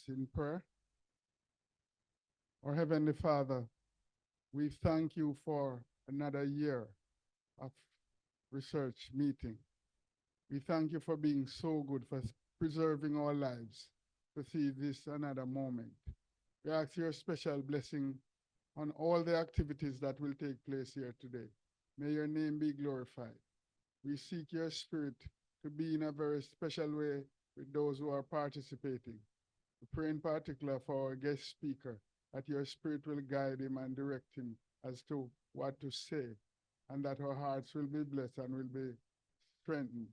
in prayer. Our Heavenly Father, we thank you for another year of research meeting. We thank you for being so good, for preserving our lives to see this another moment. We ask your special blessing on all the activities that will take place here today. May your name be glorified. We seek your spirit to be in a very special way with those who are participating. We pray in particular for our guest speaker, that your spirit will guide him and direct him as to what to say, and that our hearts will be blessed and will be strengthened.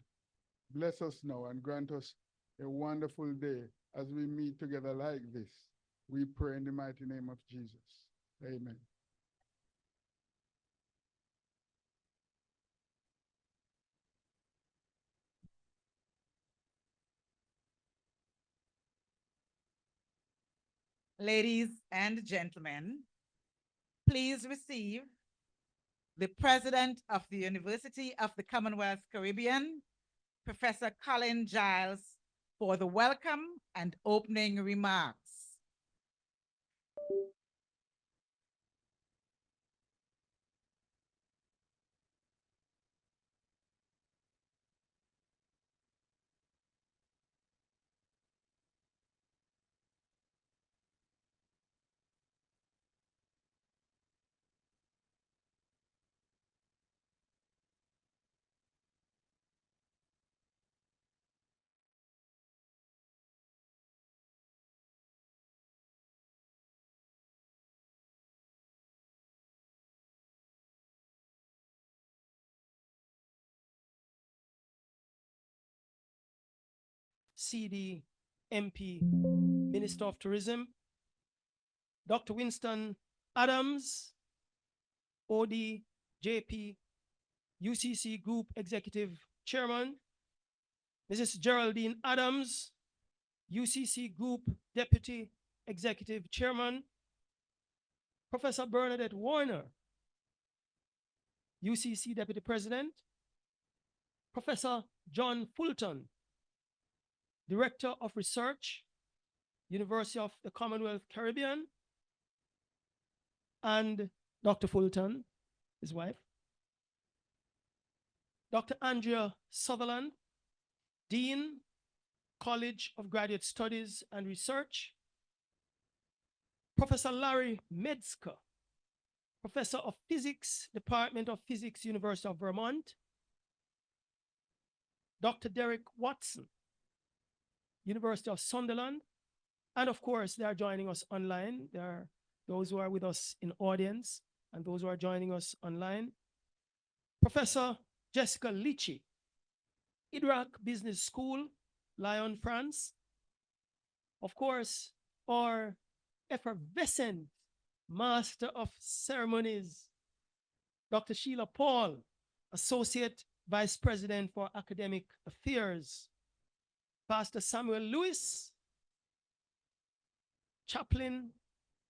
Bless us now and grant us a wonderful day as we meet together like this. We pray in the mighty name of Jesus. Amen. Ladies and gentlemen, please receive the President of the University of the Commonwealth Caribbean, Professor Colin Giles, for the welcome and opening remarks. CD, MP, Minister of Tourism, Dr. Winston Adams, OD, JP, UCC Group Executive Chairman, Mrs. Geraldine Adams, UCC Group Deputy Executive Chairman, Professor Bernadette Warner, UCC Deputy President, Professor John Fulton, Director of Research, University of the Commonwealth Caribbean, and Dr. Fulton, his wife, Dr. Andrea Sutherland, Dean, College of Graduate Studies and Research, Professor Larry Metzger, Professor of Physics, Department of Physics, University of Vermont, Dr. Derek Watson, University of Sunderland, and of course, they are joining us online. There are those who are with us in audience and those who are joining us online. Professor Jessica Litchi, IDRAC Business School, Lyon, France. Of course, our effervescent Master of Ceremonies, Dr. Sheila Paul, Associate Vice President for Academic Affairs, Pastor Samuel Lewis, Chaplain,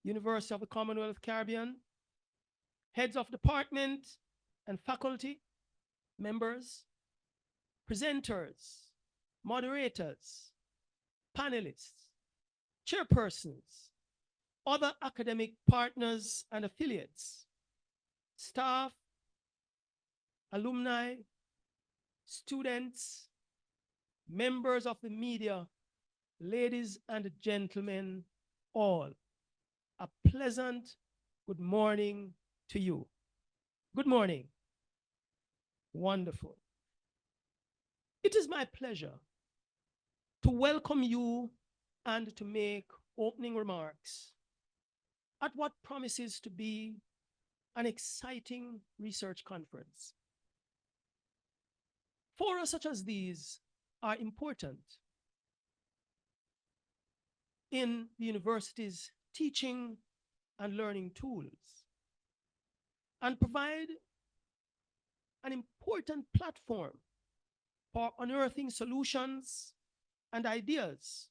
University of the Commonwealth Caribbean, heads of department and faculty, members, presenters, moderators, panelists, chairpersons, other academic partners and affiliates, staff, alumni, students, members of the media, ladies and gentlemen, all, a pleasant good morning to you. Good morning. Wonderful. It is my pleasure to welcome you and to make opening remarks at what promises to be an exciting research conference. Forums such as these are important in the university's teaching and learning tools and provide an important platform for unearthing solutions and ideas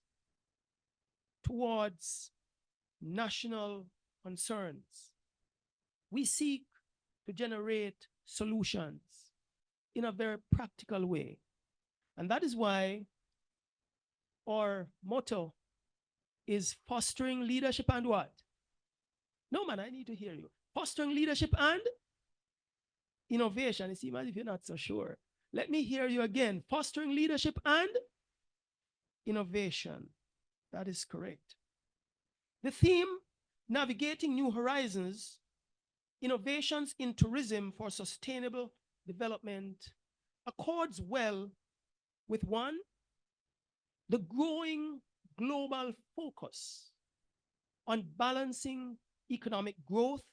towards national concerns. We seek to generate solutions in a very practical way. And that is why our motto is fostering leadership and what? No, man, I need to hear you. Fostering leadership and innovation. It seems as if you're not so sure. Let me hear you again. Fostering leadership and innovation. That is correct. The theme, Navigating New Horizons, Innovations in Tourism for Sustainable Development, accords well with one, the growing global focus on balancing economic growth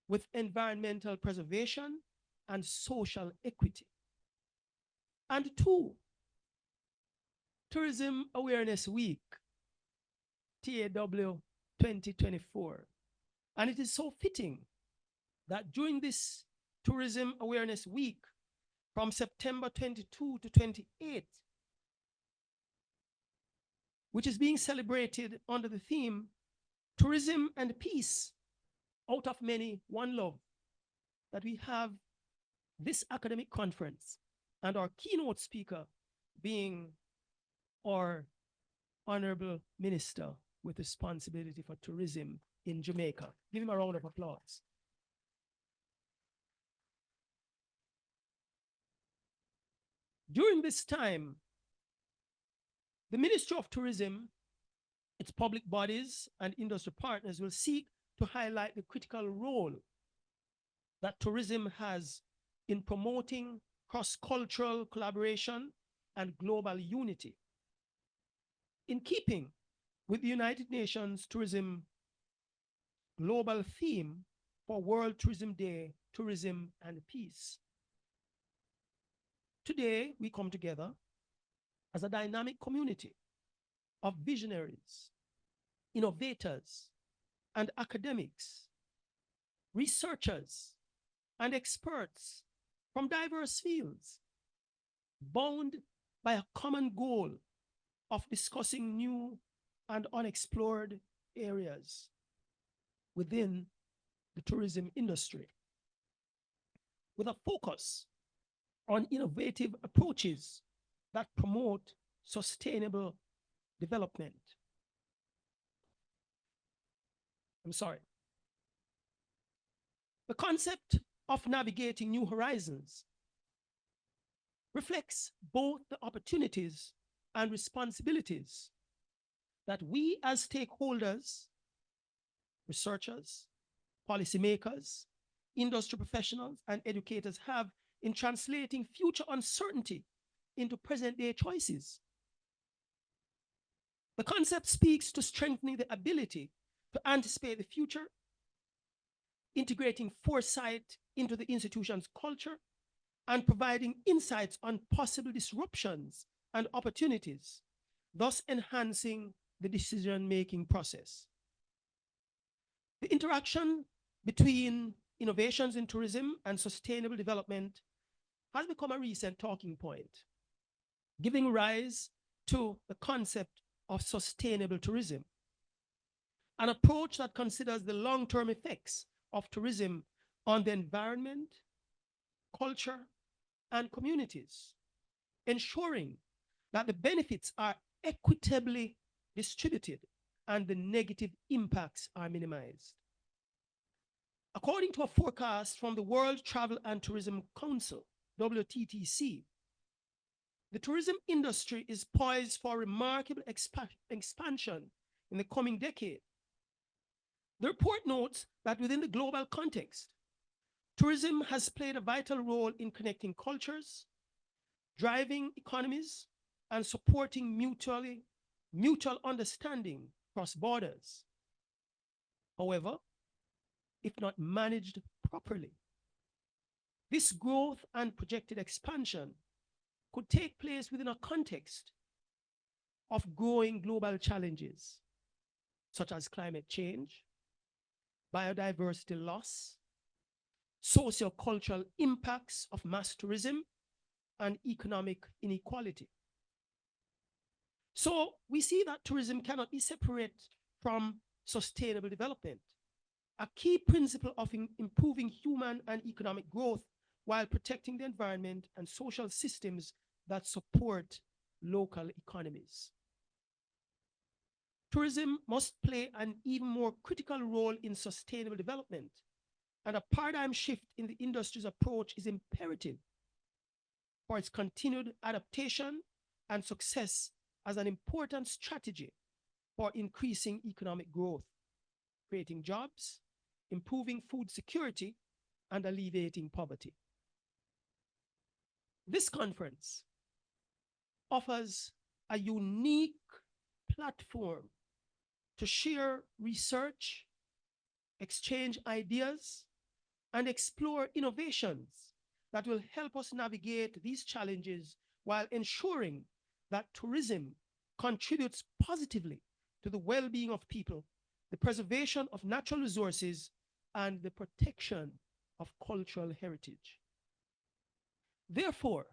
with environmental preservation and social equity. And two, Tourism Awareness Week, TAW 2024. And it is so fitting that during this Tourism Awareness Week, from September 22 to 28, which is being celebrated under the theme, Tourism and Peace, out of many, one love, that we have this academic conference and our keynote speaker being our Honorable Minister with responsibility for tourism in Jamaica. Give him a round of applause. During this time, the Ministry of Tourism, its public bodies and industry partners will seek to highlight the critical role that tourism has in promoting cross-cultural collaboration and global unity. In keeping with the United Nations Tourism Global Theme for World Tourism Day, Tourism and Peace. Today, we come together as a dynamic community of visionaries, innovators, and academics, researchers, and experts from diverse fields, bound by a common goal of discussing new and unexplored areas within the tourism industry, with a focus on innovative approaches that promote sustainable development. The concept of navigating new horizons reflects both the opportunities and responsibilities that we as stakeholders, researchers, policymakers, industry professionals, and educators have in translating future uncertainty into present-day choices. The concept speaks to strengthening the ability to anticipate the future, integrating foresight into the institution's culture, and providing insights on possible disruptions and opportunities, thus enhancing the decision-making process. The interaction between innovations in tourism and sustainable development has become a recent talking point, giving rise to the concept of sustainable tourism, an approach that considers the long-term effects of tourism on the environment, culture, and communities, ensuring that the benefits are equitably distributed and the negative impacts are minimized. According to a forecast from the World Travel and Tourism Council, WTTC, the tourism industry is poised for remarkable expansion in the coming decade. The report notes that within the global context, tourism has played a vital role in connecting cultures, driving economies, and supporting mutual understanding across borders. However, if not managed properly, this growth and projected expansion could take place within a context of growing global challenges, such as climate change, biodiversity loss, socio-cultural impacts of mass tourism, and economic inequality. So we see that tourism cannot be separate from sustainable development, a key principle of improving human and economic growth while protecting the environment and social systems that support local economies. tourism must play an even more critical role in sustainable development, and a paradigm shift in the industry's approach is imperative for its continued adaptation and success as an important strategy for increasing economic growth, creating jobs, improving food security, and alleviating poverty. This conference offers a unique platform to share research, exchange ideas, and explore innovations that will help us navigate these challenges while ensuring that tourism contributes positively to the well-being of people, the preservation of natural resources, and the protection of cultural heritage. Therefore,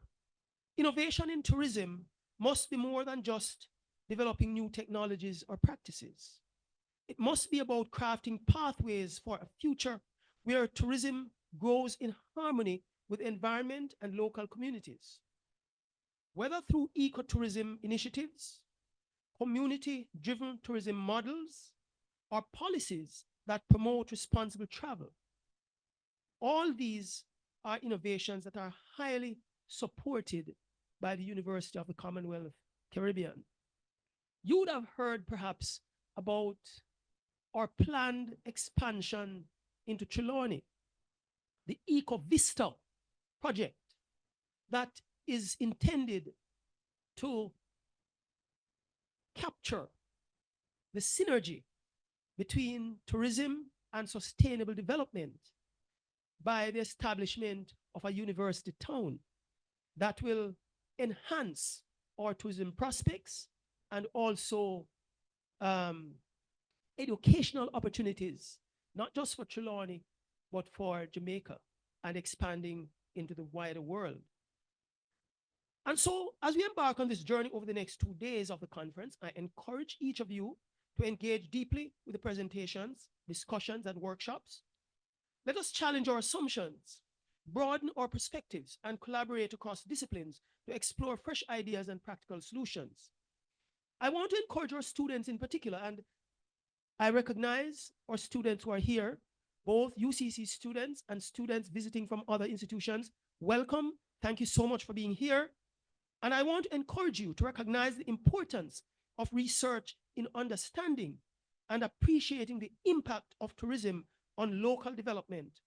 innovation in tourism must be more than just developing new technologies or practices. It must be about crafting pathways for a future where tourism grows in harmony with environment and local communities. Whether through ecotourism initiatives, community-driven tourism models, or policies that promote responsible travel, all these are innovations that are highly supported by the University of the Commonwealth Caribbean. You would have heard perhaps about our planned expansion into Trelawney, the EcoVista project that is intended to capture the synergy between tourism and sustainable development by the establishment of a university town that will enhance our tourism prospects and also educational opportunities, not just for Trelawney, but for Jamaica and expanding into the wider world. And so, as we embark on this journey over the next 2 days of the conference, I encourage each of you to engage deeply with the presentations, discussions, and workshops. Let us challenge our assumptions, broaden our perspectives, and collaborate across disciplines to explore fresh ideas and practical solutions. I want to encourage our students in particular, and I recognize our students who are here, both UCC students and students visiting from other institutions. Welcome. Thank you so much for being here. And I want to encourage you to recognize the importance of research in understanding and appreciating the impact of tourism on local development.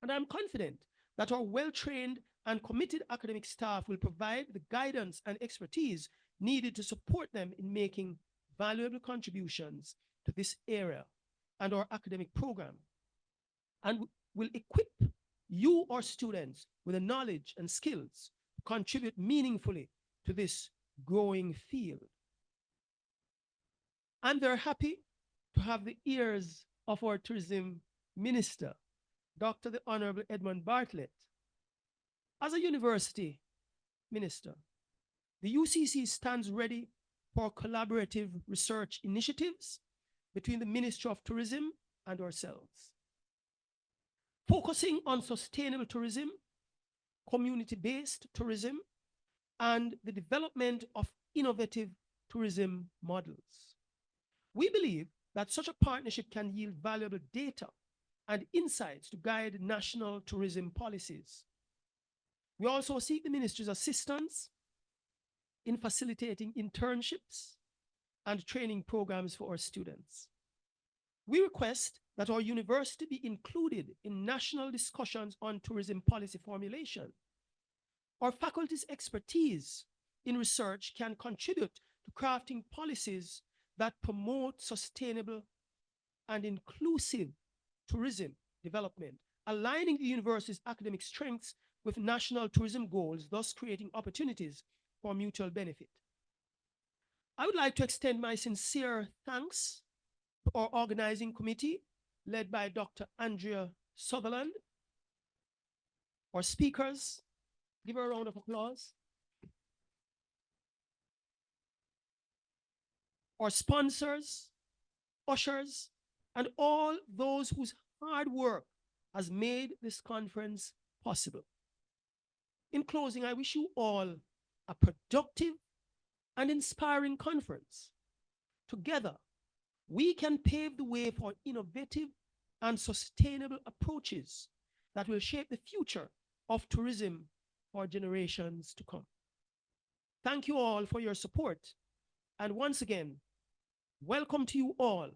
And I'm confident that our well-trained and committed academic staff will provide the guidance and expertise needed to support them in making valuable contributions to this area and our academic program, and will equip you, our students, with the knowledge and skills to contribute meaningfully to this growing field. I'm very happy to have the ears of our tourism minister, Dr. the Honourable Edmund Bartlett. As a university minister, the UCC stands ready for collaborative research initiatives between the Ministry of Tourism and ourselves, focusing on sustainable tourism, community-based tourism, and the development of innovative tourism models. We believe that such a partnership can yield valuable data and insights to guide national tourism policies. We also seek the ministry's assistance in facilitating internships and training programs for our students. We request that our university be included in national discussions on tourism policy formulation. Our faculty's expertise in research can contribute to crafting policies that promote sustainable and inclusive tourism development, aligning the university's academic strengths with national tourism goals, thus creating opportunities for mutual benefit. I would like to extend my sincere thanks to our organizing committee, led by Dr. Andrea Sutherland, our speakers. Give her a round of applause. Our sponsors, ushers, and all those whose hard work has made this conference possible. In closing, I wish you all a productive and inspiring conference. Together, we can pave the way for innovative and sustainable approaches that will shape the future of tourism for generations to come. Thank you all for your support. And once again, welcome to you all.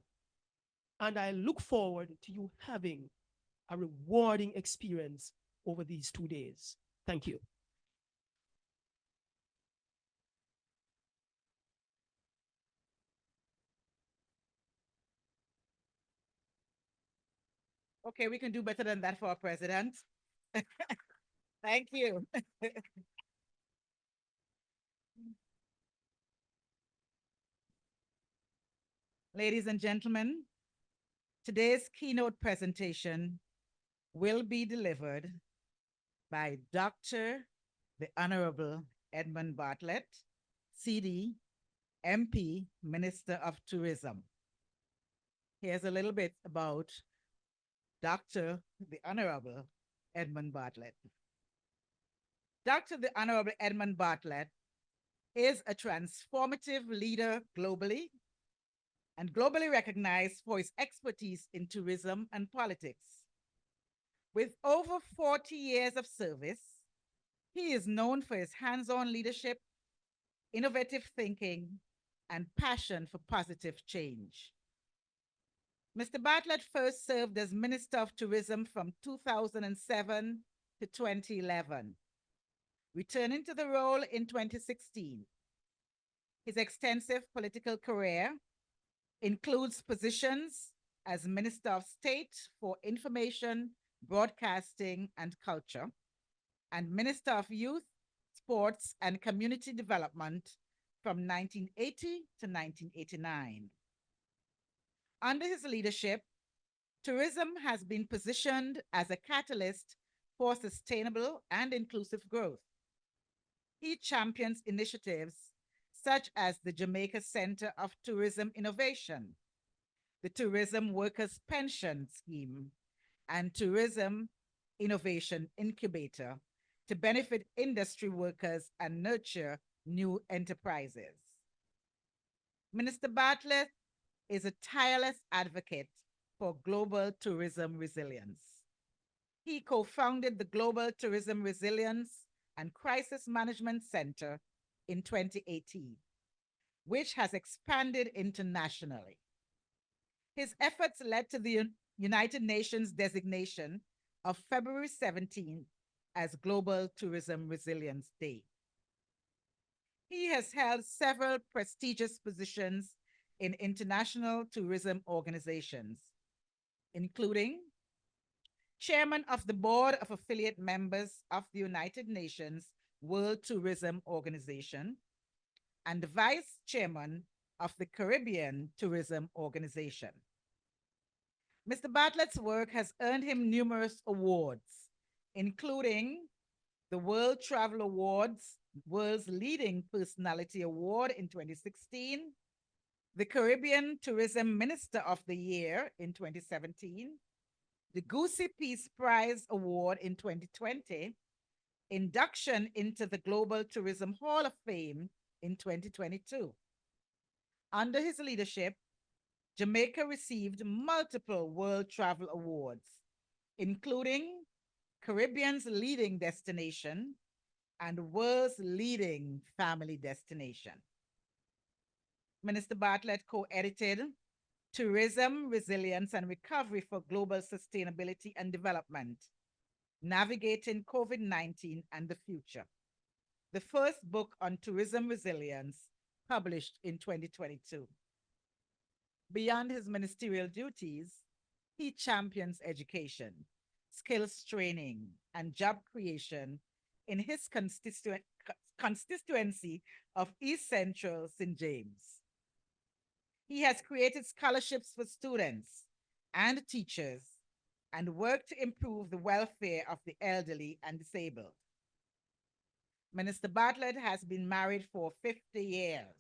And I look forward to you having a rewarding experience over these 2 days. Thank you. Okay, we can do better than that for our president. Thank you. Ladies and gentlemen, today's keynote presentation will be delivered by Dr. the Honourable Edmund Bartlett, CD, MP, Minister of Tourism. Here's a little bit about Dr. the Honourable Edmund Bartlett. Dr. the Honourable Edmund Bartlett is a transformative leader globally and globally recognized for his expertise in tourism and politics. With over 40 years of service, he is known for his hands-on leadership, innovative thinking, and passion for positive change. Mr. Bartlett first served as Minister of Tourism from 2007 to 2011, returning to the role in 2016. His extensive political career includes positions as Minister of State for Information, Broadcasting, and Culture, and Minister of Youth, Sports, and Community Development from 1980 to 1989. Under his leadership, tourism has been positioned as a catalyst for sustainable and inclusive growth. He champions initiatives such as the Jamaica Center of Tourism Innovation, the Tourism Workers Pension Scheme, and Tourism Innovation Incubator to benefit industry workers and nurture new enterprises. Minister Bartlett is a tireless advocate for global tourism resilience. He co-founded the Global Tourism Resilience and Crisis Management Center in 2018, which has expanded internationally. His efforts led to the United Nations designation of February 17th as Global Tourism Resilience Day. He has held several prestigious positions in international tourism organizations, including Chairman of the Board of Affiliate Members of the United Nations World Tourism Organization and Vice Chairman of the Caribbean Tourism Organization. Mr. Bartlett's work has earned him numerous awards, including the World Travel Awards, World's Leading Personality Award in 2016, the Caribbean Tourism Minister of the Year in 2017, the Goosey Peace Prize Award in 2020, induction into the Global Tourism Hall of Fame in 2022. Under his leadership, Jamaica received multiple World Travel Awards, including Caribbean's leading destination and world's leading family destination. Minister Bartlett co-edited Tourism, Resilience, and Recovery for Global Sustainability and Development, Navigating COVID-19 and the Future, the first book on tourism resilience published in 2022. Beyond his ministerial duties, he champions education, skills training, and job creation in his constituency of East Central St. James. He has created scholarships for students and teachers and worked to improve the welfare of the elderly and disabled. Minister Bartlett has been married for 50 years,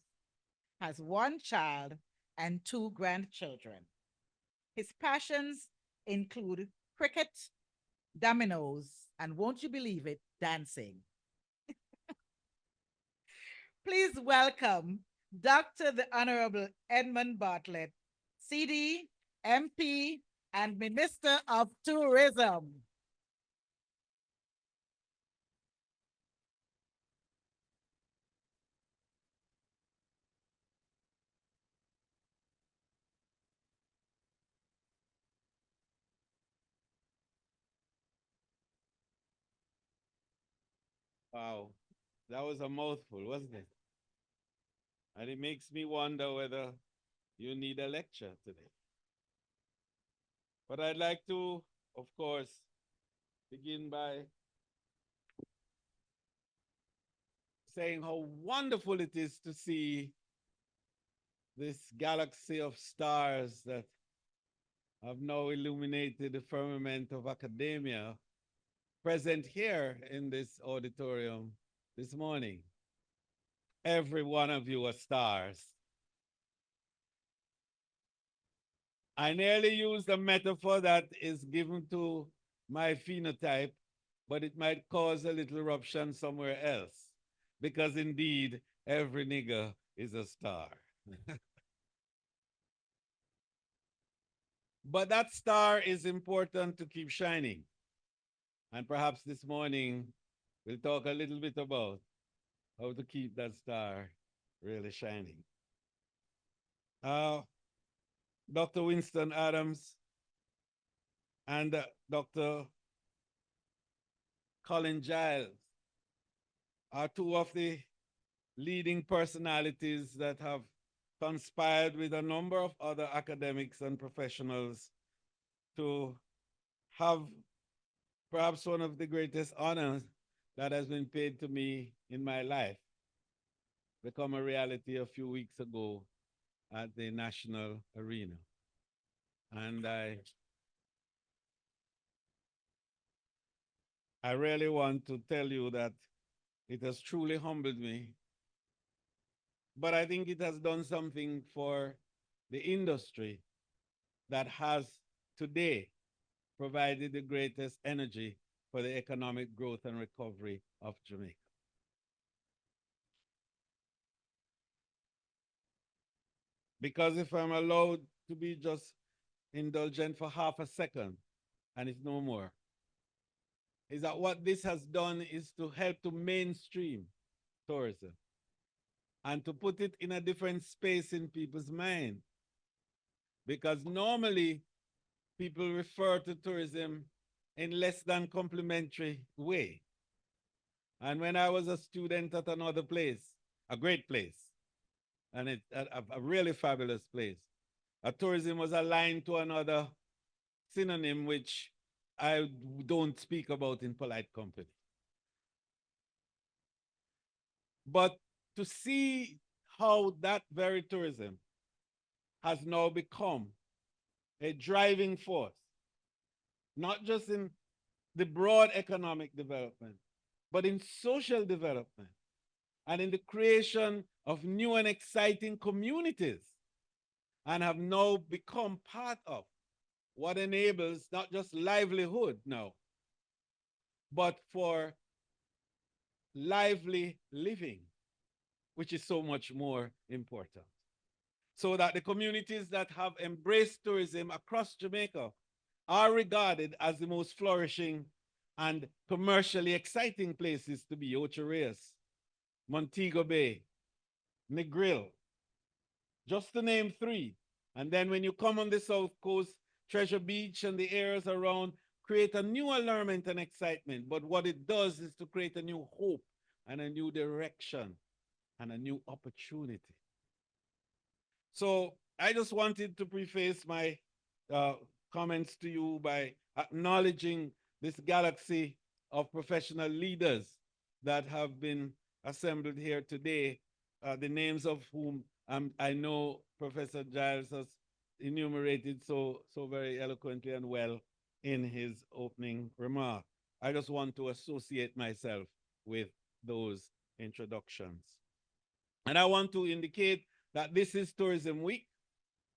has one child and 2 grandchildren. His passions include cricket, dominoes, and won't you believe it, dancing. Please welcome Dr. the Honorable Edmund Bartlett, CD, MP, and Minister of Tourism. Wow, that was a mouthful, wasn't it? And it makes me wonder whether you need a lecture today. But I'd like to, of course, begin by saying how wonderful it is to see this galaxy of stars that have now illuminated the firmament of academia present here in this auditorium this morning. Every one of you are stars. I nearly used a metaphor that is given to my phenotype, but it might cause a little eruption somewhere else, because indeed, every nigger is a star. But that star is important to keep shining. And perhaps this morning, we'll talk a little bit about how to keep that star really shining. Dr. Winston Adams and Dr. Colin Giles are two of the leading personalities that have conspired with a number of other academics and professionals to have perhaps one of the greatest honors that has been paid to me in my life become a reality a few weeks ago at the national arena. And I really want to tell you that it has truly humbled me. But I think it has done something for the industry that has today provided the greatest energy for the economic growth and recovery of Jamaica. Because if I'm allowed to be just indulgent for half a second, and it's no more, is that what this has done is to help to mainstream tourism and to put it in a different space in people's mind. Because normally people refer to tourism in less than complimentary way. And when I was a student at another place, a great place, and a really fabulous place, tourism was aligned to another synonym which I don't speak about in polite company. But to see how that very tourism has now become a driving force, not just in the broad economic development, but in social development and in the creation of new and exciting communities, and have now become part of what enables not just livelihood now, but for lively living, which is so much more important. So that the communities that have embraced tourism across Jamaica are regarded as the most flourishing and commercially exciting places to be: Ocho Rios, Montego Bay, Negril, just to name three. And then when you come on the South Coast, Treasure Beach and the areas around create a new allurement and excitement. But what it does is to create a new hope and a new direction and a new opportunity. So I just wanted to preface my comments to you by acknowledging this galaxy of professional leaders that have been assembled here today, the names of whom I know Professor Giles has enumerated so very eloquently and well in his opening remark. I just want to associate myself with those introductions. And I want to indicate that this is Tourism Week,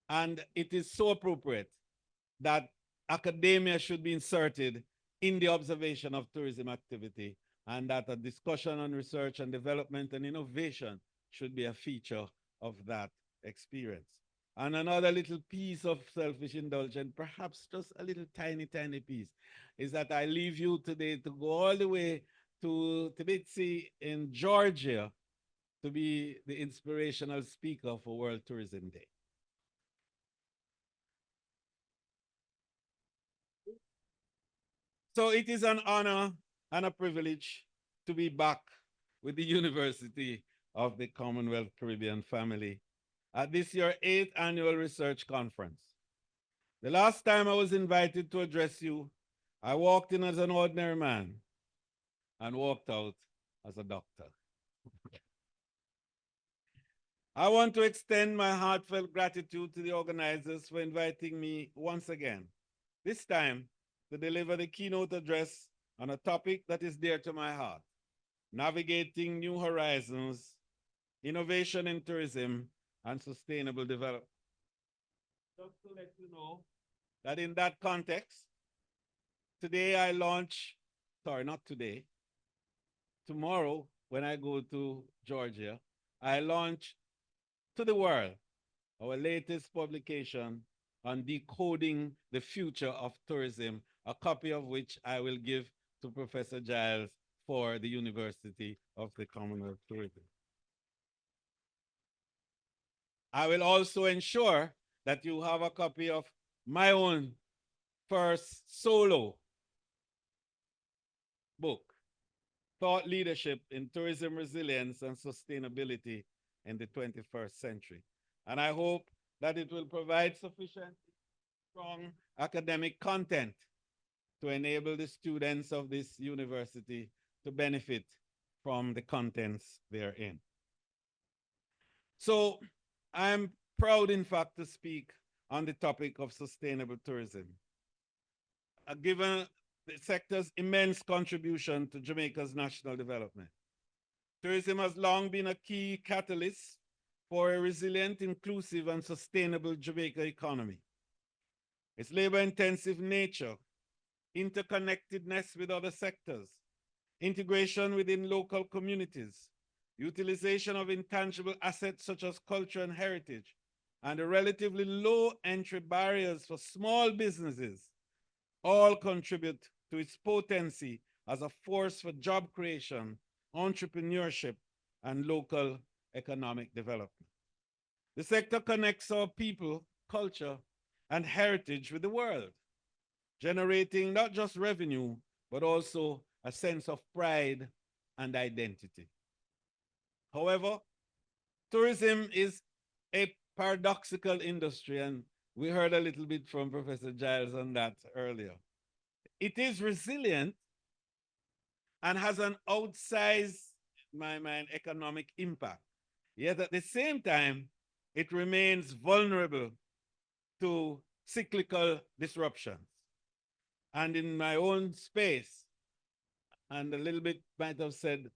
and it is so appropriate that academia should be inserted in the observation of tourism activity, and that a discussion on research and development and innovation should be a feature of that experience. And another little piece of selfish indulgence, perhaps just a little tiny, tiny piece, is that I leave you today to go all the way to Tbilisi in Georgia to be the inspirational speaker for World Tourism Day. So it is an honor and a privilege to be back with the University of the Commonwealth Caribbean family at this year's 8th Annual Research Conference. The last time I was invited to address you, I walked in as an ordinary man and walked out as a doctor. I want to extend my heartfelt gratitude to the organizers for inviting me once again, this time to deliver the keynote address on a topic that is dear to my heart: navigating new horizons, innovation in tourism, and sustainable development. Just to let you know that in that context, today I launch, sorry, not today, tomorrow when I go to Georgia, I launch to the world our latest publication on decoding the future of tourism, a copy of which I will give to Professor Giles for the University of the Commonwealth Caribbean. I will also ensure that you have a copy of my own first solo book, Thought Leadership in Tourism Resilience and Sustainability in the 21st Century. And I hope that it will provide sufficient strong academic content to enable the students of this university to benefit from the contents therein. So I'm proud, in fact, to speak on the topic of sustainable tourism. Given the sector's immense contribution to Jamaica's national development, tourism has long been a key catalyst for a resilient, inclusive, and sustainable Jamaica economy. Its labor-intensive nature, interconnectedness with other sectors, integration within local communities, utilization of intangible assets such as culture and heritage, and the relatively low entry barriers for small businesses all contribute to its potency as a force for job creation, entrepreneurship, and local economic development. The sector connects our people, culture, and heritage with the world, generating not just revenue, but also a sense of pride and identity. However, tourism is a paradoxical industry, and we heard a little bit from Professor Giles on that earlier. It is resilient and has an outsized, in my mind, economic impact. Yet at the same time, it remains vulnerable to cyclical disruptions. And in my own space, and a little bit might have said,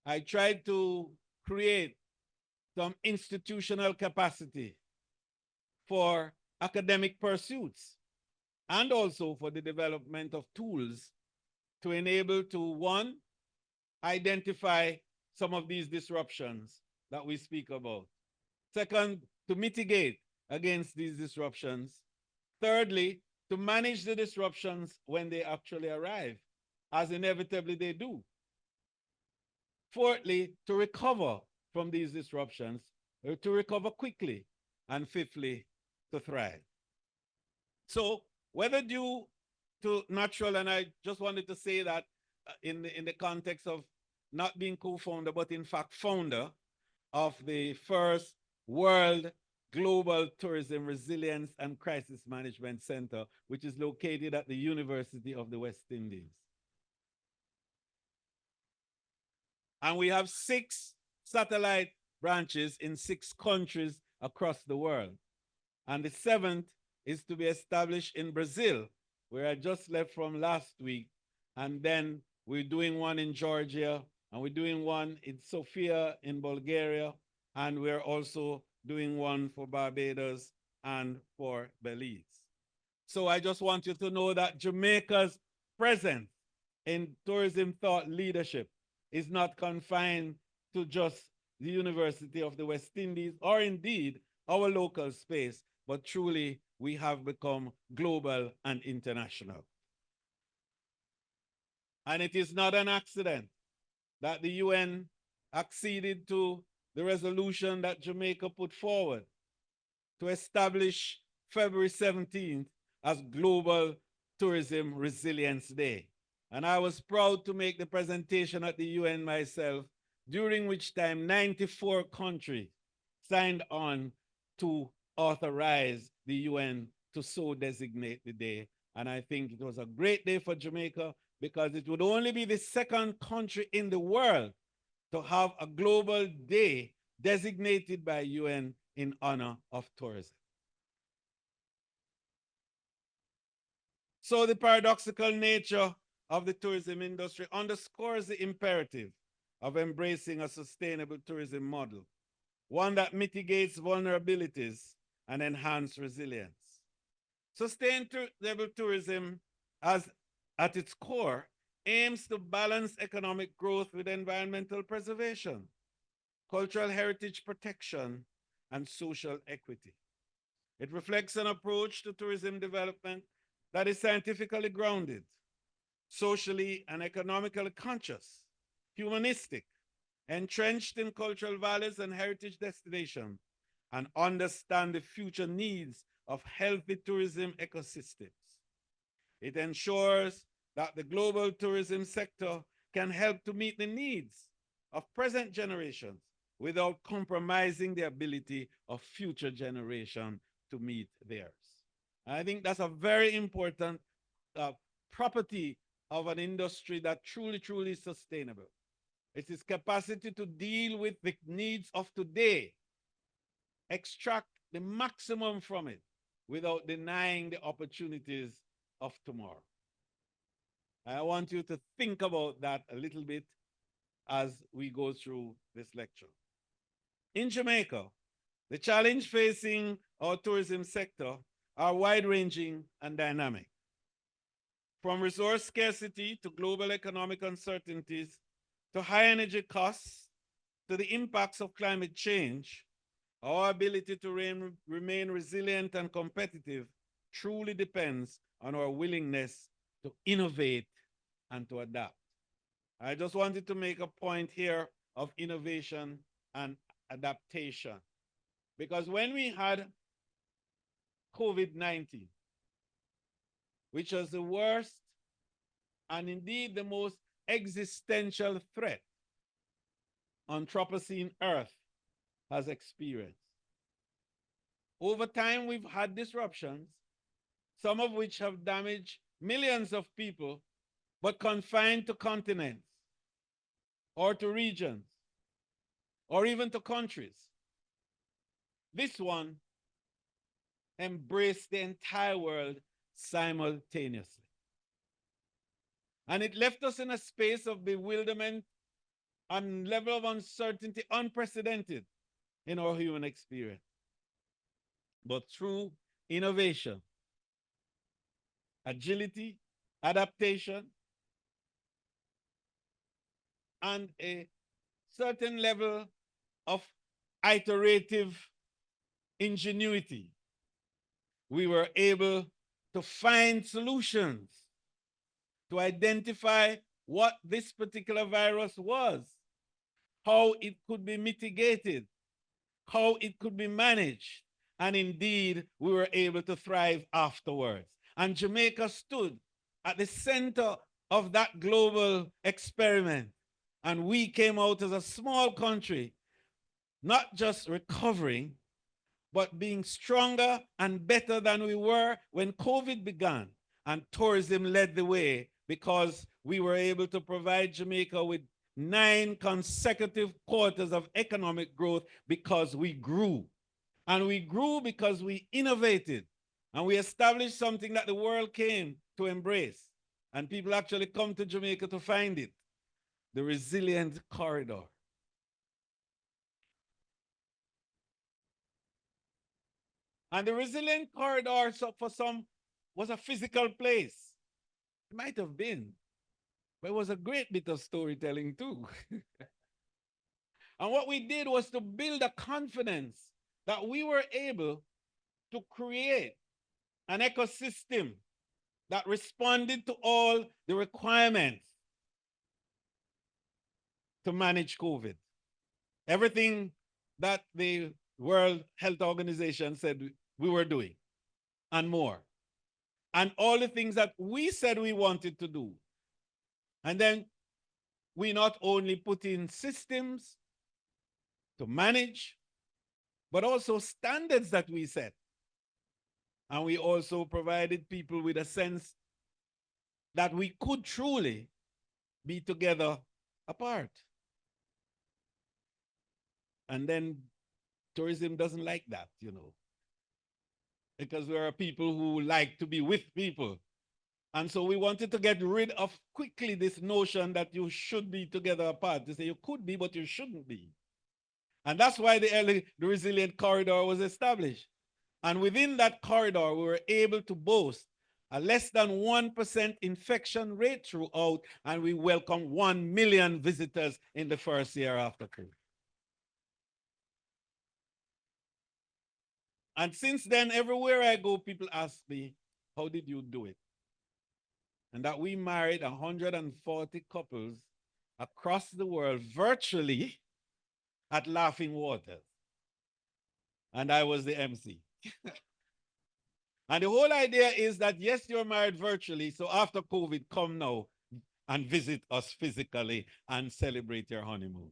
I tried to create some institutional capacity for academic pursuits and also for the development of tools to enable to, one, identify some of these disruptions that we speak about. Second, to mitigate against these disruptions. Thirdly, to manage the disruptions when they actually arrive, as inevitably they do. Fourthly, to recover from these disruptions, or to recover quickly. And fifthly, to thrive. So whether due to natural, and I just wanted to say that in the context of not being co-founder, but in fact founder of the first World Global Tourism Resilience and Crisis Management Center, which is located at the University of the West Indies. And we have 6 satellite branches in 6 countries across the world. And the 7th is to be established in Brazil, where I just left from last week. And then we're doing one in Georgia, and we're doing one in Sofia in Bulgaria, and we're also doing one for Barbados and for Belize. So I just want you to know that Jamaica's presence in tourism thought leadership is not confined to just the University of the West Indies, or indeed our local space, but truly we have become global and international. And it is not an accident that the UN acceded to the resolution that Jamaica put forward to establish February 17th as Global Tourism Resilience Day. And I was proud to make the presentation at the UN myself, during which time 94 countries signed on to authorize the UN to so designate the day. And I think it was a great day for Jamaica, because it would only be the second country in the world to have a global day designated by UN in honor of tourism. So the paradoxical nature of the tourism industry underscores the imperative of embracing a sustainable tourism model, one that mitigates vulnerabilities and enhances resilience. Sustainable tourism, as at its core, aims to balance economic growth with environmental preservation, cultural heritage protection, and social equity. It reflects an approach to tourism development that is scientifically grounded, socially and economically conscious, humanistic, entrenched in cultural values and heritage destinations, and understand the future needs of healthy tourism ecosystems. It ensures that the global tourism sector can help to meet the needs of present generations without compromising the ability of future generations to meet theirs. And I think that's a very important property of an industry that truly is sustainable. It's its capacity to deal with the needs of today, extract the maximum from it without denying the opportunities of tomorrow. I want you to think about that a little bit as we go through this lecture. In Jamaica, the challenge facing our tourism sector are wide-ranging and dynamic. From resource scarcity to global economic uncertainties, to high energy costs, to the impacts of climate change, our ability to remain resilient and competitive truly depends on our willingness to innovate and to adapt. I just wanted to make a point here of innovation and adaptation, because when we had COVID-19, which was the worst and indeed the most existential threat Anthropocene Earth has experienced. Over time, we've had disruptions, some of which have damaged millions of people, but confined to continents or to regions or even to countries. This one embraced the entire world simultaneously. And it left us in a space of bewilderment and level of uncertainty unprecedented in our human experience. But through innovation, agility, adaptation, and a certain level of iterative ingenuity, we were able to find solutions to identify what this particular virus was, how it could be mitigated, how it could be managed, and indeed, we were able to thrive afterwards. And Jamaica stood at the center of that global experiment. And we came out as a small country, not just recovering, but being stronger and better than we were when COVID began. And tourism led the way, because we were able to provide Jamaica with 9 consecutive quarters of economic growth because we grew. And we grew because we innovated. And we established something that the world came to embrace. And people actually come to Jamaica to find it: the resilient corridor. And the resilient corridor, so for some, was a physical place. It might have been, but it was a great bit of storytelling too. And what we did was to build a confidence that we were able to create an ecosystem that responded to all the requirements to manage COVID. Everything that the World Health Organization said we were doing and more. And all the things that we said we wanted to do. And then we not only put in systems to manage, but also standards that we set. And we also provided people with a sense that we could truly be together apart. And then tourism doesn't like that, you know, because we are people who like to be with people. And so we wanted to get rid of quickly this notion that you should be together apart. They say you could be, but you shouldn't be. And that's why the resilient corridor was established. And within that corridor, we were able to boast a less than 1% infection rate throughout, and we welcomed 1 million visitors in the first year after COVID. And since then, everywhere I go, people ask me, how did you do it? And that we married 140 couples across the world virtually at Laughing Waters. And I was the MC. And the whole idea is that, yes, you're married virtually, so after COVID, come now and visit us physically and celebrate your honeymoon.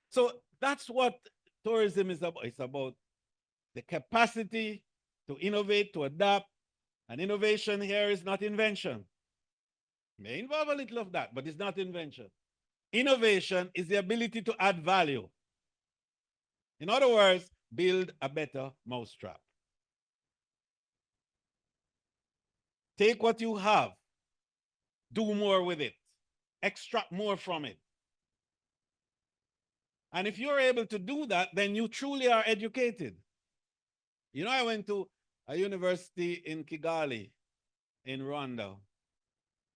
So that's what tourism is about. It's about the capacity to innovate, to adapt. And innovation here is not invention. It may involve a little of that, but it's not invention. Innovation is the ability to add value. In other words, build a better mousetrap. Take what you have, do more with it, extract more from it. And if you're able to do that, then you truly are educated. You know, I went to a university in Kigali, in Rwanda,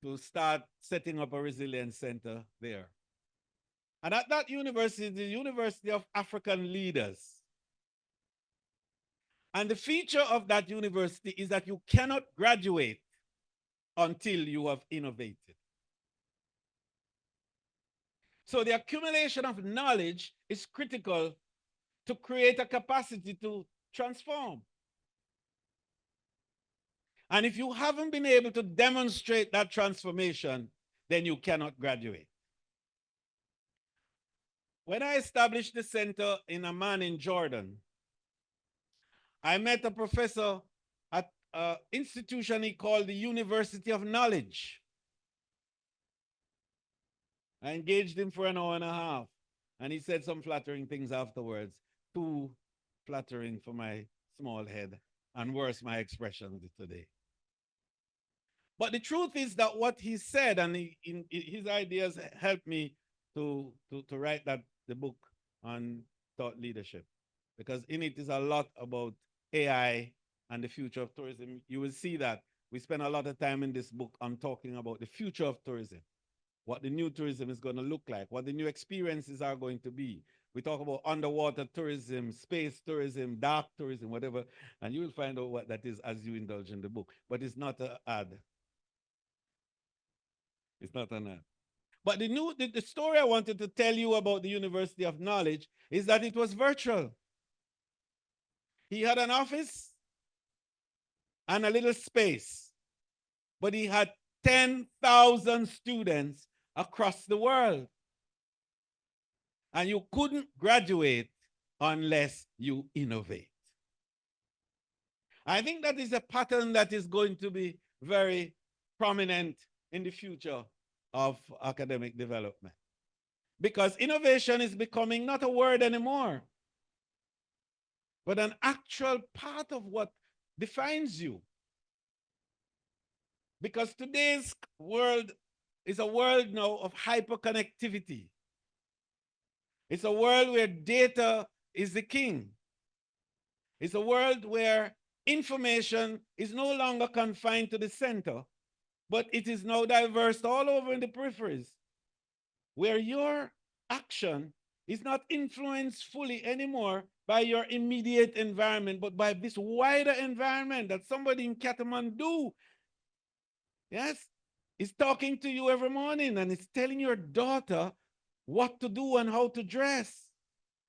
to start setting up a resilience center there. And at that university, the University of African Leaders. And the feature of that university is that you cannot graduate until you have innovated. So the accumulation of knowledge is critical to create a capacity to transform. And if you haven't been able to demonstrate that transformation, then you cannot graduate. When I established the center in Amman in Jordan, I met a professor at an institution he called the University of Knowledge. I engaged him for an hour and a half, and he said some flattering things afterwards, too flattering for my small head, and worse, my expressions today. But the truth is that what he said, and his ideas helped me to write the book on thought leadership, because in it is a lot about AI and the future of tourism. You will see that we spend a lot of time in this book on talking about the future of tourism, what the new tourism is going to look like, what the new experiences are going to be. We talk about underwater tourism, space tourism, dark tourism, whatever, and you will find out what that is as you indulge in the book. But it's not an ad. It's not an ad. But the story I wanted to tell you about the University of Knowledge is that it was virtual. He had an office and a little space, but he had 10,000 students across the world. And you couldn't graduate unless you innovate. I think that is a pattern that is going to be very prominent in the future of academic development. Because innovation is becoming not a word anymore, but an actual part of what defines you. Because today's world is a world now of hyperconnectivity. It's a world where data is the king. It's a world where information is no longer confined to the center, but it is now diverse all over in the peripheries, where your action is not influenced fully anymore by your immediate environment, but by this wider environment that somebody in Kathmandu, yes, is talking to you every morning and is telling your daughter what to do and how to dress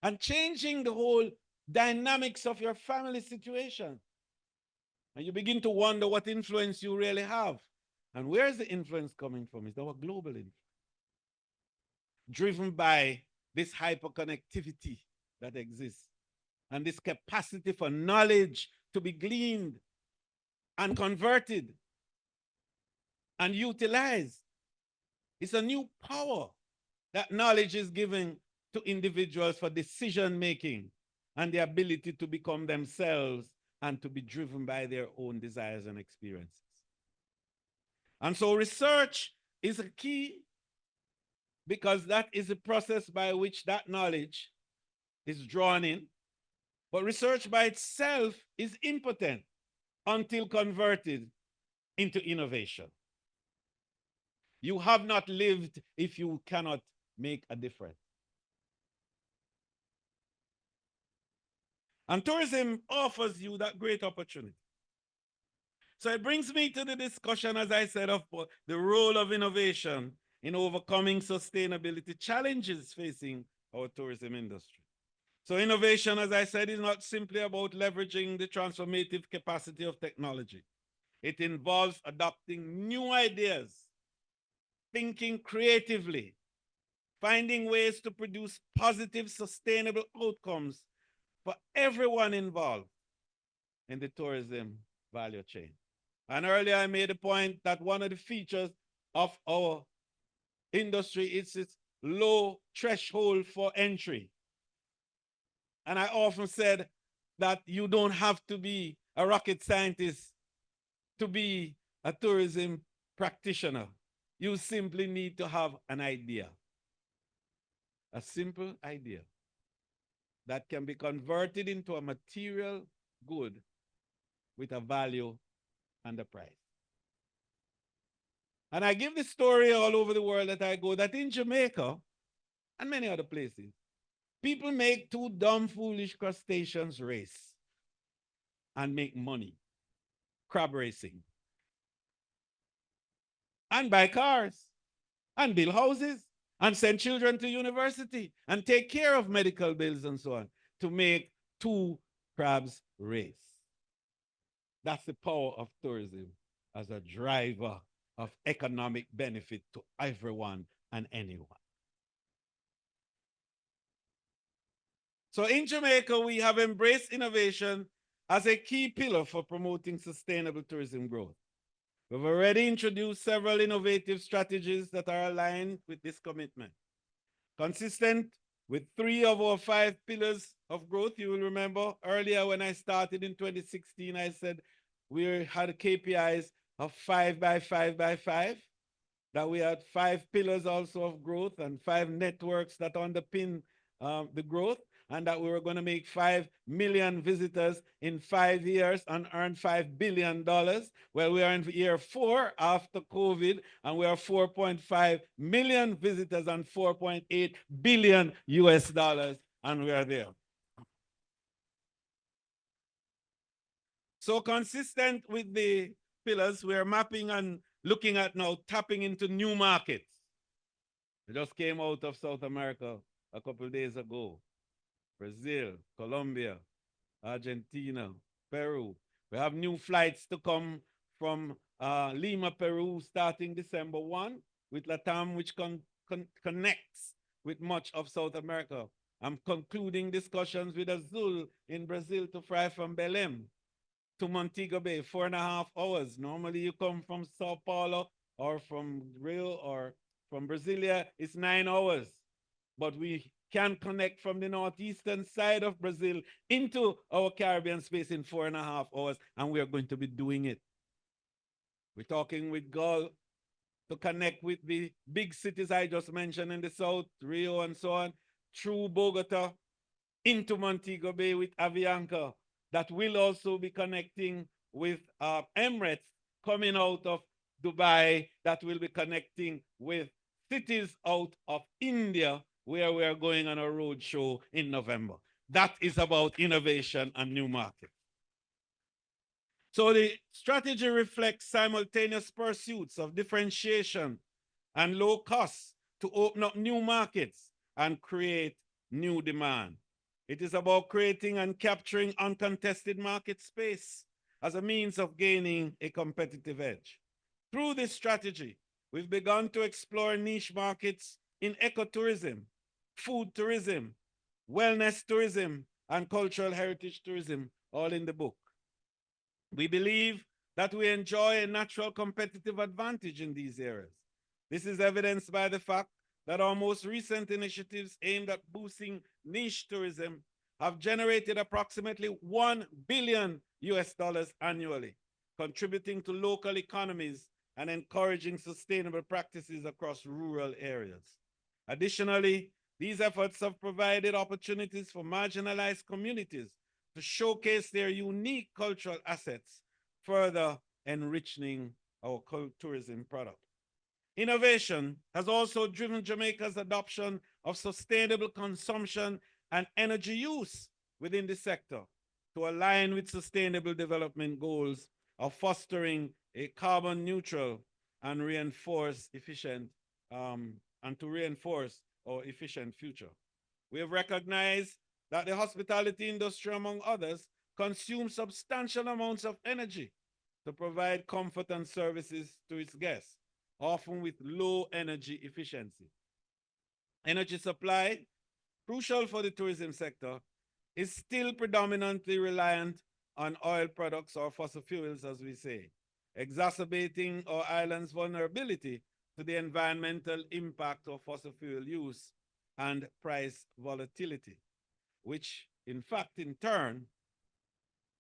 and changing the whole dynamics of your family situation. And you begin to wonder what influence you really have. And where is the influence coming from? It's our global influence, driven by this hyperconnectivity that exists and this capacity for knowledge to be gleaned and converted and utilized. It's a new power that knowledge is giving to individuals for decision making and the ability to become themselves and to be driven by their own desires and experiences. And so research is a key, because that is the process by which that knowledge is drawn in. But research by itself is impotent until converted into innovation. You have not lived if you cannot make a difference. And tourism offers you that great opportunity. So it brings me to the discussion, as I said, of the role of innovation in overcoming sustainability challenges facing our tourism industry. So innovation, as I said, is not simply about leveraging the transformative capacity of technology. It involves adopting new ideas, thinking creatively, finding ways to produce positive, sustainable outcomes for everyone involved in the tourism value chain. And earlier I made a point that one of the features of our industry is its low threshold for entry. And I often said that you don't have to be a rocket scientist to be a tourism practitioner. You simply need to have an idea. A simple idea that can be converted into a material good with a value and a price. And I give this story all over the world that I go, that in Jamaica and many other places, people make two dumb, foolish crustaceans race and make money, crab racing, and buy cars, and build houses, and send children to university, and take care of medical bills and so on, to make two crabs race. That's the power of tourism as a driver of economic benefit to everyone and anyone. So in Jamaica, we have embraced innovation as a key pillar for promoting sustainable tourism growth. We've already introduced several innovative strategies that are aligned with this commitment. Consistent with 3 of our 5 pillars of growth, you will remember earlier when I started in 2016, I said we had KPIs of 5 by 5 by 5, that we had 5 pillars also of growth and 5 networks that underpin the growth, and that we were going to make 5 million visitors in 5 years and earn $5 billion. Well, we are in year 4 after COVID, and we are 4.5 million visitors and 4.8 billion US dollars, and we are there. So consistent with the pillars, we are mapping and looking at now tapping into new markets. We just came out of South America a couple of days ago. Brazil, Colombia, Argentina, Peru. We have new flights to come from Lima, Peru, starting December 1 with LATAM, which connects with much of South America. I'm concluding discussions with Azul in Brazil to fly from Belém to Montego Bay, 4.5 hours. Normally you come from Sao Paulo or from Rio or from Brasilia, it's 9 hours. But we can connect from the northeastern side of Brazil into our Caribbean space in 4.5 hours, and we are going to be doing it. We're talking with GOL to connect with the big cities I just mentioned in the south, Rio and so on, through Bogota into Montego Bay with Avianca. That will also be connecting with Emirates coming out of Dubai, that will be connecting with cities out of India, where we are going on a road show in November. that is about innovation and new markets. So the strategy reflects simultaneous pursuits of differentiation and low costs to open up new markets and create new demand. It is about creating and capturing uncontested market space as a means of gaining a competitive edge. Through this strategy, we've begun to explore niche markets in ecotourism, food tourism, wellness tourism, and cultural heritage tourism, all in the book. We believe that we enjoy a natural competitive advantage in these areas. This is evidenced by the fact that our most recent initiatives aimed at boosting niche tourism have generated approximately $1 billion annually, contributing to local economies and encouraging sustainable practices across rural areas. Additionally, these efforts have provided opportunities for marginalized communities to showcase their unique cultural assets, further enriching our tourism product. Innovation has also driven Jamaica's adoption of sustainable consumption and energy use within the sector to align with sustainable development goals of fostering a carbon neutral and reinforce efficient to reinforce our efficient future. We have recognized that the hospitality industry, among others, consumes substantial amounts of energy to provide comfort and services to its guests, often with low energy efficiency. Energy supply, crucial for the tourism sector, is still predominantly reliant on oil products or fossil fuels, as we say, exacerbating our island's vulnerability to the environmental impact of fossil fuel use and price volatility, which in fact, in turn,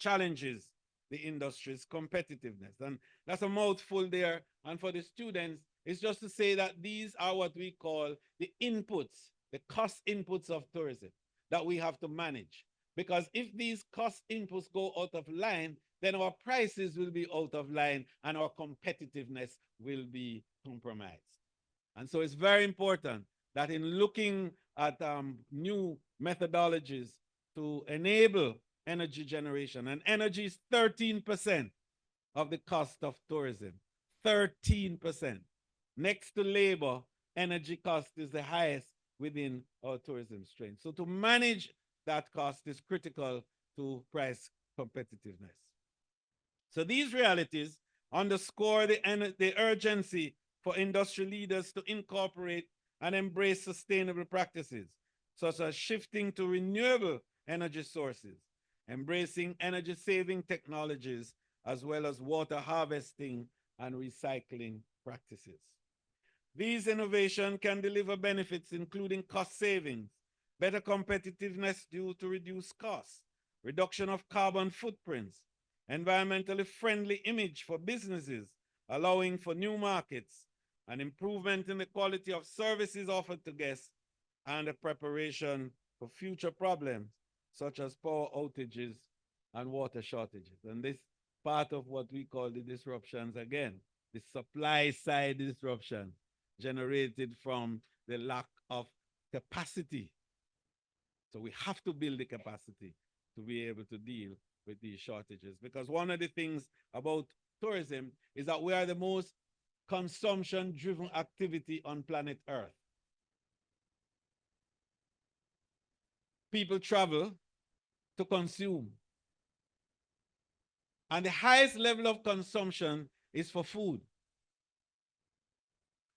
challenges the industry's competitiveness. And that's a mouthful there. And for the students, it's just to say that these are what we call the inputs, the cost inputs of tourism that we have to manage. Because if these cost inputs go out of line, then our prices will be out of line and our competitiveness will be compromised. And so it's very important that in looking at new methodologies to enable energy generation, and energy is 13% of the cost of tourism, 13%. Next to labor, energy cost is the highest within our tourism strength. So to manage that cost is critical to price competitiveness. So these realities underscore the urgency for industry leaders to incorporate and embrace sustainable practices, such as shifting to renewable energy sources, embracing energy-saving technologies, as well as water harvesting and recycling practices. These innovations can deliver benefits including cost savings, better competitiveness due to reduced costs, reduction of carbon footprints, environmentally friendly image for businesses, allowing for new markets, an improvement in the quality of services offered to guests, and a preparation for future problems such as power outages and water shortages. And this part of what we call the disruptions, again, the supply side disruption generated from the lack of capacity. So we have to build the capacity to be able to deal with these shortages, because one of the things about tourism is that we are the most consumption-driven activity on planet Earth. People travel to consume. And the highest level of consumption is for food.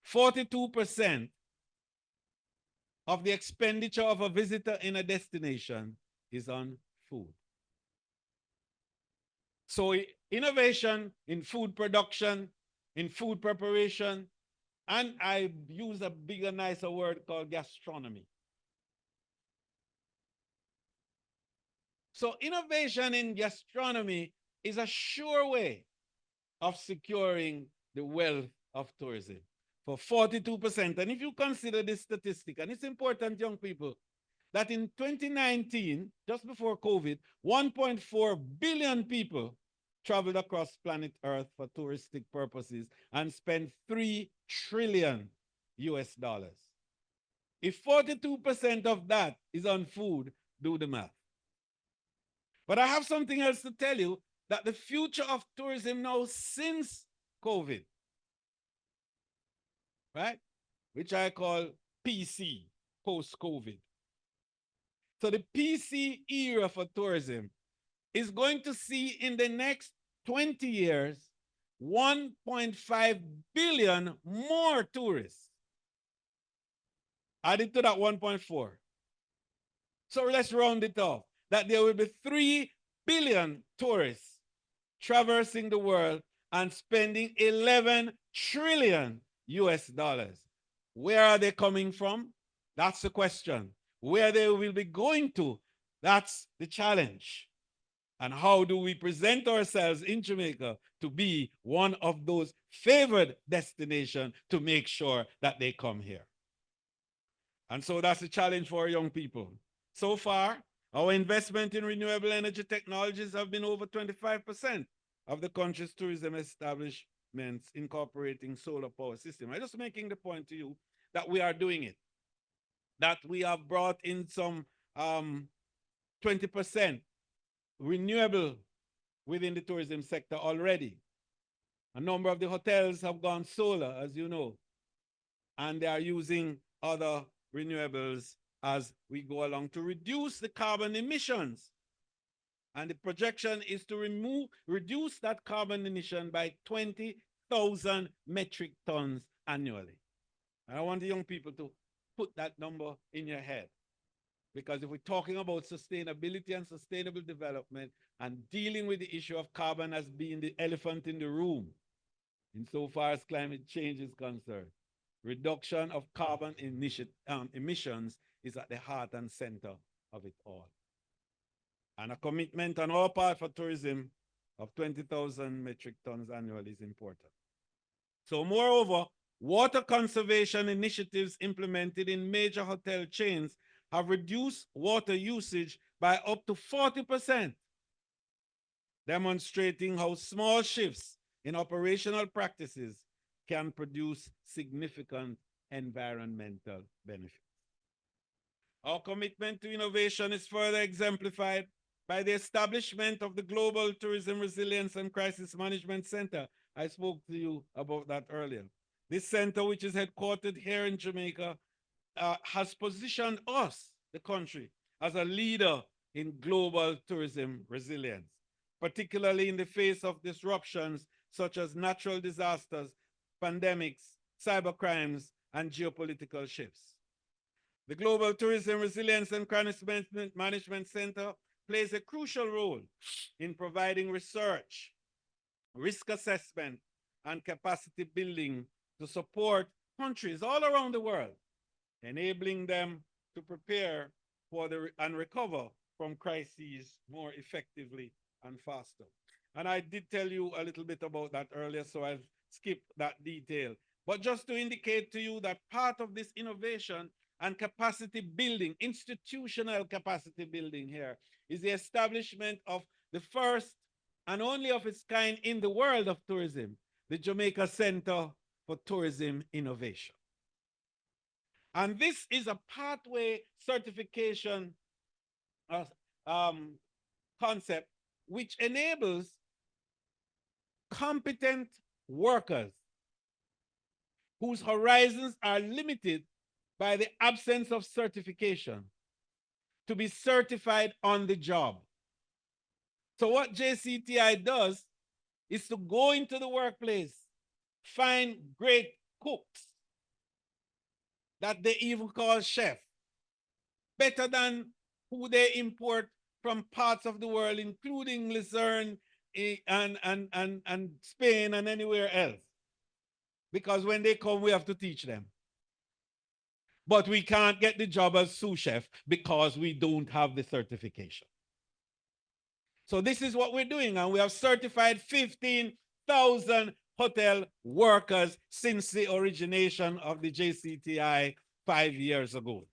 42% of the expenditure of a visitor in a destination is on food. So innovation in food production, in food preparation, and I use a bigger, nicer word called gastronomy. So innovation in gastronomy is a sure way of securing the wealth of tourism for 42%. And if you consider this statistic, and it's important, young people, that in 2019, just before COVID, 1.4 billion people traveled across planet Earth for touristic purposes and spent $3 trillion US. If 42% of that is on food, do the math. But I have something else to tell you, that the future of tourism now since COVID, right? Which I call PC, post-COVID. So the PC era for tourism is going to see in the next 20 years 1.5 billion more tourists added to that 1.4. So let's round it off, that there will be 3 billion tourists traversing the world and spending 11 trillion US dollars. Where are they coming from? That's the question. Where they will be going to, that's the challenge. And how do we present ourselves in Jamaica to be one of those favored destinations to make sure that they come here? And so that's the challenge for our young people. So far, our investment in renewable energy technologies have been over 25% of the country's tourism establishments incorporating solar power system. I'm just making the point to you that we are doing it, that we have brought in some 20% renewable within the tourism sector already. A number of the hotels have gone solar, as you know, and they are using other renewables as we go along to reduce the carbon emissions. And the projection is to reduce that carbon emission by 20,000 metric tons annually. And I want the young people to put that number in your head. Because if we're talking about sustainability and sustainable development and dealing with the issue of carbon as being the elephant in the room, insofar as climate change is concerned, reduction of carbon emissions is at the heart and center of it all. And a commitment on our part for tourism of 20,000 metric tons annually is important. So moreover, water conservation initiatives implemented in major hotel chains have reduced water usage by up to 40%, demonstrating how small shifts in operational practices can produce significant environmental benefits. Our commitment to innovation is further exemplified by the establishment of the Global Tourism Resilience and Crisis Management Center. I spoke to you about that earlier. This center, which is headquartered here in Jamaica, has positioned us, the country, as a leader in global tourism resilience, particularly in the face of disruptions such as natural disasters, pandemics, cybercrimes, and geopolitical shifts. The Global Tourism Resilience and Crisis Management Center plays a crucial role in providing research, risk assessment, and capacity building to support countries all around the world, enabling them to prepare for and recover from crises more effectively and faster. And I did tell you a little bit about that earlier, so I'll skip that detail. But just to indicate to you that part of this innovation and capacity building, institutional capacity building here, is the establishment of the first and only of its kind in the world of tourism, the Jamaica Center for Tourism Innovation. And this is a pathway certification concept which enables competent workers whose horizons are limited by the absence of certification to be certified on the job. So what JCTI does is to go into the workplace, find great cooks that they even call chef, better than who they import from parts of the world, including Luzerne and Spain and anywhere else. Because when they come, we have to teach them. But we can't get the job as sous chef because we don't have the certification. So this is what we're doing, and we have certified 15,000 hotel workers since the origination of the JCTI 5 years ago.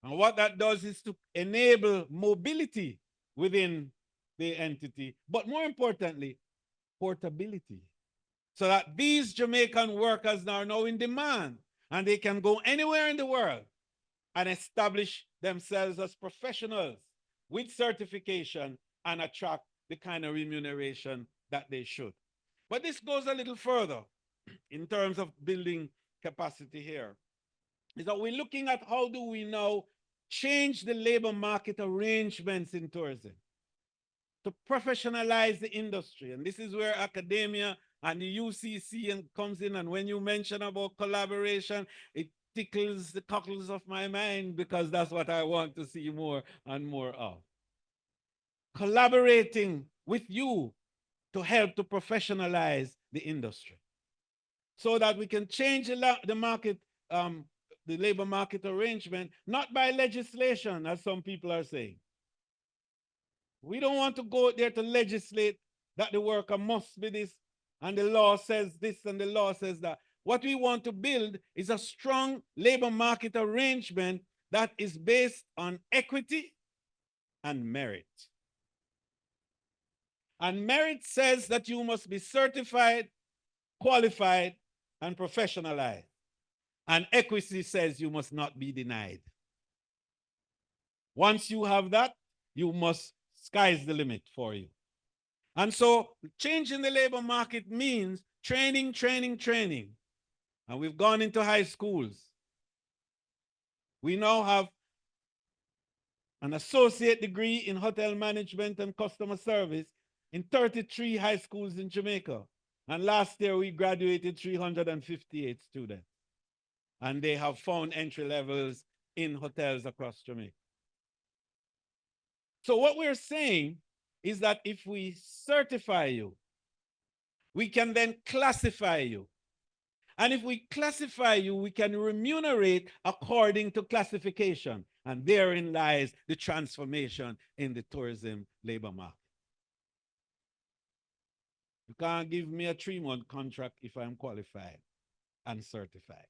And what that does is to enable mobility within the entity, but more importantly, portability. So that these Jamaican workers are now in demand and they can go anywhere in the world and establish themselves as professionals with certification and attract the kind of remuneration that they should. But this goes a little further in terms of building capacity here. Is that we're looking at how do we now change the labor market arrangements in tourism to professionalize the industry. And this is where academia and the UCC comes in. And when you mention about collaboration, it tickles the cockles of my mind, because that's what I want to see more and more of. Collaborating with you to help to professionalize the industry so that we can change the market, the labor market arrangement, not by legislation, as some people are saying. We don't want to go there to legislate that the worker must be this, and the law says this, and the law says that. What we want to build is a strong labor market arrangement that is based on equity and merit. And merit says that you must be certified, qualified, and professionalized. And equity says you must not be denied. Once you have that, you must, sky's the limit for you. And so changing the labor market means training, training, training. And we've gone into high schools. We now have an associate degree in hotel management and customer service in 33 high schools in Jamaica. And last year we graduated 358 students. And they have found entry levels in hotels across Jamaica. So what we're saying is that if we certify you, we can then classify you. And if we classify you, we can remunerate according to classification. And therein lies the transformation in the tourism labor market. You can't give me a 3-month contract if I'm qualified and certified.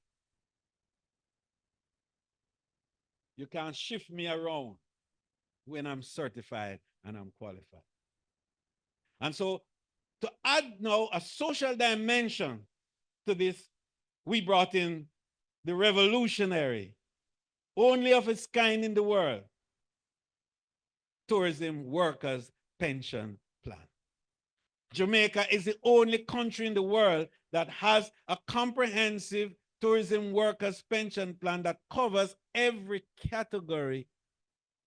You can't shift me around when I'm certified and I'm qualified. And so to add now a social dimension to this, we brought in the revolutionary, only of its kind in the world, Tourism Workers Pension Plan. Jamaica is the only country in the world that has a comprehensive tourism workers pension plan that covers every category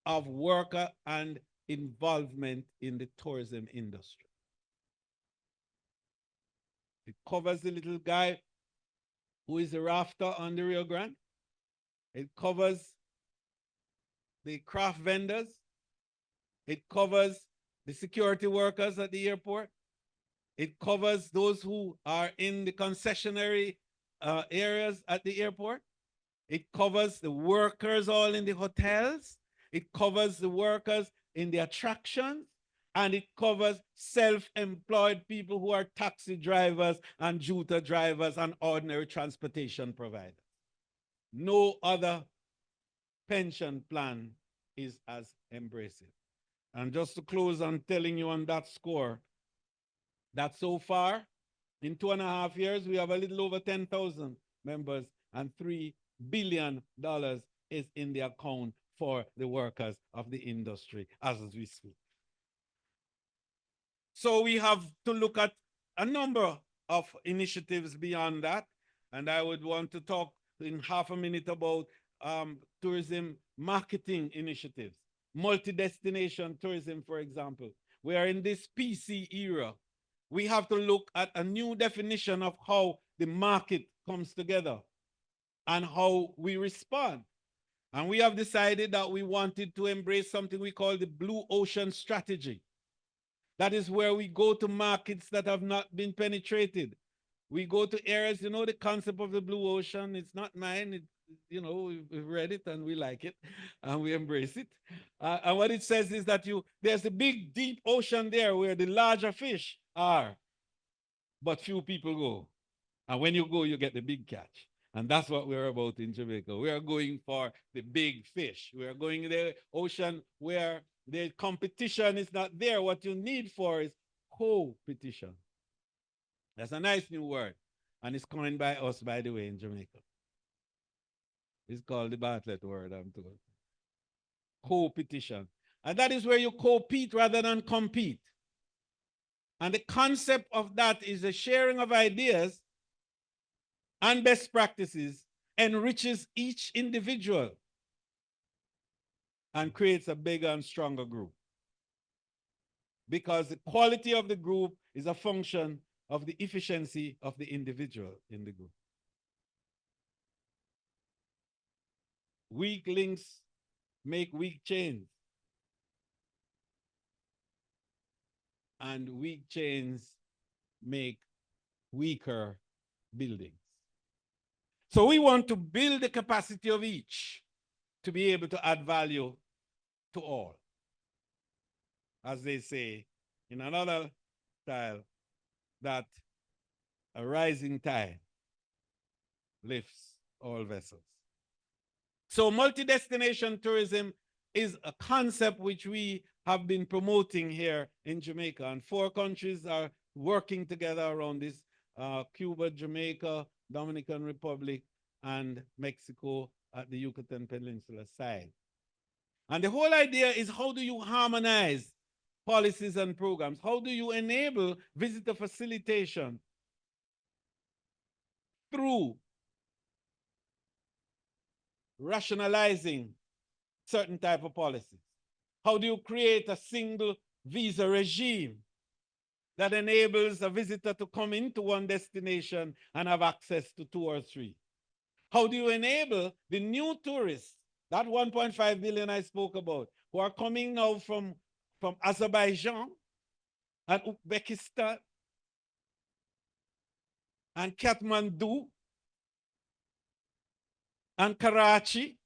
of worker and involvement in the tourism industry. It covers the little guy who is a rafter on the Rio Grande. It covers the craft vendors. It covers the security workers at the airport. It covers those who are in the concessionary areas at the airport. It covers the workers all in the hotels. It covers the workers in the attractions. And it covers self-employed people who are taxi drivers and juta drivers and ordinary transportation providers. No other pension plan is as embracing. And just to close on telling you on that score, that so far, in 2.5 years, we have a little over 10,000 members, and $3 billion is in the account for the workers of the industry as we speak. So we have to look at a number of initiatives beyond that. And I would want to talk in half a minute about tourism marketing initiatives, multi-destination tourism, for example. We are in this PC era. We have to look at a new definition of how the market comes together and how we respond. And we have decided that we wanted to embrace something we call the Blue Ocean Strategy. That is where we go to markets that have not been penetrated. We go to areas, you know, the concept of the blue ocean, it's not mine. It, you know, we've read it and we like it and we embrace it. And what it says is that there's a big, deep ocean there where the larger fish are, but few people go. And when you go, you get the big catch. And that's what we're about in Jamaica. We are going for the big fish. We are going to the ocean where the competition is not there. What you need for is co-petition. That's a nice new word. And it's coined by us, by the way, in Jamaica. It's called the Bartlett word, I'm told. Co-petition. And that is where you compete rather than compete. And the concept of that is the sharing of ideas and best practices enriches each individual and creates a bigger and stronger group. Because the quality of the group is a function of the efficiency of the individual in the group. Weak links make weak chains. And weak chains make weaker buildings. So we want to build the capacity of each to be able to add value to all. As they say in another style, that a rising tide lifts all vessels. So multi-destination tourism is a concept which we have been promoting here in Jamaica, and 4 countries are working together around this: Cuba, Jamaica, Dominican Republic, and Mexico at the Yucatan Peninsula side. And the whole idea is, how do you harmonize policies and programs? How do you enable visitor facilitation through rationalizing certain type of policies? How do you create a single visa regime that enables a visitor to come into one destination and have access to 2 or 3? How do you enable the new tourists, that 1.5 billion I spoke about, who are coming now from Azerbaijan and Uzbekistan and Kathmandu and Karachi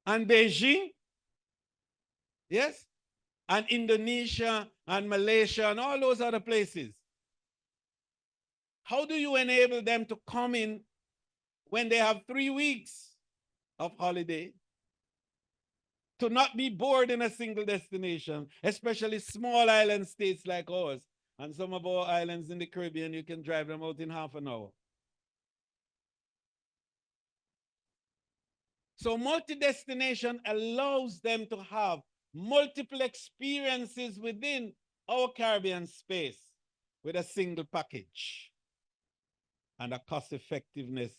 and Beijing, yes, and Indonesia and Malaysia and all those other places? How do you enable them to come in when they have 3 weeks of holiday, to not be bored in a single destination, especially small island states like ours? And some of our islands in the Caribbean, you can drive them out in half an hour. So multi-destination allows them to have multiple experiences within our Caribbean space with a single package and a cost effectiveness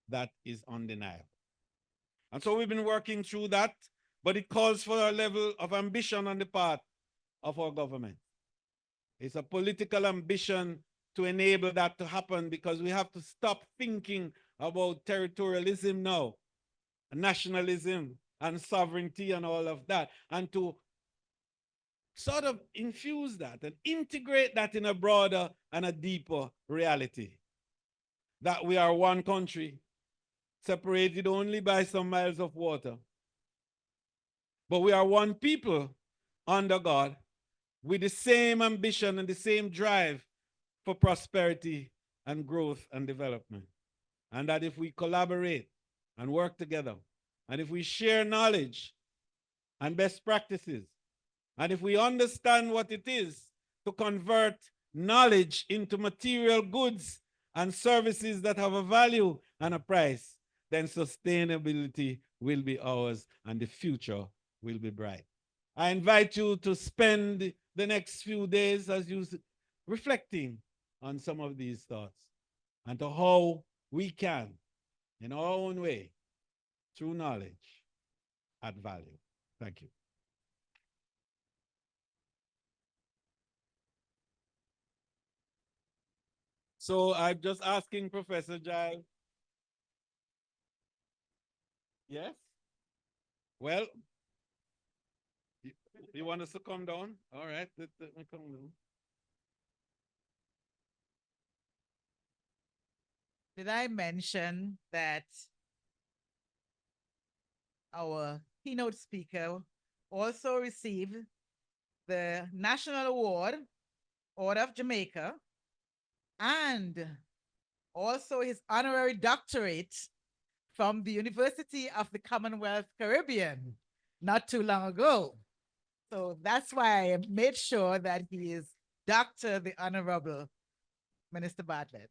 that is undeniable. And so we've been working through that, but it calls for a level of ambition on the part of our government. It's a political ambition to enable that to happen, because we have to stop thinking about territorialism now, nationalism and sovereignty and all of that, and to sort of infuse that and integrate that in a broader and a deeper reality. That we are one country, separated only by some miles of water. But we are one people under God, with the same ambition and the same drive for prosperity and growth and development. And that if we collaborate and work together, and if we share knowledge and best practices, and if we understand what it is to convert knowledge into material goods and services that have a value and a price, then sustainability will be ours and the future will be bright. I invite you to spend the next few days as you reflecting on some of these thoughts and to how we can, in our own way, through knowledge, add value. Thank you. So I'm just asking Professor Giles. Yes? Well, you want us to come down? All right, let me come down. Did I mention that our keynote speaker also received the National Award, Order of Jamaica, and also his honorary doctorate from the University of the Commonwealth Caribbean not too long ago. So that's why I made sure that he is Dr. the Honorable Minister Bartlett.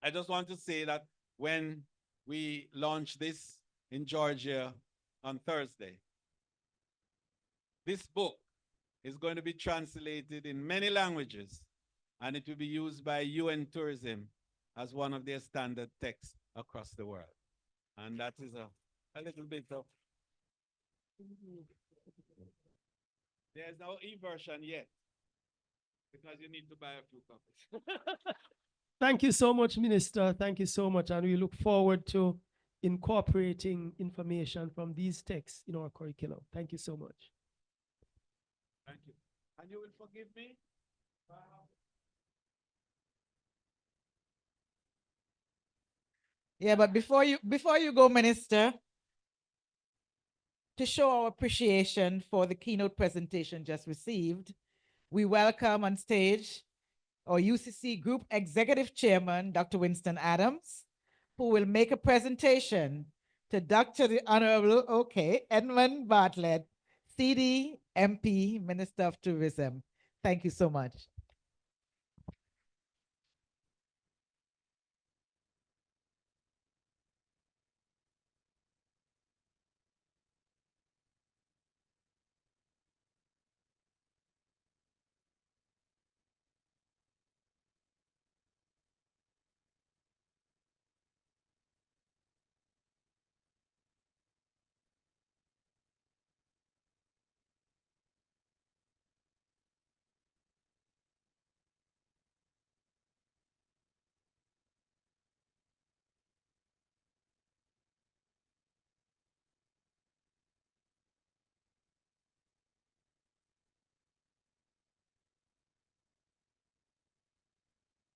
I just want to say that when we launch this in Georgia on Thursday, this book is going to be translated in many languages, and it will be used by UN Tourism as one of their standard texts across the world. And that is a little bit of, there's no e-version yet, because you need to buy a few copies. Thank you so much, Minister. Thank you so much. And we look forward to incorporating information from these texts in our curriculum. Thank you so much. Thank you. And you will forgive me? Yeah, but before you go, Minister, to show our appreciation for the keynote presentation just received, we welcome on stage our UCC Group Executive Chairman, Dr. Winston Adams, who will make a presentation to Dr. the Honourable Edmund Bartlett, CD, MP, Minister of Tourism. Thank you so much.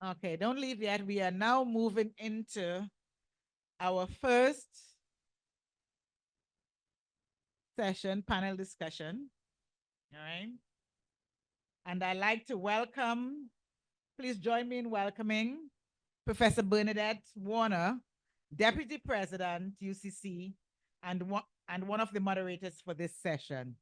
Okay, don't leave yet. We are now moving into our first session, panel discussion. All right. And I'd like to welcome, please join me in welcoming Professor Bernadette Warner, Deputy President, UCC, and one of the moderators for this session.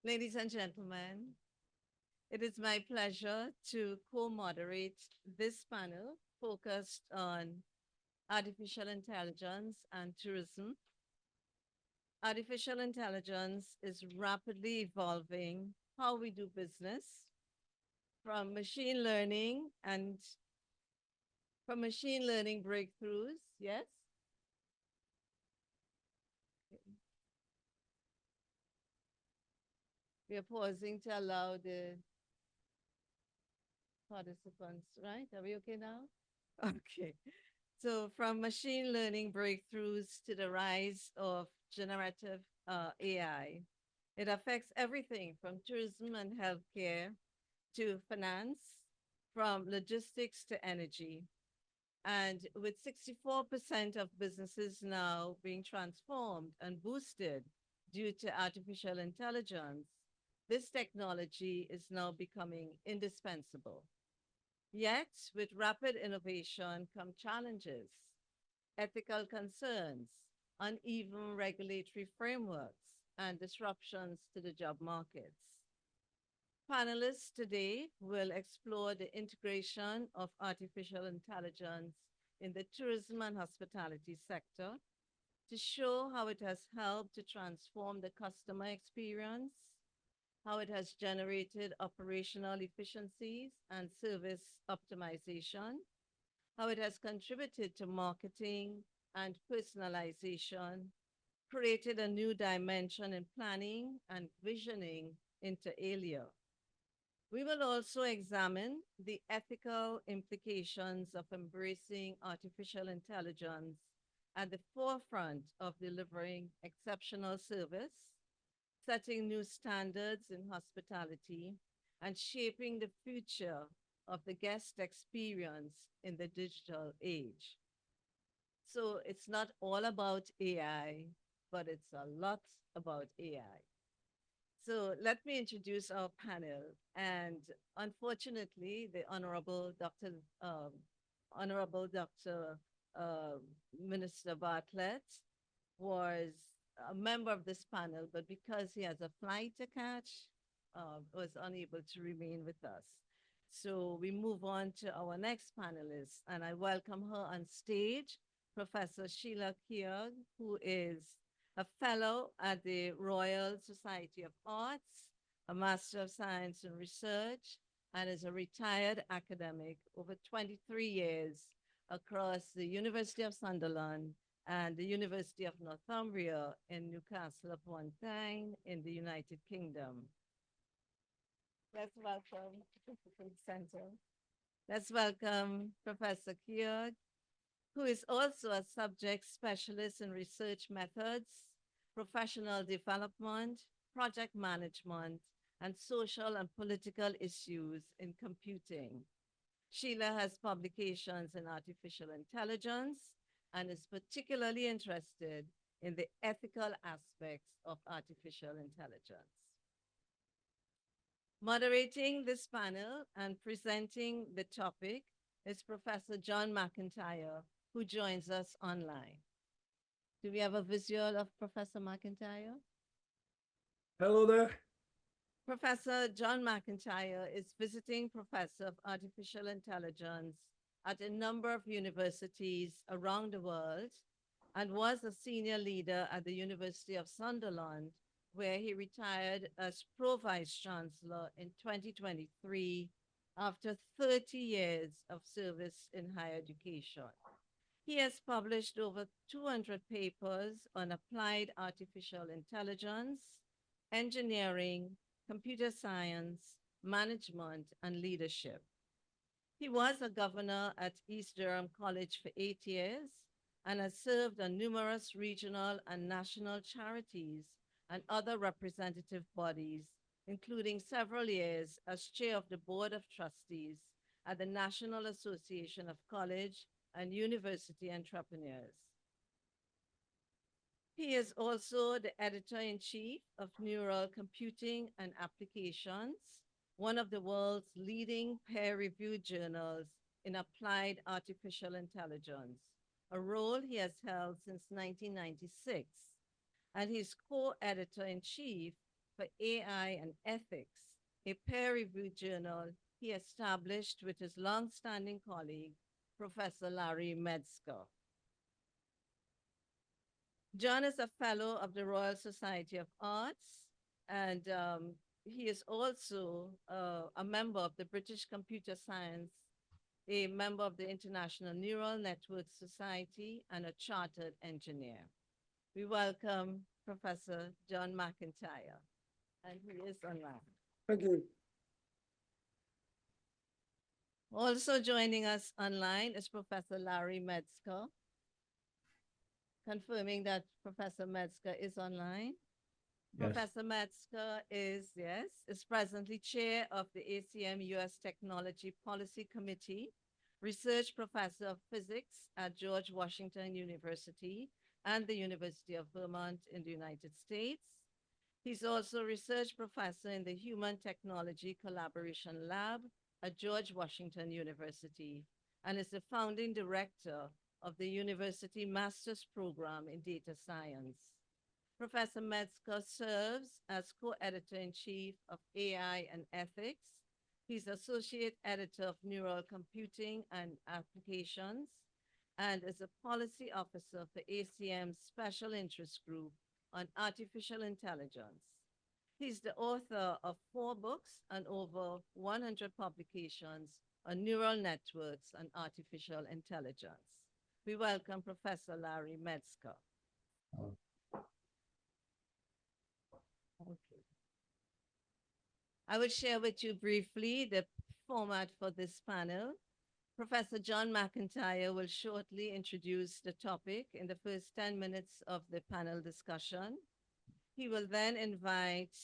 Ladies and gentlemen, it is my pleasure to co-moderate this panel focused on artificial intelligence and tourism. Artificial intelligence is rapidly evolving how we do business, from machine learning breakthroughs, yes? We are pausing to allow the participants, right? Are we okay now? Okay. So from machine learning breakthroughs to the rise of generative AI, it affects everything from tourism and healthcare to finance, from logistics to energy. And with 64% of businesses now being transformed and boosted due to artificial intelligence, this technology is now becoming indispensable. Yet, with rapid innovation come challenges, ethical concerns, uneven regulatory frameworks, and disruptions to the job markets. Panelists today will explore the integration of artificial intelligence in the tourism and hospitality sector to show how it has helped to transform the customer experience, how it has generated operational efficiencies and service optimization, how it has contributed to marketing and personalization, created a new dimension in planning and visioning inter alia. We will also examine the ethical implications of embracing artificial intelligence at the forefront of delivering exceptional service, setting new standards in hospitality, and shaping the future of the guest experience in the digital age. So it's not all about AI, but it's a lot about AI. So let me introduce our panel. And unfortunately, the Honorable Dr. uh, Minister Bartlett was a member of this panel, but because he has a flight to catch, was unable to remain with us. So we move on to our next panelist, and I welcome her on stage, Professor Sheila Keogh, who is a fellow at the Royal Society of Arts, a Master of Science in Research, and is a retired academic over 23 years across the University of Sunderland and the University of Northumbria in Newcastle upon Tyne in the United Kingdom. Let's welcome Center. Let's welcome Professor Keogh, who is also a subject specialist in research methods, professional development, project management, and social and political issues in computing. Sheila has publications in artificial intelligence and is particularly interested in the ethical aspects of artificial intelligence. Moderating this panel and presenting the topic is Professor John McIntyre, who joins us online. Do we have a visual of Professor McIntyre? Hello there. Professor John McIntyre is visiting professor of artificial intelligence at a number of universities around the world and was a senior leader at the University of Sunderland, where he retired as Pro-Vice Chancellor in 2023 after 30 years of service in higher education. He has published over 200 papers on applied artificial intelligence, engineering, computer science, management, and leadership. He was a governor at East Durham College for 8 years and has served on numerous regional and national charities and other representative bodies, including several years as chair of the Board of Trustees at the National Association of College and University Entrepreneurs. He is also the editor-in-chief of Neural Computing and Applications, one of the world's leading peer-reviewed journals in applied artificial intelligence, a role he has held since 1996. And he's co-editor-in-chief for AI and Ethics, a peer-reviewed journal he established with his long-standing colleague, Professor Larry Metzger. John is a fellow of the Royal Society of Arts, and he is also a member of the British Computer Science, a member of the International Neural Network Society, and a chartered engineer. We welcome Professor John McIntyre, and he is online. Thank you. Also joining us online is Professor Larry Metzger, confirming that Professor Metzger is online. Yes. Professor Metzger is presently chair of the ACM U.S. Technology Policy Committee, research professor of physics at George Washington University and the University of Vermont in the United States. He's also research professor in the Human Technology Collaboration Lab at George Washington University and is the founding director of the University Master's Program in Data Science. Professor Metzger serves as co-editor-in-chief of AI and Ethics. He's associate editor of Neural Computing and Applications and is a policy officer for ACM's Special Interest Group on Artificial Intelligence. He's the author of 4 books and over 100 publications on neural networks and artificial intelligence. We welcome Professor Larry Metzger. Okay. I will share with you briefly the format for this panel. Professor John McIntyre will shortly introduce the topic in the first 10 minutes of the panel discussion. He will then invite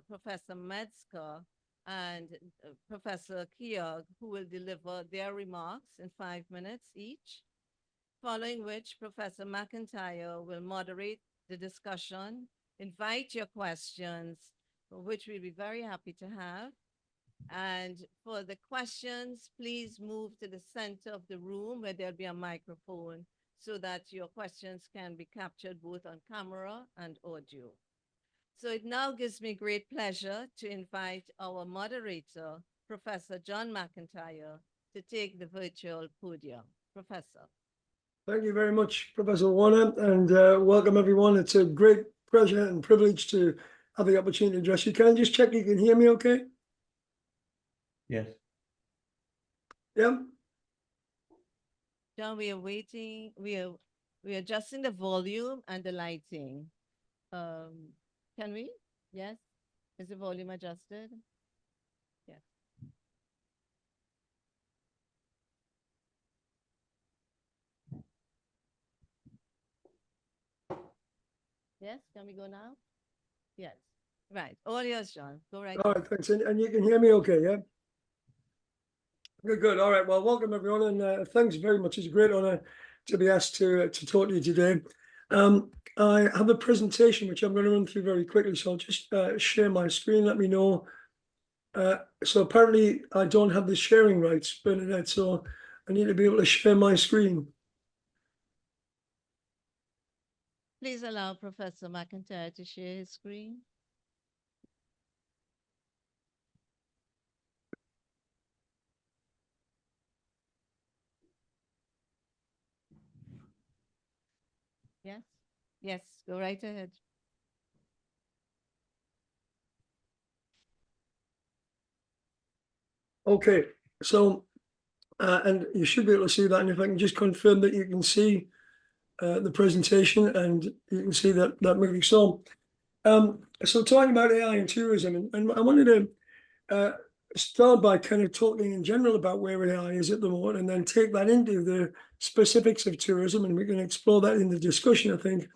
Professor Metzger and Professor Keogh, who will deliver their remarks in 5 minutes each. following which Professor McIntyre will moderate the discussion, invite your questions, which we'll be very happy to have. And for the questions, please move to the center of the room where there'll be a microphone so that your questions can be captured both on camera and audio. So it now gives me great pleasure to invite our moderator, Professor John McIntyre, to take the virtual podium. Professor. Thank you very much, Professor Warner, and welcome everyone. It's a great pleasure and privilege to have the opportunity to address you. Can I just check you can hear me okay? Yes. Yeah. John, we are waiting. We are adjusting the volume and the lighting. Can we? Yes. Is the volume adjusted? Yes. Yes. Can we go now? Yes. Right. All yours, John. Go right. All right, thanks. And you can hear me okay, yeah? Good, good. All right. Well, welcome everyone, and thanks very much. It's a great honor to be asked to talk to you today. I have a presentation which I'm going to run through very quickly, so I'll just share my screen. Let me know. So apparently I don't have the sharing rights, Bernadette, so I need to be able to share my screen. Please allow Professor McIntyre to share his screen. Yes. Yes. Go right ahead. Okay, so and you should be able to see that, and if I can just confirm that you can see the presentation and you can see that moving. So talking about AI and tourism, and I wanted to start by kind of talking in general about where AI is at the moment, and then take that into the specifics of tourism, and we can explore that in the discussion, I think.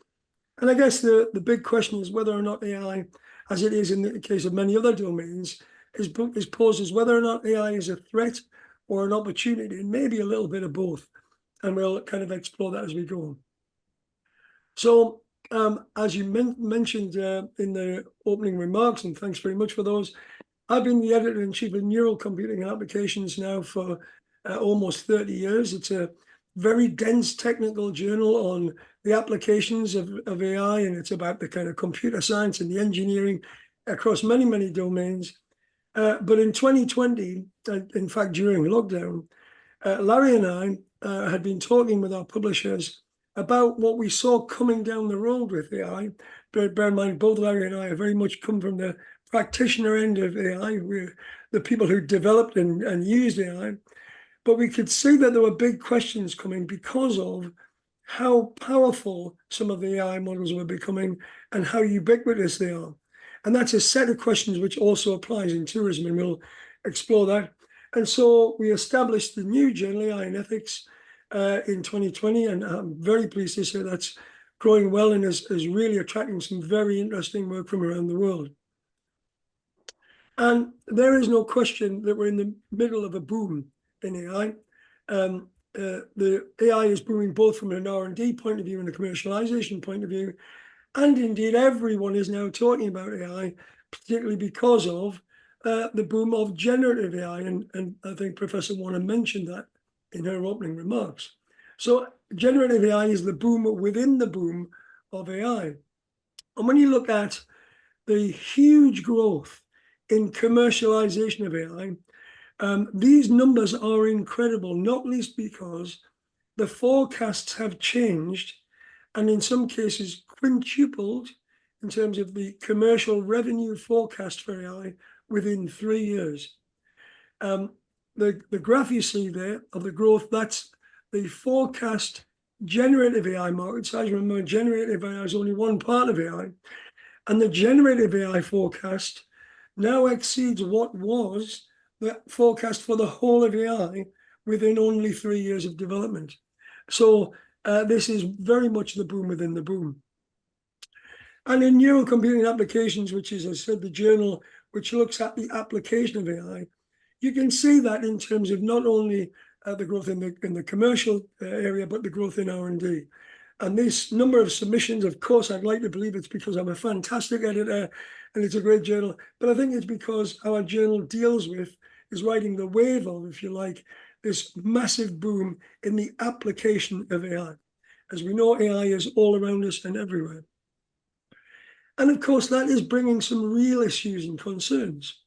And I guess the big question is whether or not AI, as it is in the case of many other domains, is poses whether or not AI is a threat or an opportunity, and maybe a little bit of both. And we'll kind of explore that as we go. So as you mentioned in the opening remarks, and thanks very much for those, I've been the editor-in-chief of Neural Computing and Applications now for almost 30 years. It's a very dense technical journal on the applications of AI, and it's about the kind of computer science and the engineering across many, many domains. But in 2020, in fact, during lockdown, Larry and I had been talking with our publishers about what we saw coming down the road with AI. Bear in mind, both Larry and I have very much come from the practitioner end of AI. We're the people who developed and used AI. But we could see that there were big questions coming because of how powerful some of the AI models were becoming and how ubiquitous they are. And that's a set of questions which also applies in tourism, and we'll explore that. And so we established the new journal, AI and Ethics, in 2020, and I'm very pleased to say that's growing well and is really attracting some very interesting work from around the world. And there is no question that we're in the middle of a boom in AI. The AI is booming both from an R&D point of view and a commercialization point of view. And indeed, everyone is now talking about AI, particularly because of the boom of generative AI. And I think Professor Warner mentioned that in her opening remarks. So generative AI is the boom within the boom of AI. And when you look at the huge growth in commercialization of AI, these numbers are incredible, not least because the forecasts have changed and in some cases quintupled in terms of the commercial revenue forecast for AI within 3 years. The graph you see there of the growth, that's the forecast generative AI market size. Remember, generative AI is only one part of AI. And the generative AI forecast now exceeds what was the forecast for the whole of AI within only 3 years of development. So this is very much the boom within the boom. And in Neural Computing Applications, which is, as I said, the journal which looks at the application of AI, you can see that in terms of not only the growth in the commercial area, but the growth in R&D. And this number of submissions, of course, I'd like to believe it's because I'm a fantastic editor and it's a great journal, but I think it's because our journal deals with, is riding the wave of, if you like, this massive boom in the application of AI. As we know, AI is all around us and everywhere. And of course, that is bringing some real issues and concerns.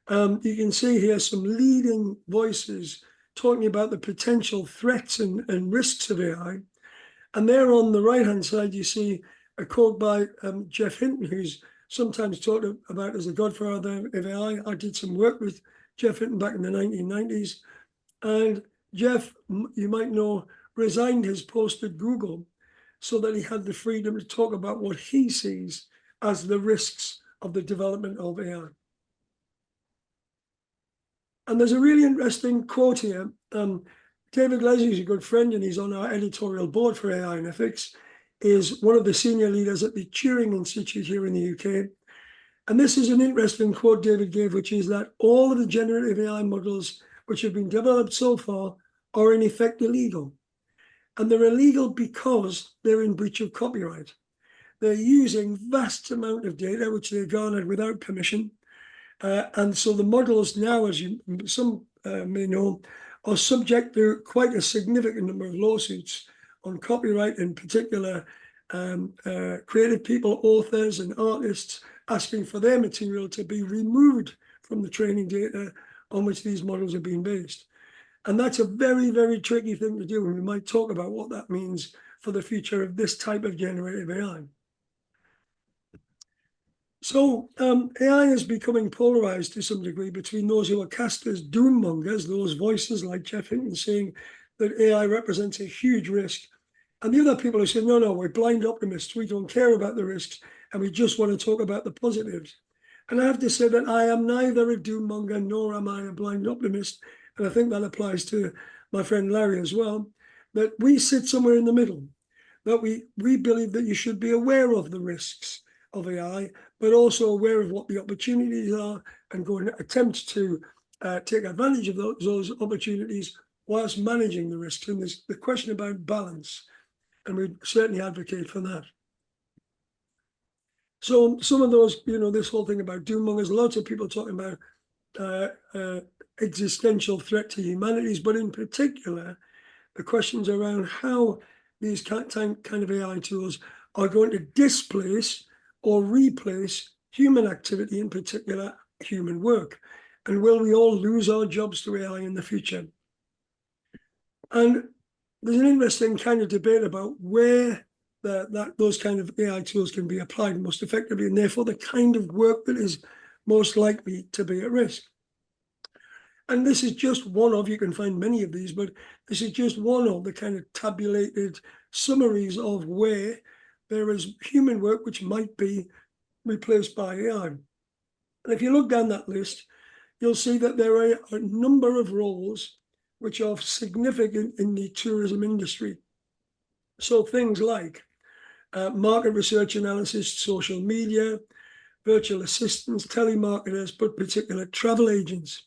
You can see here some leading voices talking about the potential threats and risks of AI. And there on the right-hand side, you see a quote by Jeff Hinton, who's sometimes talked about as the godfather of AI. I did some work with Jeff Hinton back in the 1990s. And Jeff, you might know, resigned his post at Google so that he had the freedom to talk about what he sees as the risks of the development of AI. And there's a really interesting quote here. David Leslie, who's a good friend, and he's on our editorial board for AI and ethics, is one of the senior leaders at the Turing Institute here in the UK. And this is an interesting quote David gave, which is that all of the generative AI models which have been developed so far are in effect illegal. And they're illegal because they're in breach of copyright. They're using vast amount of data, which they garnered without permission. And so the models now, as some may know, are subject to quite a significant number of lawsuits on copyright, in particular, creative people, authors and artists asking for their material to be removed from the training data on which these models are being based. And that's a very, very tricky thing to do. And we might talk about what that means for the future of this type of generative AI. So AI is becoming polarized to some degree between those who are cast as doom mongers, those voices like Jeff Hinton saying that AI represents a huge risk, and the other people who say, no, we're blind optimists, we don't care about the risks, and we just want to talk about the positives. And I have to say that I am neither a doom monger nor am I a blind optimist, and I think that applies to my friend Larry as well, that we sit somewhere in the middle, that we believe that you should be aware of the risks of AI, but also aware of what the opportunities are and go and attempt to take advantage of those opportunities whilst managing the risks. And there's the question about balance, and we certainly advocate for that. So some of those, this whole thing about doom mongers, lots of people talking about existential threat to humanities, but in particular, the questions around how these kind of AI tools are going to displace or replace human activity, in particular human work. And will we all lose our jobs to AI in the future? And there's an interesting kind of debate about where those kind of AI tools can be applied most effectively, and therefore the kind of work that is most likely to be at risk. And this is just one of, you can find many of these, but this is just one of the kind of tabulated summaries of where there is human work which might be replaced by AI. And if you look down that list, you'll see that there are a number of roles which are significant in the tourism industry. So things like market research analysis, social media, virtual assistants, telemarketers, but particular travel agents.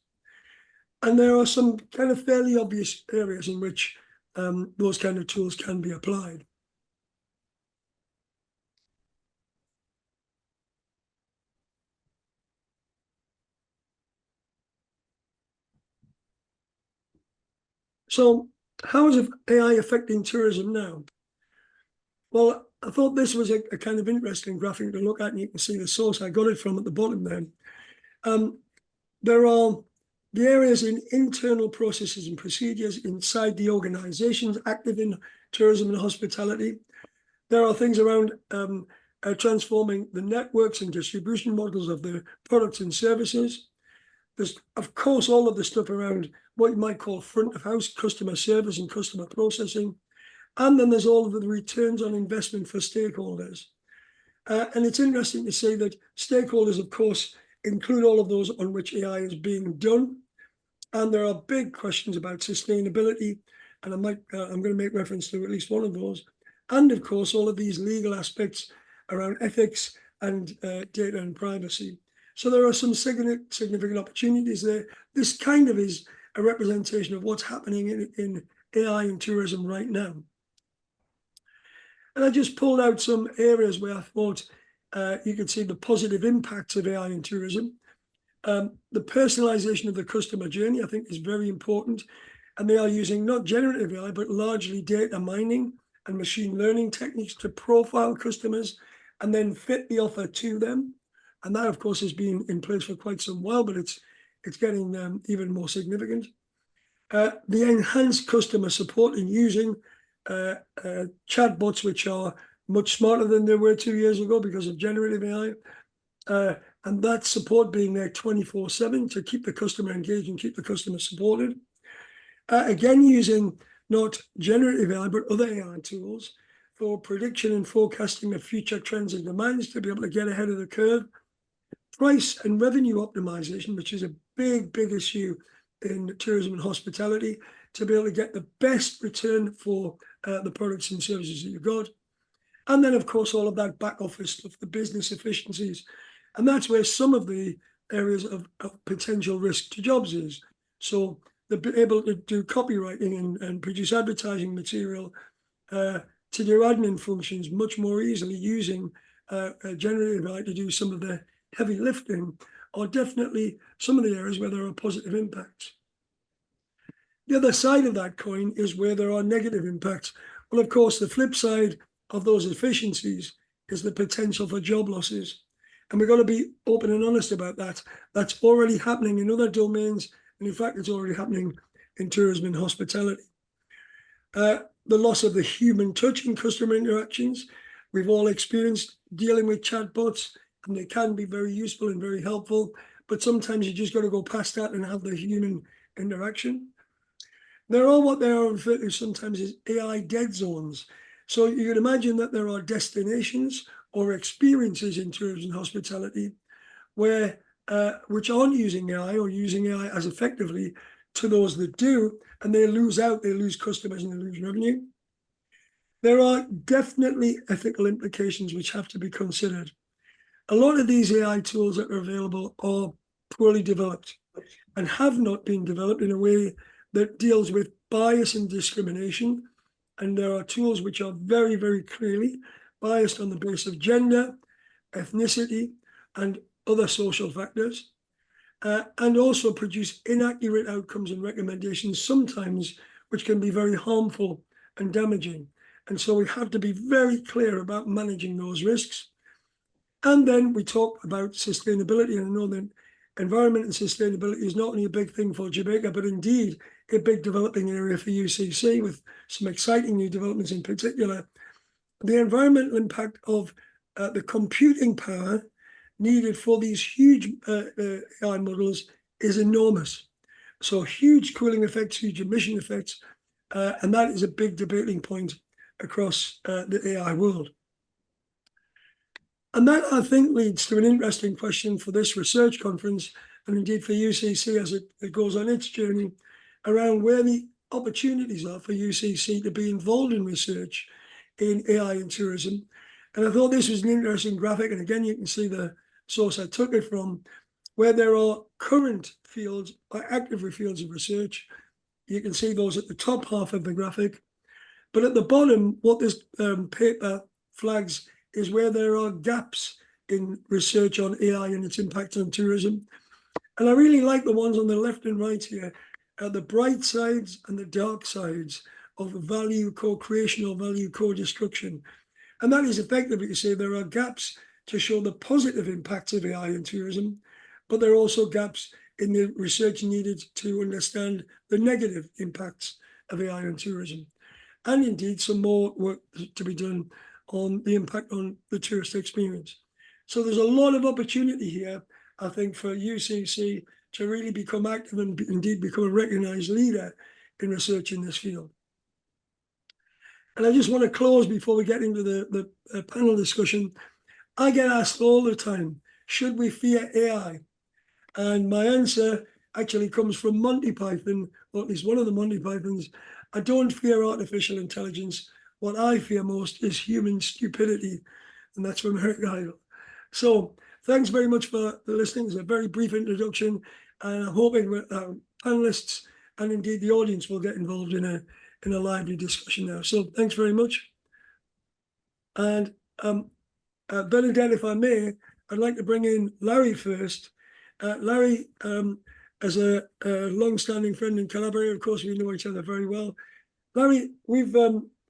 And there are some kind of fairly obvious areas in which those kind of tools can be applied. So how is AI affecting tourism now? Well, I thought this was a kind of interesting graphic to look at, and you can see the source I got it from at the bottom there. There are the areas in internal processes and procedures inside the organizations active in tourism and hospitality. There are things around transforming the networks and distribution models of the products and services. There's, of course, all of the stuff around what you might call front of house customer service and customer processing. And then there's all of the returns on investment for stakeholders. And it's interesting to see that stakeholders, of course, include all of those on which AI is being done. And there are big questions about sustainability. And I'm going to make reference to at least one of those. And of course, all of these legal aspects around ethics and data and privacy. So there are some significant opportunities there. This kind of is a representation of what's happening in AI and tourism right now. And I just pulled out some areas where I thought you could see the positive impacts of AI in tourism. The personalization of the customer journey, I think, is very important. And they are using not generative AI, but largely data mining and machine learning techniques to profile customers and then fit the offer to them. And that, of course, has been in place for quite some while, but it's getting even more significant. The enhanced customer support in using chatbots, which are much smarter than they were 2 years ago because of generative AI. And that support being there 24/7 to keep the customer engaged and keep the customer supported. Again, using not generative AI, but other AI tools for prediction and forecasting of future trends and demands to be able to get ahead of the curve. Price and revenue optimization, which is a big issue in tourism and hospitality, to be able to get the best return for the products and services that you've got. And then, of course, all of that back office stuff, the business efficiencies. And that's where some of the areas of potential risk to jobs is. So they're able to do copywriting and produce advertising material, to do admin functions much more easily using generative AI to do some of the heavy lifting, or definitely some of the areas where there are positive impacts. The other side of that coin is where there are negative impacts. Well, of course, the flip side of those efficiencies is the potential for job losses. And we've got to be open and honest about that. That's already happening in other domains. And in fact, it's already happening in tourism and hospitality. The loss of the human touch in customer interactions. We've all experienced dealing with chatbots, and they can be very useful and very helpful. But sometimes you just got to go past that and have the human interaction. There are what they are referred to sometimes as AI dead zones. So you can imagine that there are destinations or experiences in tourism and hospitality where which aren't using AI or using AI as effectively to those that do, and they lose out, they lose customers and they lose revenue. There are definitely ethical implications which have to be considered. A lot of these AI tools that are available are poorly developed and have not been developed in a way that deals with bias and discrimination. And there are tools which are very, very clearly biased on the basis of gender, ethnicity, and other social factors, and also produce inaccurate outcomes and recommendations sometimes, which can be very harmful and damaging. And so we have to be very clear about managing those risks. And then we talk about sustainability, and I know that environment and sustainability is not only a big thing for Jamaica, but indeed a big developing area for UCC with some exciting new developments in particular. The environmental impact of the computing power needed for these huge AI models is enormous. So huge cooling effects, huge emission effects, and that is a big debating point across the AI world. And that, I think, leads to an interesting question for this research conference, and indeed for UCC as it goes on its journey, around where the opportunities are for UCC to be involved in research in AI and tourism. And I thought this was an interesting graphic, and again, you can see the source I took it from, where there are current fields, or active fields of research. You can see those at the top half of the graphic. But at the bottom, what this paper flags is where there are gaps in research on AI and its impact on tourism. And I really like the ones on the left and right here, the bright sides and the dark sides of value co-creation or value co-destruction. And that is effectively to say there are gaps to show the positive impacts of AI in tourism, but there are also gaps in the research needed to understand the negative impacts of AI on tourism. And indeed, some more work to be done on the impact on the tourist experience. So there's a lot of opportunity here, I think, for UCC to really become active and indeed become a recognized leader in research in this field. And I just want to close before we get into the panel discussion. I get asked all the time, should we fear AI? And my answer actually comes from Monty Python, or at least one of the Monty Pythons. I don't fear artificial intelligence. What I fear most is human stupidity. And that's from American Idol. So thanks very much for listening. It's a very brief introduction. And I'm hoping panelists and indeed the audience will get involved in a lively discussion now. So thanks very much. And Bernadette, if I may, I'd like to bring in Larry first. Larry, as a long-standing friend and collaborator, of course, we know each other very well. Larry, we've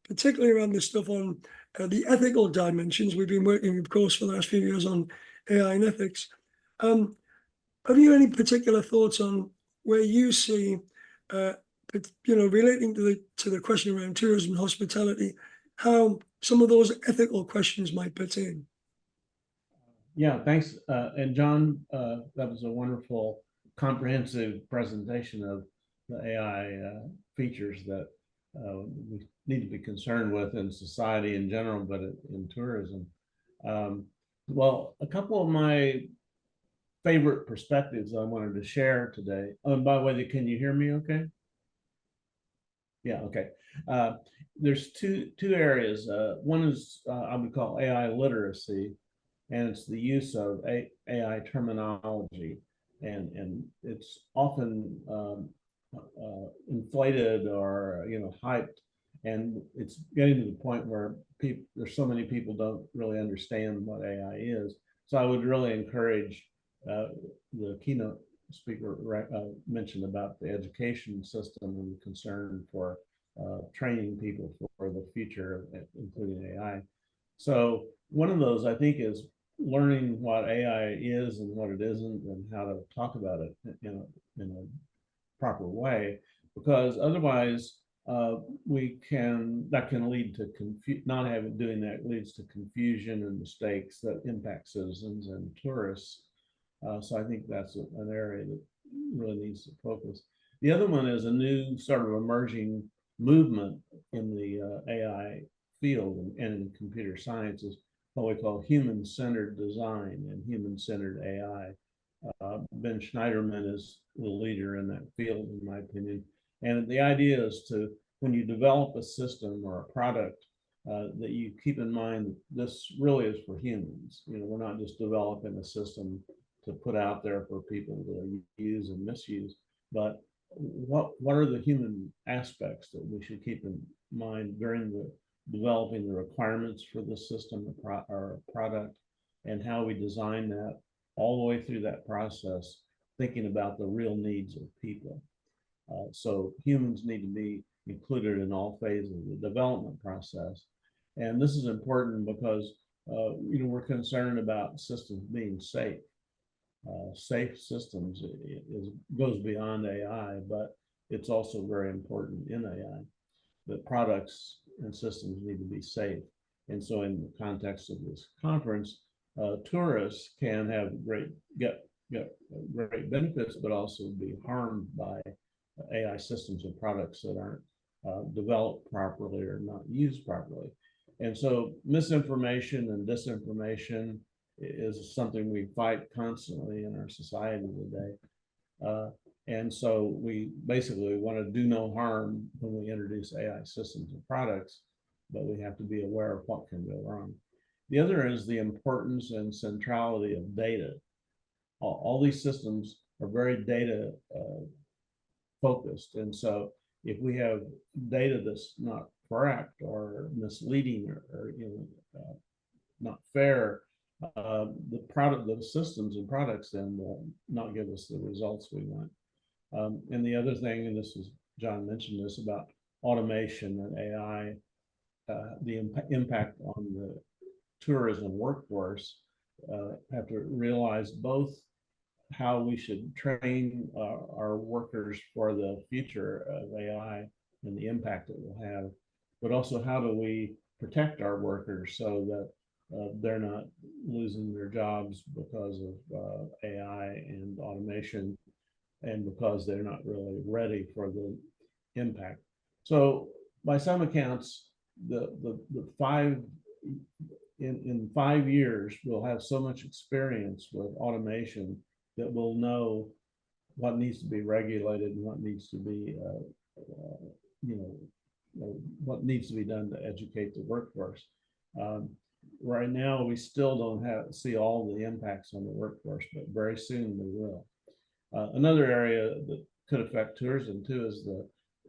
particularly around this stuff on the ethical dimensions. We've been working, of course, for the last few years on AI and ethics. Have you any particular thoughts on where you see, relating to the question around tourism and hospitality, how some of those ethical questions might pertain? Yeah, thanks. And John, that was a wonderful, comprehensive presentation of the AI features that we need to be concerned with in society in general, but in tourism. Well, a couple of my favorite perspectives I wanted to share today. Oh, and by the way, can you hear me okay? Yeah, okay. There's two areas. One is I would call AI literacy, and it's the use of AI terminology, and it's often inflated or hyped, and it's getting to the point where there's so many people don't really understand what AI is. So I would really encourage the keynote speaker mentioned about the education system and concern for training people for the future, including AI. So one of those, I think, is learning what AI is and what it isn't, and how to talk about it in a proper way, because otherwise that can lead to doing that leads to confusion and mistakes that impact citizens and tourists. So I think that's an area that really needs to focus. The other one is a new sort of emerging movement in the AI field and in computer sciences, what we call human-centered design and human-centered AI. Ben Schneiderman is the leader in that field, in my opinion. And the idea is when you develop a system or a product, that you keep in mind that this really is for humans. We're not just developing a system to put out there for people to use and misuse, but what are the human aspects that we should keep in mind during developing the requirements for the system or product, and how we design that all the way through that process, thinking about the real needs of people. So humans need to be included in all phases of the development process. And this is important because we're concerned about systems being safe. Safe systems goes beyond AI, but it's also very important in AI. The products and systems need to be safe. And so in the context of this conference, tourists can get great benefits, but also be harmed by AI systems and products that aren't developed properly or not used properly. And so misinformation and disinformation is something we fight constantly in our society today. And so we basically want to do no harm when we introduce AI systems and products, but we have to be aware of what can go wrong. The other is the importance and centrality of data. All these systems are very data focused. And so if we have data that's not correct or misleading or not fair, the systems and products then will not give us the results we want. And the other thing, and John mentioned this about automation and AI, the impact on the tourism workforce, have to realize both how we should train our workers for the future of AI and the impact it will have, but also how do we protect our workers so that they're not losing their jobs because of AI and automation, and because they're not really ready for the impact. So by some accounts, in 5 years, we'll have so much experience with automation that we'll know what needs to be regulated and what needs to be, what needs to be done to educate the workforce. Right now, we still don't see all the impacts on the workforce, but very soon we will. Another area that could affect tourism too, is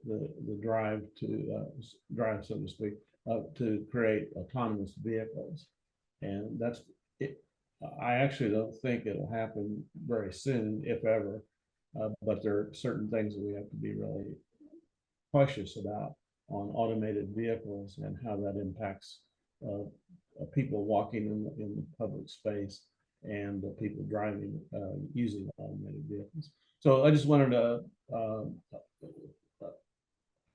the drive to drive, so to speak, to create autonomous vehicles. And that's it. I actually don't think it'll happen very soon, if ever. But there are certain things that we have to be really cautious about on automated vehicles and how that impacts people walking in the public space and people driving using automated vehicles. So I just wanted to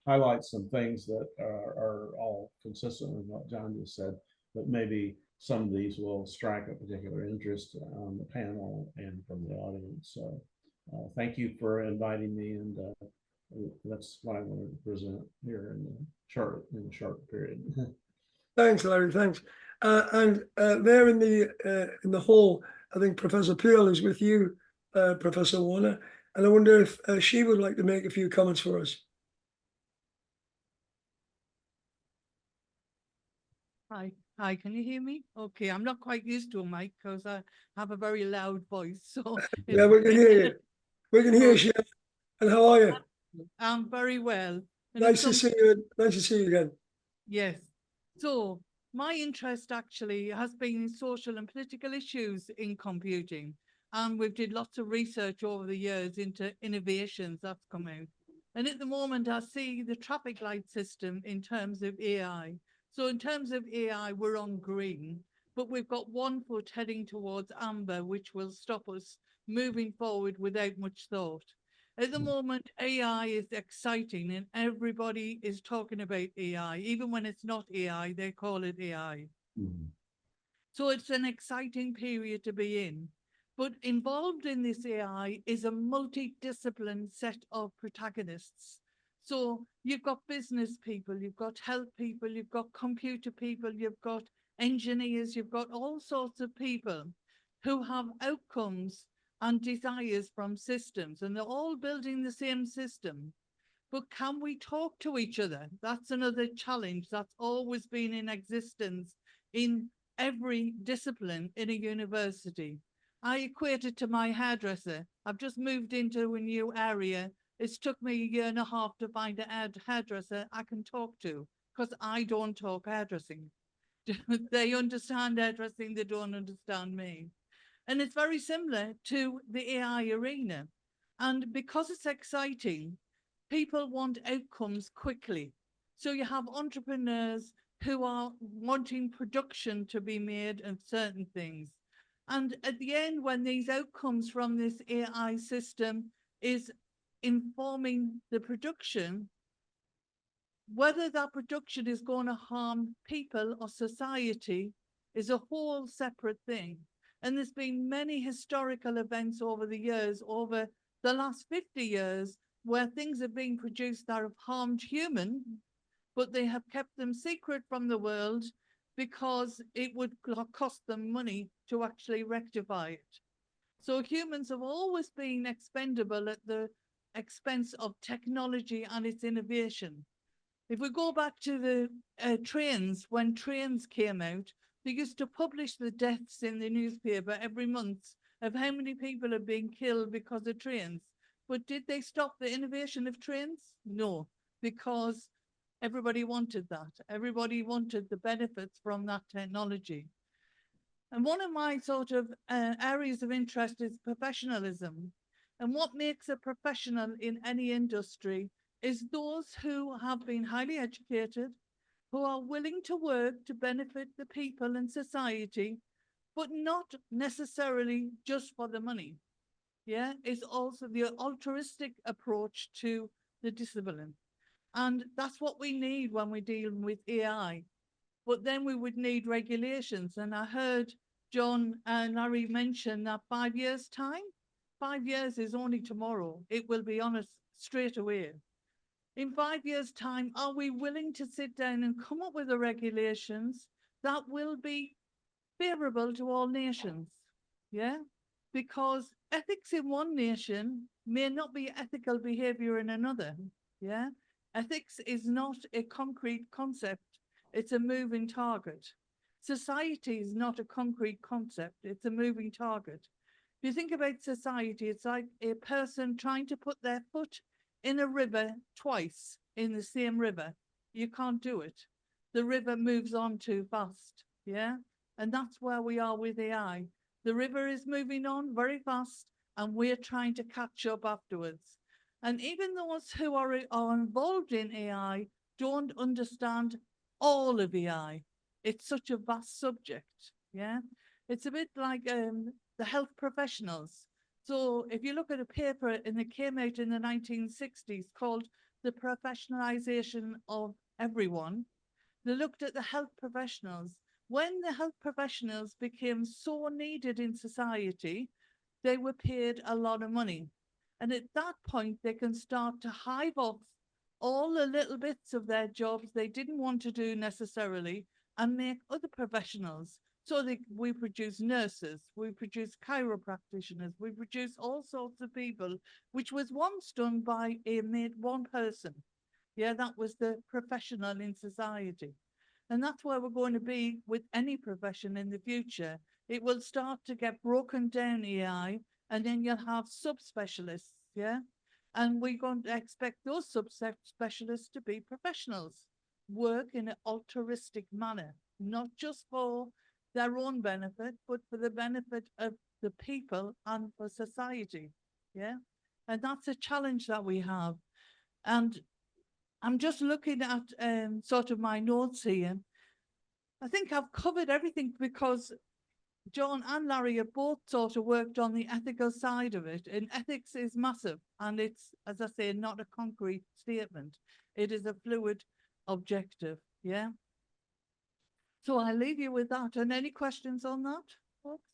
highlight some things that are all consistent with what John just said, but maybe some of these will strike a particular interest on the panel and from the audience. So thank you for inviting me, and that's what I wanted to present here in the short period. Thanks, Larry. Thanks. And there in the hall, I think Professor Peel is with you, Professor Warner, and I wonder if she would like to make a few comments for us. Hi, can you hear me? Okay, I'm not quite used to a mic because I have a very loud voice. So Yeah, we can hear you. We can hear you. And how are you? I'm very well. And Nice to see you. Nice to see you again. Yes. So my interest actually has been in social and political issues in computing. And we've did lots of research over the years into innovations that's come out. And at the moment, I see the traffic light system in terms of AI. So in terms of AI, we're on green, but we've got 1 foot heading towards amber, which will stop us moving forward without much thought. At the moment, AI is exciting and everybody is talking about AI. Even when it's not AI, they call it AI. Mm-hmm. So it's an exciting period to be in. But involved in this AI is a multidisciplinary set of protagonists. So you've got business people, you've got health people, you've got computer people, you've got engineers, you've got all sorts of people who have outcomes and desires from systems, and they're all building the same system. But can we talk to each other? That's another challenge that's always been in existence in every discipline in a university. I equate it to my hairdresser. I've just moved into a new area. It's took me 1.5 years to find a hairdresser I can talk to, because I don't talk hairdressing. They understand hairdressing, they don't understand me. And it's very similar to the AI arena. And because it's exciting, people want outcomes quickly. So you have entrepreneurs who are wanting production to be made of certain things. And at the end, when these outcomes from this AI system is informing the production, whether that production is going to harm people or society is a whole separate thing. And there's been many historical events over the years, over the last 50 years, where things have been produced that have harmed humans, but they have kept them secret from the world because it would cost them money to actually rectify it. So humans have always been expendable at the expense of technology and its innovation. If we go back to the trains, when trains came out, they used to publish the deaths in the newspaper every month of how many people have been killed because of trains. But did they stop the innovation of trains? No, because everybody wanted that. Everybody wanted the benefits from that technology. And one of my sort of areas of interest is professionalism. And what makes a professional in any industry is those who have been highly educated, who are willing to work to benefit the people and society, but not necessarily just for the money. Yeah, it's also the altruistic approach to the discipline. And that's what we need when we're dealing with AI. But then we would need regulations. And I heard John and Larry mention that 5 years' time, 5 years is only tomorrow. It will be on us straight away. In 5 years' time, are we willing to sit down and come up with the regulations that will be favorable to all nations? Yeah, because ethics in one nation may not be ethical behavior in another. Yeah, ethics is not a concrete concept. It's a moving target. Society is not a concrete concept. It's a moving target. If you think about society, it's like a person trying to put their foot in a river twice in the same river. You can't do it. The river moves on too fast. Yeah. And that's where we are with AI. The river is moving on very fast and we're trying to catch up afterwards. And even those who are involved in AI don't understand all of AI. It's such a vast subject. Yeah. It's a bit like the health professionals. So if you look at a paper that came out in the 1960s called The Professionalization of Everyone, they looked at the health professionals. When the health professionals became so needed in society, they were paid a lot of money. And at that point, they can start to hive off all the little bits of their jobs they didn't want to do necessarily and make other professionals. So we produce nurses, we produce chiropractors, we produce all sorts of people, which was once done by one person. Yeah, that was the professional in society. And that's where we're going to be with any profession in the future. It will start to get broken down AI, and then you'll have subspecialists, yeah? And we're going to expect those subspecialists to be professionals, work in an altruistic manner, not just for their own benefit, but for the benefit of the people and for society, yeah? And that's a challenge that we have. And I'm just looking at sort of my notes here. I think I've covered everything because John and Larry have both sort of worked on the ethical side of it. And ethics is massive. And it's, as I say, not a concrete statement. It is a fluid objective. Yeah. So I'll leave you with that. And any questions on that, folks?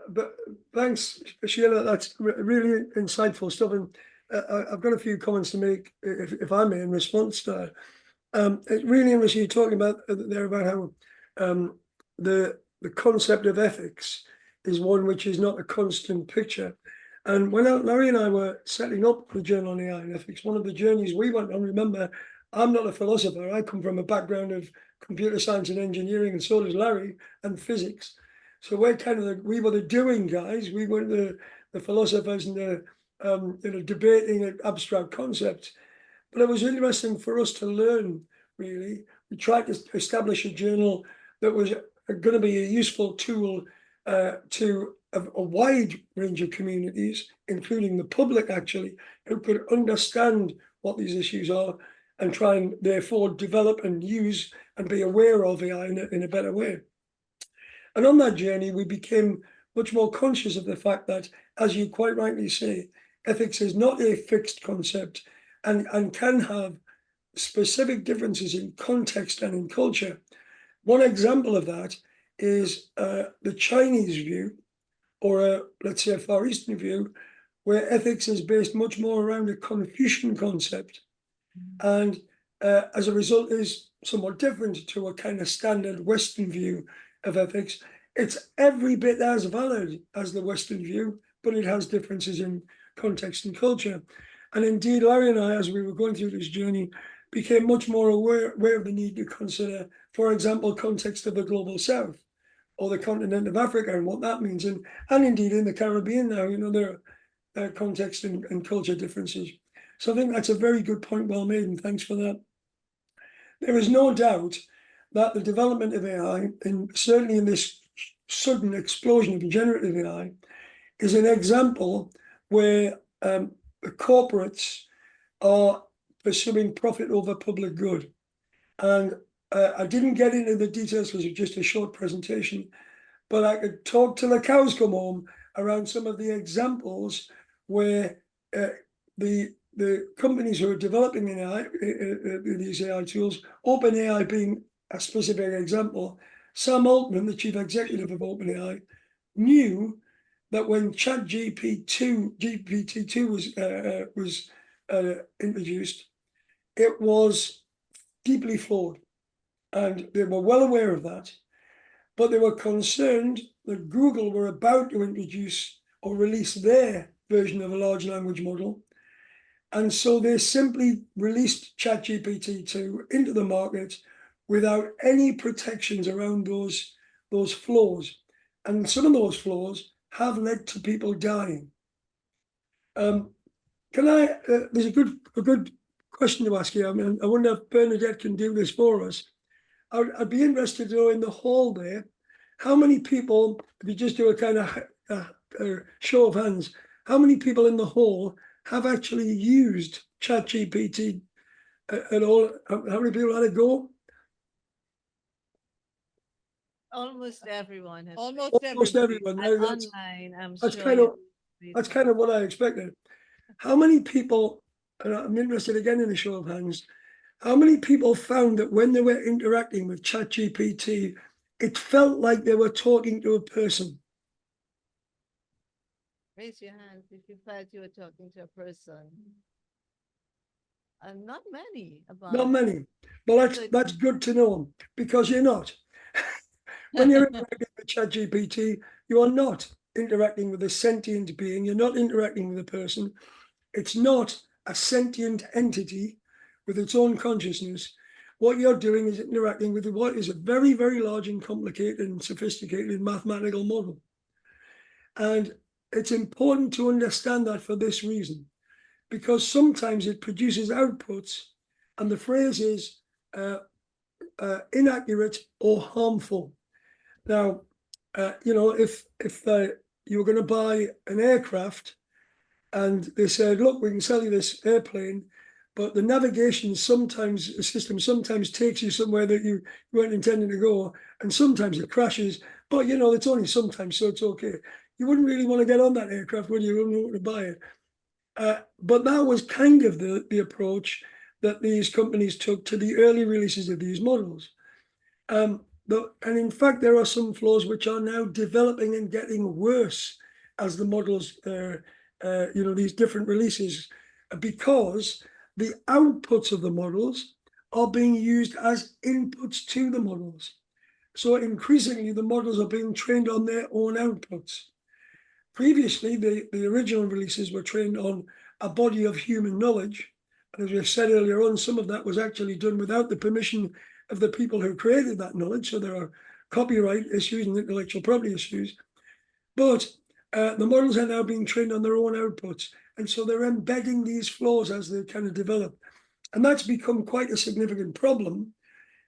But thanks, Sheila. That's really insightful stuff. And I've got a few comments to make, if I may, in response to that. It's really interesting you're talking about there about how the concept of ethics is one which is not a constant picture. And when Larry and I were setting up the Journal on AI and Ethics, one of the journeys we went on, remember, I'm not a philosopher. I come from a background of computer science and engineering, and so does Larry, and physics. So we're kind of we were the doing guys. We weren't the philosophers and the debating abstract concepts. But it was interesting for us to learn, really. We tried to establish a journal that was going to be a useful tool to a wide range of communities, including the public, actually, who could understand what these issues are and try and therefore develop and use and be aware of AI in a better way. And on that journey, we became much more conscious of the fact that, as you quite rightly say, ethics is not a fixed concept and can have specific differences in context and in culture. One example of that is the Chinese view, or let's say a Far Eastern view, where ethics is based much more around a Confucian concept, and as a result is somewhat different to a kind of standard Western view of ethics. It's every bit as valid as the Western view, but it has differences in context and culture. And indeed, Larry and I, as we were going through this journey, became much more aware of the need to consider, for example, context of the global South or the continent of Africa and what that means. And indeed in the Caribbean now, you know, there are context and culture differences. So I think that's a very good point, well made, and thanks for that. There is no doubt that the development of AI, and certainly in this sudden explosion of generative AI, is an example where the corporates are pursuing profit over public good. And I didn't get into the details because it's just a short presentation, but I could talk till the cows come home around some of the examples where the companies who are developing AI, these AI tools, OpenAI being a specific example. Sam Altman, the chief executive of OpenAI, knew that when GPT-2 was introduced, it was deeply flawed, and they were well aware of that. But they were concerned that Google were about to introduce or release their version of a large language model, and so they simply released ChatGPT-2 into the market without any protections around those flows. And some of those flows have led to people dying. There's a good question to ask you. I mean, I wonder if Bernadette can do this for us. I'd be interested to know in the hall there, how many people, if you just do a kind of show of hands, how many people in the hall have actually used ChatGPT at all? How many people had it go? Almost everyone has. Almost Almost everyone. And Now, that's online, I'm that's sure. kind of- you- that's kind of what I expected. How many people, and I'm interested again in a show of hands, how many people found that when they were interacting with ChatGPT, it felt like they were talking to a person? Raise your hand if you felt you were talking to a person. Not many. Not many. Well, that's good to know, because you're not. When you're interacting with ChatGPT, you are not interacting with a sentient being. You're not interacting with a person. It's not a sentient entity with its own consciousness. What you're doing is interacting with what is a very, very large and complicated and sophisticated mathematical model. And it's important to understand that for this reason, because sometimes it produces outputs, and the phrase is inaccurate or harmful. Now, if you were going to buy an aircraft and they said, look, we can sell you this airplane, but the navigation system sometimes takes you somewhere that you weren't intending to go, and sometimes it crashes, but it's only sometimes, so it's okay. You wouldn't really want to get on that aircraft when you wouldn't want to buy it. But that was kind of the approach that these companies took to the early releases of these models. And in fact, there are some flaws which are now developing and getting worse as the models, these different releases, because the outputs of the models are being used as inputs to the models. So increasingly, the models are being trained on their own outputs. Previously, the original releases were trained on a body of human knowledge. And as we said earlier on, some of that was actually done without the permission of the people who created that knowledge. So there are copyright issues and intellectual property issues. But the models are now being trained on their own outputs. And so they're embedding these flaws as they kind of develop. And that's become quite a significant problem.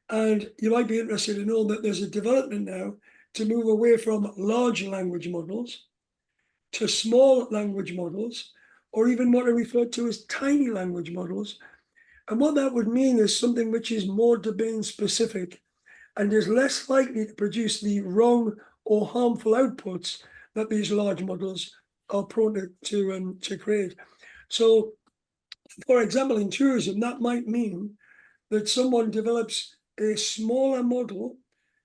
And you might be interested to know that there's a development now to move away from large language models to small language models, or even what are referred to as tiny language models. And what that would mean is something which is more domain specific and is less likely to produce the wrong or harmful outputs that these large models are prone to create. So, for example, in tourism, that might mean that someone develops a smaller model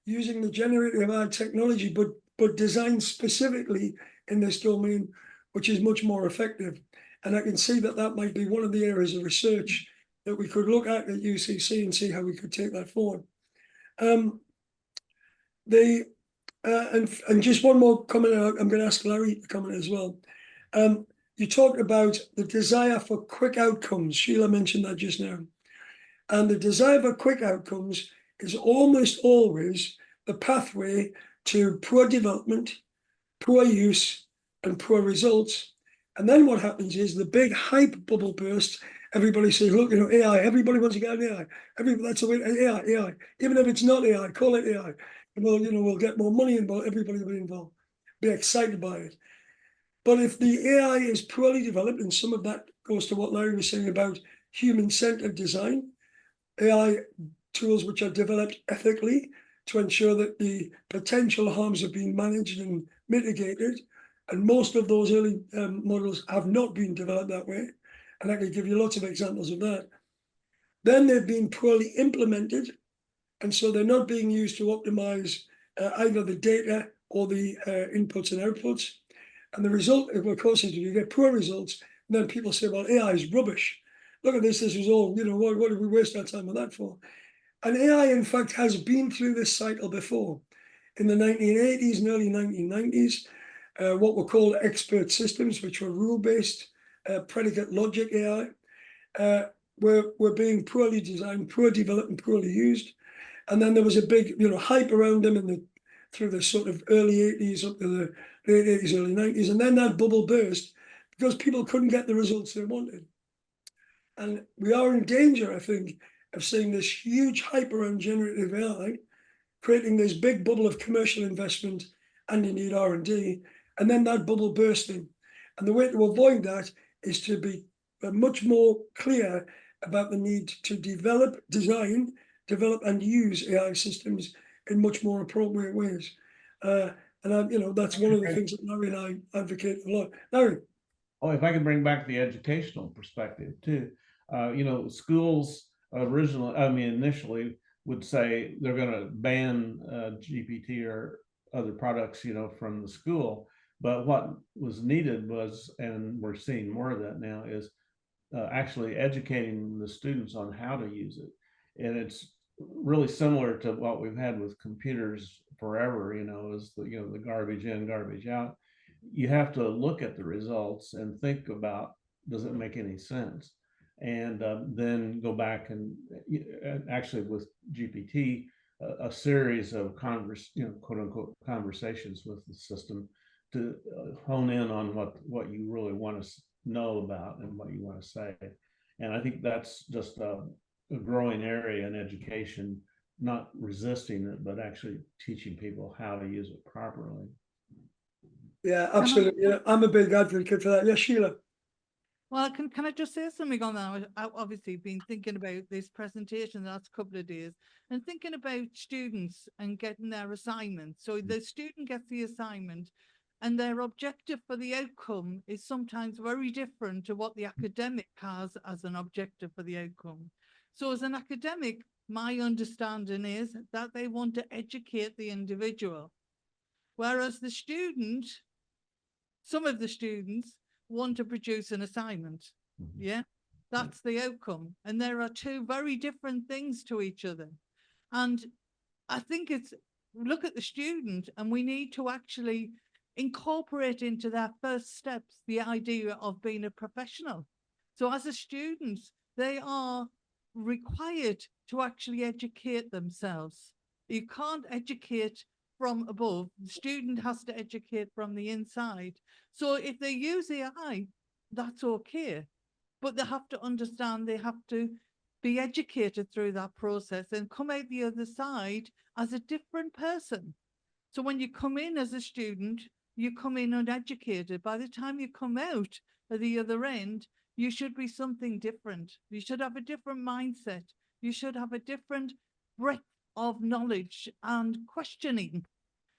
using the generative AI technology, but designed specifically in this domain, which is much more effective. And I can see that might be one of the areas of research that we could look at UCC and see how we could take that forward. And just one more comment, I'm going to ask Larry to comment as well. You talked about the desire for quick outcomes. Sheila mentioned that just now. And the desire for quick outcomes is almost always the pathway to poor development, poor use, and poor results. And then what happens is the big hype bubble bursts. Everybody says, look, AI, everybody wants to get an AI. That's the way, AI. Even if it's not AI, call it AI. And we'll get more money involved, everybody will be involved, be excited by it. But if the AI is poorly developed, and some of that goes to what Larry was saying about human-centered design, AI tools which are developed ethically to ensure that the potential harms have been managed and mitigated. And most of those early models have not been developed that way. And I could give you lots of examples of that. Then they've been poorly implemented. And so they're not being used to optimize either the data or the inputs and outputs. And the result, of course, is you get poor results. And then people say, well, AI is rubbish. Look at this. This is all, what did we waste our time on that for? And AI, in fact, has been through this cycle before. In the 1980s and early 1990s, what were called expert systems, which were rule-based, predicate logic AI, were being poorly designed, poorly developed, and poorly used. And then there was a big, hype around them through the sort of early 80s up to the late 80s, early 90s. And then that bubble burst because people couldn't get the results they wanted. And we are in danger, I think, of seeing this huge hype around generative AI, creating this big bubble of commercial investment and indeed R&D, and then that bubble bursting. And the way to avoid that is to be much more clear about the need to develop and use AI systems in much more appropriate ways. And that's one of the things that Larry and I advocate a lot. Larry. Oh, if I could bring back the educational perspective too. Schools initially would say they're going to ban GPT or other products, from the school. But what was needed was, and we're seeing more of that now, is actually educating the students on how to use it. And it's really similar to what we've had with computers forever, is the garbage in, garbage out. You have to look at the results and think about, does it make any sense? And then go back and actually with GPT, a series of quote unquote conversations with the system to hone in on what you really want to know about and what you want to say. And I think that's just a growing area in education, not resisting it, but actually teaching people how to use it properly. Yeah, absolutely. I'm a big advocate for that. Yeah, Sheila. Well, can I just say something on that? I've obviously been thinking about this presentation the last couple of days and thinking about students and getting their assignment. So the student gets the assignment and their objective for the outcome is sometimes very different to what the academic has as an objective for the outcome. So as an academic, my understanding is that they want to educate the individual, whereas the student, some of the students want to produce an assignment. Yeah, that's the outcome. And there are two very different things to each other. And I think look at the student, and we need to actually incorporate into their first steps the idea of being a professional. So as a student, they are required to actually educate themselves. You can't educate from above. The student has to educate from the inside. So if they use AI, that's okay. But they have to understand they have to be educated through that process and come out the other side as a different person. So when you come in as a student, you come in uneducated. By the time you come out at the other end, you should be something different. You should have a different mindset. You should have a different breadth of knowledge and questioning.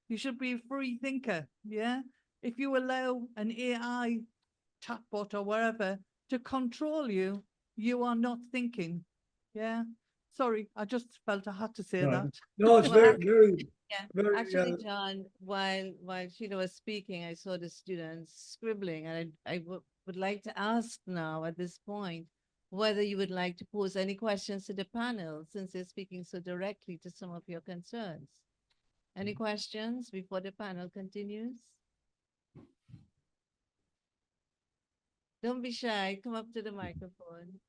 You should be a free thinker, yeah? If you allow an AI chatbot or whatever to control you, you are not thinking, yeah? Sorry, I just felt I had to say that. No, it's Well, very, Yeah, very, actually, John, while Sheila was speaking, I saw the students scribbling, and I would like to ask now at this point whether you would like to pose any questions to the panel, since they're speaking so directly to some of your concerns. Any questions before the panel continues? Don't be shy, come up to the microphone.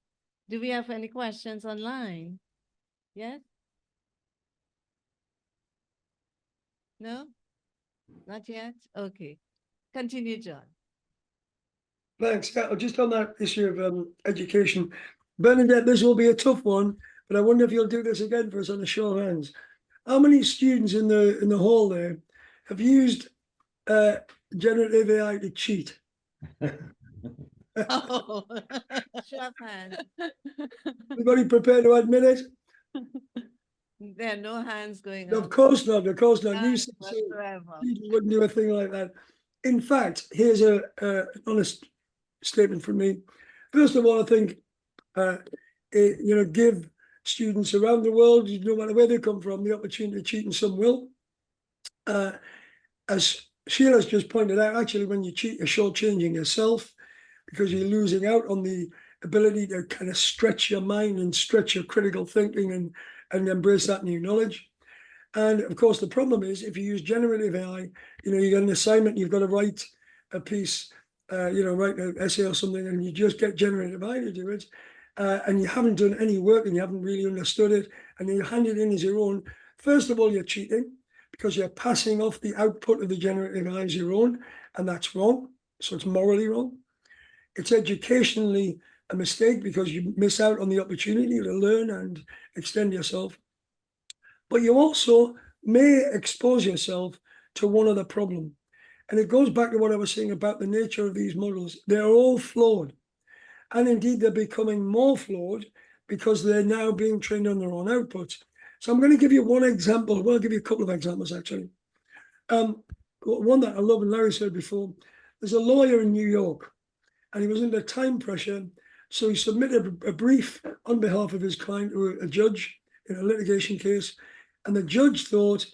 Do we have any questions online? Yes? No? Not yet? Okay. Continue, John. Thanks. Yeah, just on that issue of education, Bernadette, this will be a tough one, but I wonder if you'll do this again for us on a show of hands. How many students in the hall there have used generative AI to cheat? Oh, show of hands. Everybody prepared to admit it? There are no hands going Of up. course not. Of course not. Hands UCC whatsoever. wouldn't do a thing like that. In fact, here's an honest statement from me. First of all, I think give students around the world, no matter where they come from, the opportunity to cheat, and some will. As Sheila's just pointed out, actually, when you cheat, you're shortchanging yourself because you're losing out on the ability to kind of stretch your mind and stretch your critical thinking and embrace that new knowledge. And of course, the problem is if you use generative AI, you get an assignment, you've got to write a piece, write an essay or something, and you just get generative AI to do it, and you haven't done any work and you haven't really understood it, and you hand it in as your own, first of all, you're cheating because you're passing off the output of the generative AI as your own, and that's wrong. So it's morally wrong. It's educationally a mistake because you miss out on the opportunity to learn and extend yourself. But you also may expose yourself to one other problem. And it goes back to what I was saying about the nature of these models. They're all flawed. And indeed, they're becoming more flawed because they're now being trained on their own outputs. So I'm going to give you one example. Well, I'll give you a couple of examples, actually. One that I love, and Larry said before, there's a lawyer in New York, and he was under time pressure. So he submitted a brief on behalf of his client to a judge in a litigation case. And the judge thought,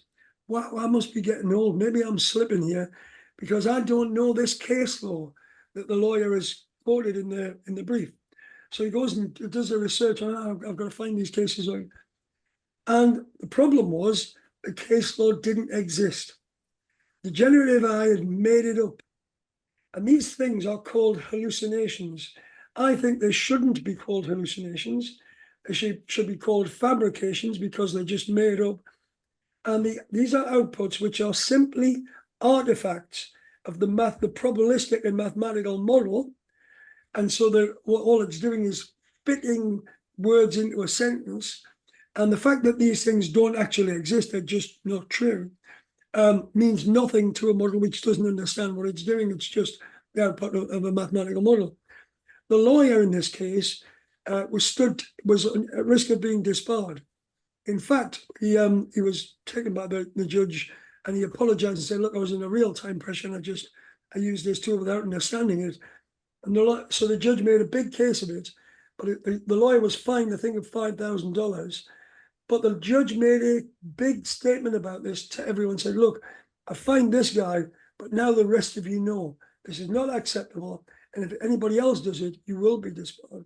wow, I must be getting old. Maybe I'm slipping here because I don't know this case law that the lawyer has quoted in the brief. So he goes and does the research on, I've got to find these cases out. And the problem was the case law didn't exist. The generative AI had made it up. And these things are called hallucinations. I think they shouldn't be called hallucinations. They should be called fabrications because they're just made up. And these are outputs which are simply artifacts of the probabilistic and mathematical model. And so all it's doing is fitting words into a sentence. And the fact that these things don't actually exist, they're just not true, means nothing to a model which doesn't understand what it's doing. It's just the output of a mathematical model. The lawyer in this case was at risk of being disbarred. In fact, he was taken by the judge, and he apologized and said, look, I was in a real time pressure and I used this tool without understanding it. And so the judge made a big case of it, but the lawyer was fined, I think, of $5,000. But the judge made a big statement about this to everyone, said, look, I fined this guy, but now the rest of you know this is not acceptable. And if anybody else does it, you will be disbarred.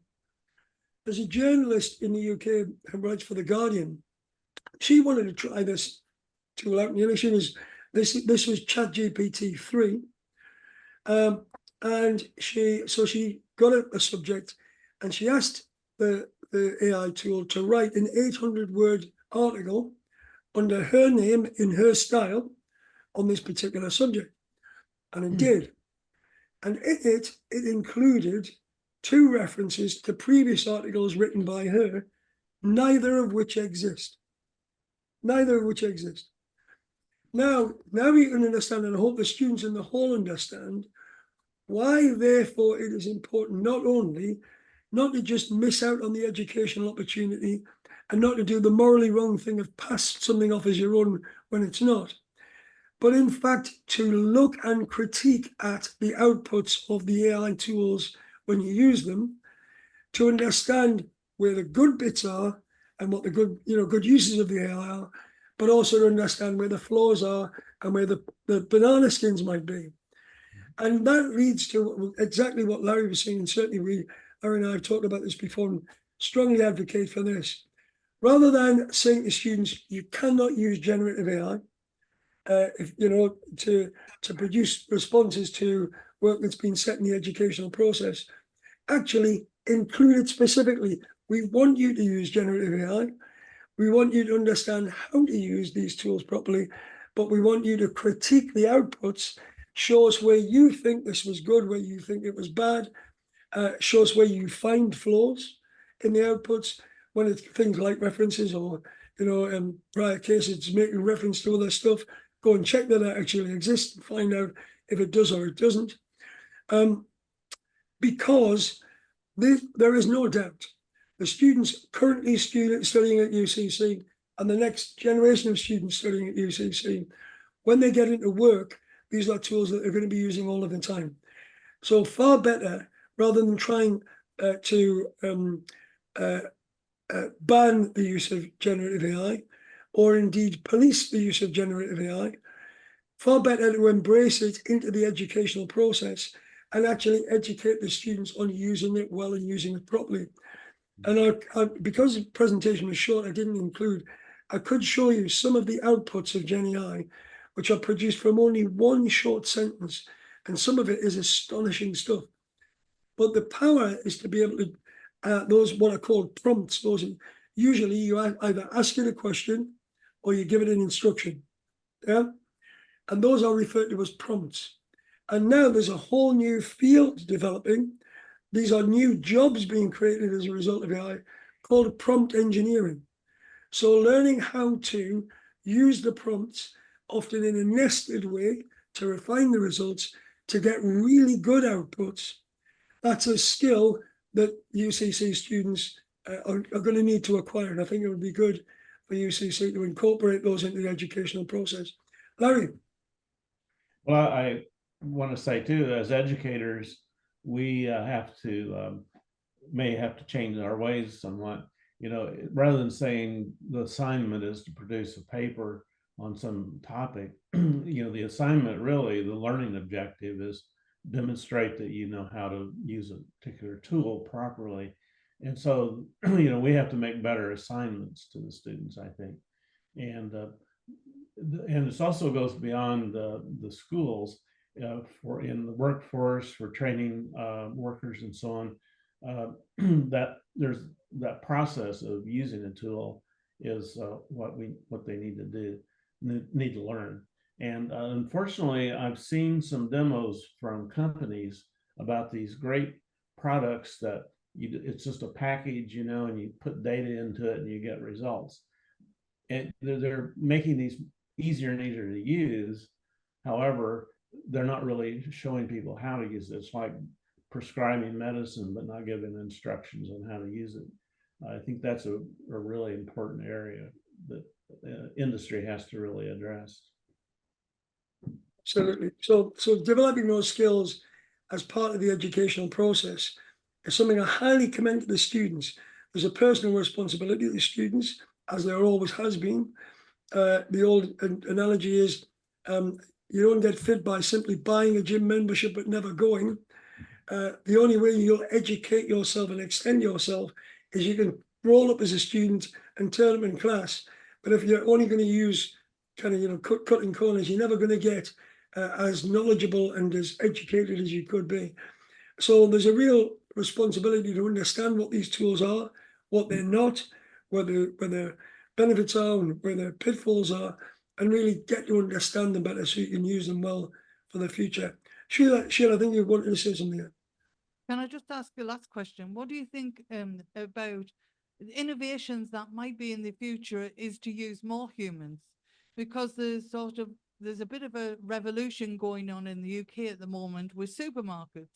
There's a journalist in the UK who writes for The Guardian. She wanted to try this tool out. This was ChatGPT 3. And she got a subject, and she asked the AI tool to write an 800-word article under her name in her style on this particular subject. And it did. And in it included 2 references to previous articles written by her, neither of which exist. Neither of which exist. Now you can understand, and I hope the students in the hall understand, why, therefore, it is important not to just miss out on the educational opportunity and not to do the morally wrong thing of pass something off as your own when it's not, but in fact to look and critique at the outputs of the AI tools when you use them, to understand where the good bits are and what the good uses of the AI are, but also to understand where the flaws are and where the banana skins might be. And that leads to exactly what Larry was saying, and certainly Larry and I have talked about this before and strongly advocate for this. Rather than saying to students, you cannot use generative AI to produce responses to work that's been set in the educational process, actually include it specifically. We want you to use generative AI. We want you to understand how to use these tools properly, but we want you to critique the outputs. Show us where you think this was good, where you think it was bad. Show us where you find flaws in the outputs when it's things like references or, prior cases making reference to other stuff. Go and check that it actually exists and find out if it does or it doesn't. Because there is no doubt the students currently studying at UCC and the next generation of students studying at UCC, when they get into work, these are tools that they're going to be using all of the time. So far better, rather than trying to ban the use of generative AI, or indeed police the use of generative AI, far better to embrace it into the educational process and actually educate the students on using it well and using it properly. And because the presentation was short, I didn't include, I could show you some of the outputs of Gen AI, which are produced from only one short sentence. And some of it is astonishing stuff. But the power is to be able to, those what are called prompts, those usually you either ask it a question or you give it an instruction. Yeah. And those are referred to as prompts. And now there's a whole new field developing. These are new jobs being created as a result of AI called prompt engineering. So learning how to use the prompts, often in a nested way, to refine the results, to get really good outputs. That's a skill that UCC students are going to need to acquire. And I think it would be good for UCC to incorporate those into the educational process. Larry? Well, I want to say too, as educators, we may have to change our ways somewhat. You know, rather than saying the assignment is to produce a paper on some topic, you know, the assignment really, the learning objective is demonstrate that you know how to use a particular tool properly. And so, you know, we have to make better assignments to the students, I think. And this also goes beyond the schools, for in the workforce, for training workers and so on. That there's that process of using a tool is what they need to do, need to learn. And unfortunately, I've seen some demos from companies about these great products that it's just a package, you know, and you put data into it and you get results. And they're making these easier and easier to use. However, they're not really showing people how to use it. It's like prescribing medicine, but not giving instructions on how to use it. I think that's a really important area that industry has to really address. Absolutely. So developing those skills as part of the educational process is something I highly commend to the students. There's a personal responsibility to the students, as there always has been. The old analogy is you don't get fit by simply buying a gym membership but never going. The only way you'll educate yourself and extend yourself is you can roll up as a student and turn up in class. But if you're only going to use kind of, you know, cutting corners, you're never going to get as knowledgeable and as educated as you could be. So there's a real responsibility to understand what these tools are, what they're not, where their benefits are and where their pitfalls are, and really get to understand them better so you can use them well for the future. Sheila, I think you wanted to say something there. Can I just ask the last question? What do you think about innovations that might be in the future is to use more humans? Because there's a bit of a revolution going on in the UK at the moment with supermarkets.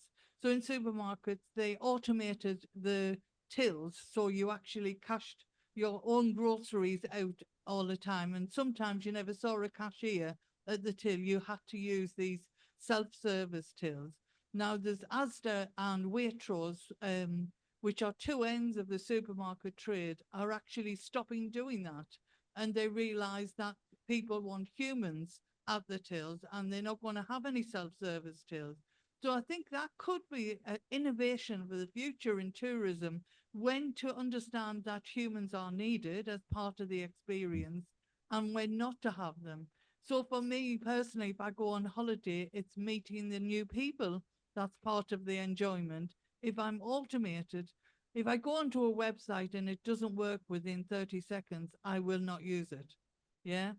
So in supermarkets, they automated the tills, so you actually cashed your own groceries out all the time. And sometimes you never saw a cashier at the till. You had to use these self-service tills. Now there's Asda and Waitrose, which are two ends of the supermarket trade, are actually stopping doing that. And they realize that people want humans at the tills and they're not going to have any self-service tills. So I think that could be an innovation for the future in tourism, when to understand that humans are needed as part of the experience and when not to have them. So for me personally, if I go on holiday, it's meeting the new people. That's part of the enjoyment. If I'm automated, if I go onto a website and it doesn't work within 30 seconds, I will not use it. Yeah.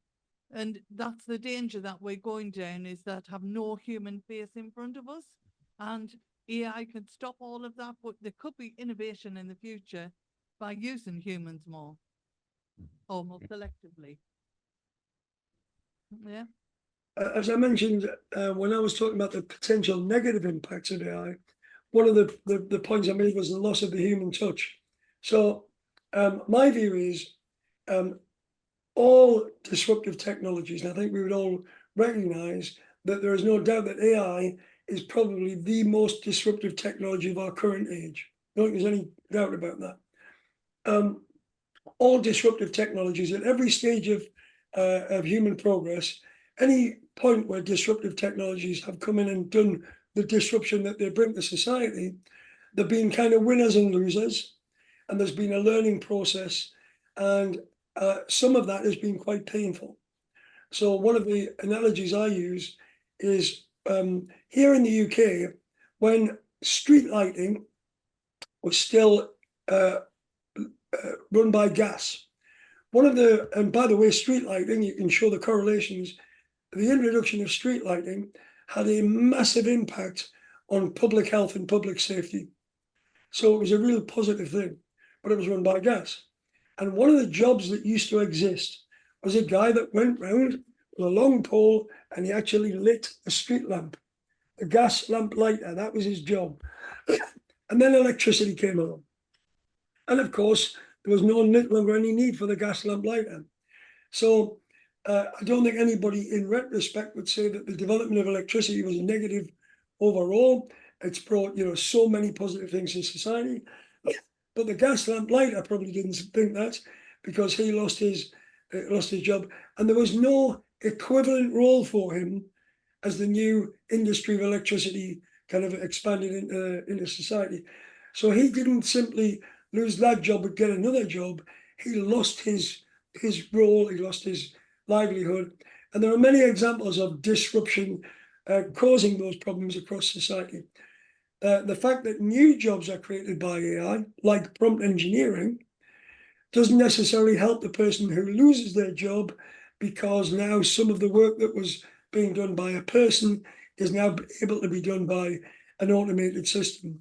And that's the danger that we're going down, is that have no human face in front of us. And AI can stop all of that, but there could be innovation in the future by using humans more, or more selectively. Yeah. As I mentioned, when I was talking about the potential negative impacts of AI, one of the points I made was the loss of the human touch. So my view is all disruptive technologies, and I think we would all recognize that there is no doubt that AI is probably the most disruptive technology of our current age. I don't think there's any doubt about that. All disruptive technologies at every stage of human progress, any point where disruptive technologies have come in and done the disruption that they bring to society, there've been kind of winners and losers, and there's been a learning process, and some of that has been quite painful. So one of the analogies I use is here in the UK, when street lighting was still run by gas. One of the, and by the way, street lighting, you can show the correlations. The introduction of street lighting had a massive impact on public health and public safety. So it was a real positive thing, but it was run by gas. And one of the jobs that used to exist was a guy that went round with a long pole and he actually lit a street lamp, a gas lamp lighter. That was his job. And then electricity came along. And of course, there was no longer any need for the gas lamp lighter. So I don't think anybody in retrospect would say that the development of electricity was a negative overall. It's brought, so many positive things in society. But the gas lamp lighter probably didn't think that, because he lost his job, and there was no equivalent role for him as the new industry of electricity kind of expanded into society. So he didn't simply lose that job but get another job. He lost his role, he lost his livelihood. And there are many examples of disruption causing those problems across society. The fact that new jobs are created by AI, like prompt engineering, doesn't necessarily help the person who loses their job, because now some of the work that was being done by a person is now able to be done by an automated system.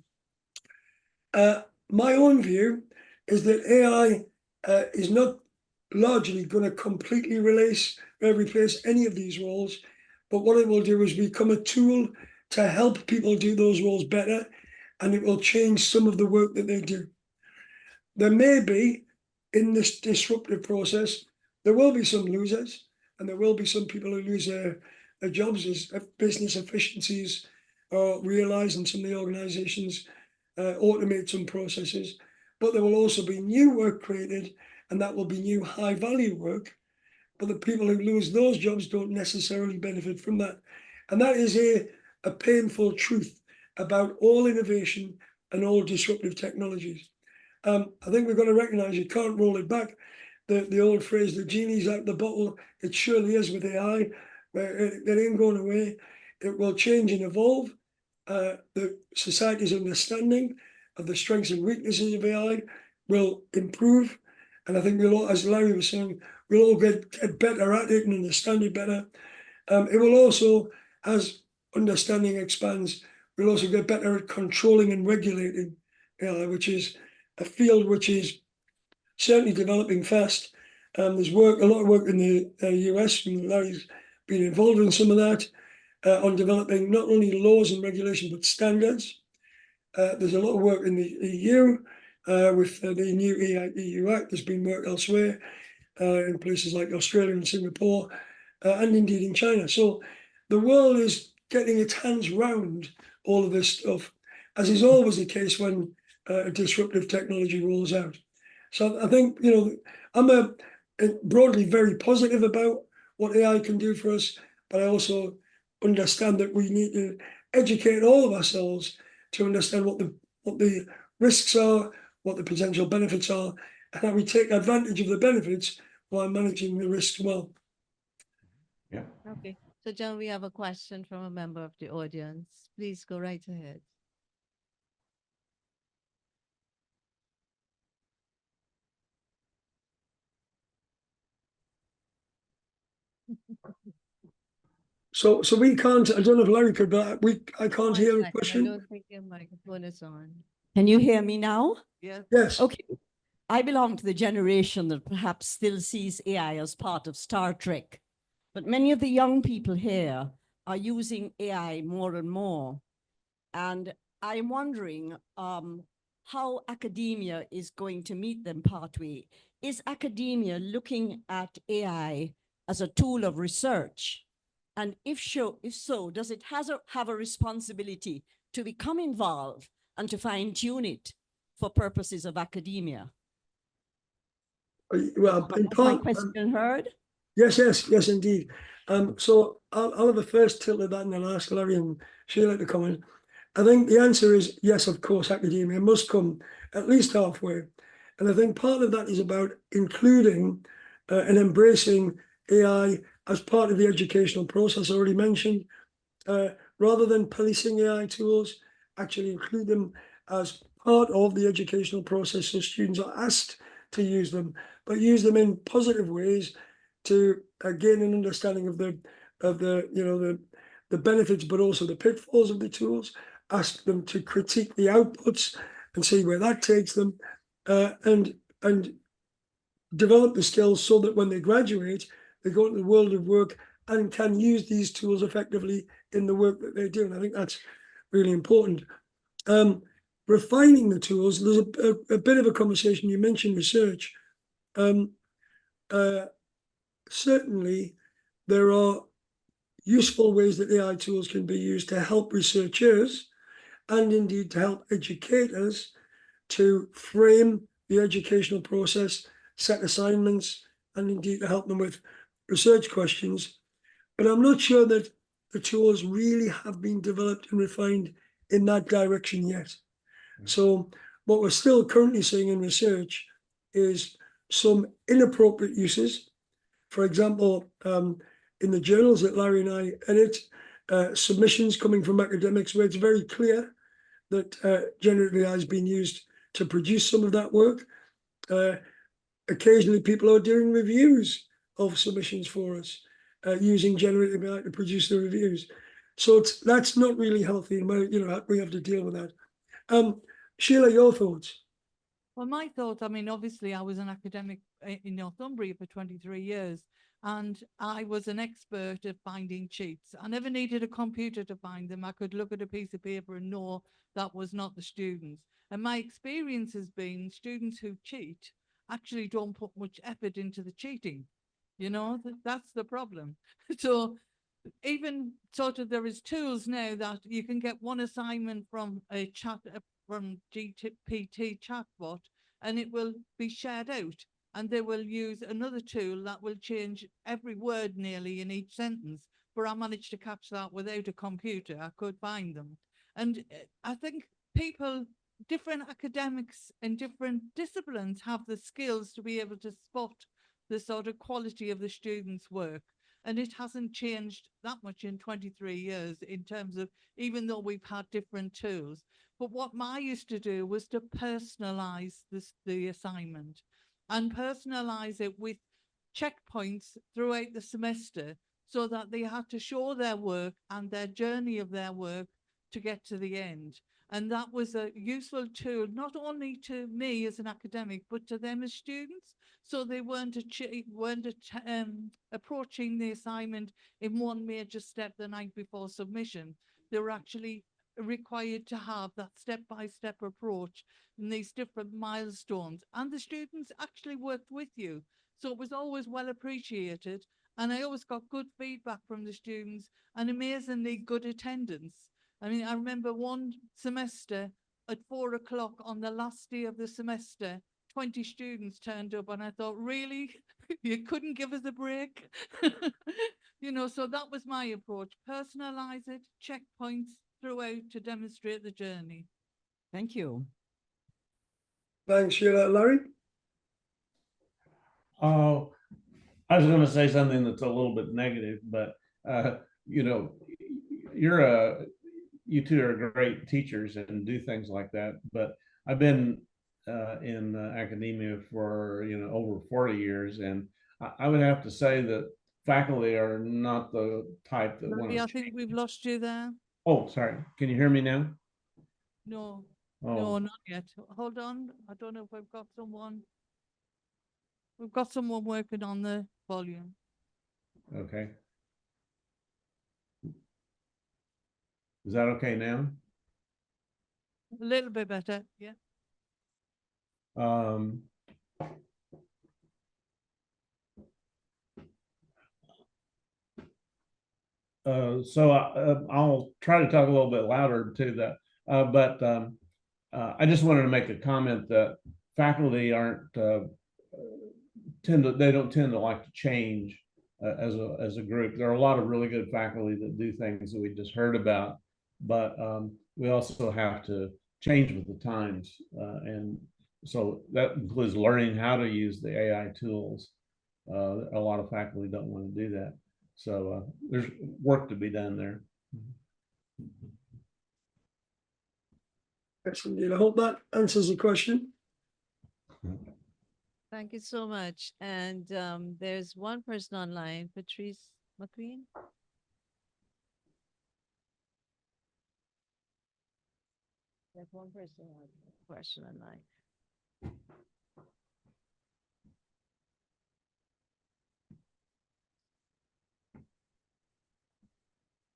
My own view is that AI is not largely going to completely replace any of these roles, but what it will do is become a tool to help people do those roles better, and it will change some of the work that they do. There may be, in this disruptive process, there will be some losers, and there will be some people who lose their jobs as business efficiencies are realised and some of the organisations automate some processes. But there will also be new work created, and that will be new high-value work. But the people who lose those jobs don't necessarily benefit from that. And that is a painful truth about all innovation and all disruptive technologies. I think we've got to recognise you can't roll it back. The old phrase, the genie's out the bottle, it surely is with AI. It ain't going away. It will change and evolve. The society's understanding of the strengths and weaknesses of AI will improve. And I think we'll all, as Larry was saying, we'll all get better at it and understand it better. It will also, as understanding expands, we'll also get better at controlling and regulating AI, which is a field which is certainly developing fast. There's a lot of work in the US, and Larry's been involved in some of that, on developing not only laws and regulation, but standards. There's a lot of work in the EU with the new EU Act. There's been work elsewhere in places like Australia and Singapore, and indeed in China. So the world is getting its hands round all of this stuff, as is always the case when a disruptive technology rolls out. So I think, I'm broadly very positive about what AI can do for us, but I also understand that we need to educate all of ourselves to understand what the risks are, what the potential benefits are, and how we take advantage of the benefits while managing the risks well. Yeah. Okay. So John, we have a question from a member of the audience. Please go right ahead. So we can't, I don't know if Larry could, but I can't hear a I question. don't think your microphone is on. Can you hear me now? Yes. Yes. Okay. I belong to the generation that perhaps still sees AI as part of Star Trek, but many of the young people here are using AI more and more. And I'm wondering how academia is going to meet them partway. Is academia looking at AI as a tool of research? And if so, does it have a responsibility to become involved and to fine tune it for purposes of academia? Well, in Was my part, question heard? yes, indeed. So I'll have a first tilt at that, and then I'll ask Larry and Sheila to comment. I think the answer is yes, of course, academia must come at least halfway. And I think part of that is about including and embracing AI as part of the educational process I already mentioned, rather than policing AI tools, actually include them as part of the educational process so students are asked to use them, but use them in positive ways to gain an understanding of the the benefits, but also the pitfalls of the tools. Ask them to critique the outputs and see where that takes them, and develop the skills so that when they graduate, they go into the world of work and can use these tools effectively in the work that they do. And I think that's really important. Refining the tools, there's a bit of a conversation. You mentioned research. Certainly, there are useful ways that AI tools can be used to help researchers and indeed to help educators to frame the educational process, set assignments, and indeed to help them with research questions. But I'm not sure that the tools really have been developed and refined in that direction yet. So what we're still currently seeing in research is some inappropriate uses. For example, in the journals that Larry and I edit, submissions coming from academics where it's very clear that generative AI has been used to produce some of that work. Occasionally people are doing reviews of submissions for us, using generative AI to produce the reviews. So that's not really healthy, and we have to deal with that. Sheila, your thoughts? Well, my thoughts, I mean, obviously I was an academic in Northumbria for 23 years, and I was an expert at finding cheats. I never needed a computer to find them. I could look at a piece of paper and know that was not the students. And my experience has been students who cheat actually don't put much effort into the cheating. You know, that's the problem. So even sort of there is tools now that you can get one assignment from a chat, from GPT chatbot, and it will be shared out. And they will use another tool that will change every word nearly in each sentence. But I managed to catch that without a computer. I could find them. And I think people, different academics in different disciplines have the skills to be able to spot the sort of quality of the students' work. And it hasn't changed that much in 23 years in terms of, even though we've had different tools. But what I used to do was to personalize the assignment and personalize it with checkpoints throughout the semester so that they had to show their work and their journey of their work to get to the end. And that was a useful tool, not only to me as an academic, but to them as students. So they weren't approaching the assignment in one major step the night before submission. They were actually required to have that step-by-step approach in these different milestones. And the students actually worked with you. So it was always well appreciated. And I always got good feedback from the students and amazingly good attendance. I mean, I remember one semester at 4 o'clock on the last day of the semester, 20 students turned up, and I thought, really? You couldn't give us a break? You know, so that was my approach. Personalize it, checkpoints throughout to demonstrate the journey. Thank you. Thanks, Sheila. Larry? Oh, I was going to say something that's a little bit negative, but you know, you two are great teachers and do things like that. But I've been in academia for over 40 years, and I would have to say that faculty are not the type that want to. I think we've lost you there. Oh, sorry. Can you hear me now? No, Oh. no, not yet. Hold on. I don't know if we've got someone. We've got someone working on the volume. Okay. Is that okay now? A little bit better, yeah. So I'll try to talk a little bit louder to that, but I just wanted to make a comment that faculty they don't tend to like to change as a group. There are a lot of really good faculty that do things that we just heard about, but we also have to change with the times, and so that includes learning how to use the AI tools. A lot of faculty don't want to do that. So there's work to be done there. Excellent. I hope that answers the question. Thank you so much. And there's one person online, Patrice McQueen. There's one person with a question online.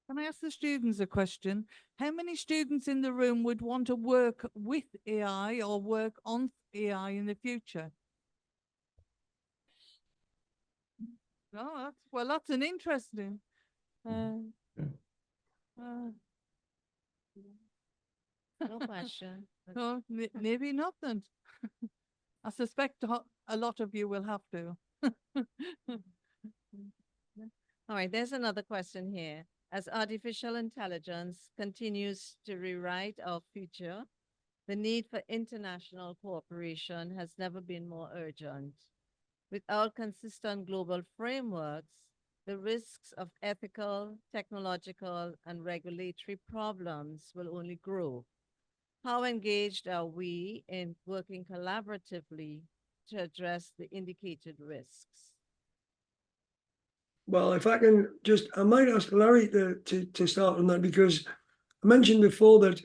Can I ask the students a question? How many students in the room would want to work with AI or work on AI in the future? Oh, that's an interesting. No question. No, maybe not then. I suspect a lot of you will have to. All right, there's another question here. As artificial intelligence continues to rewrite our future, the need for international cooperation has never been more urgent. Without consistent global frameworks, the risks of ethical, technological, and regulatory problems will only grow. How engaged are we in working collaboratively to address the indicated risks? Well, if I can just, I might ask Larry to start on that, because I mentioned before that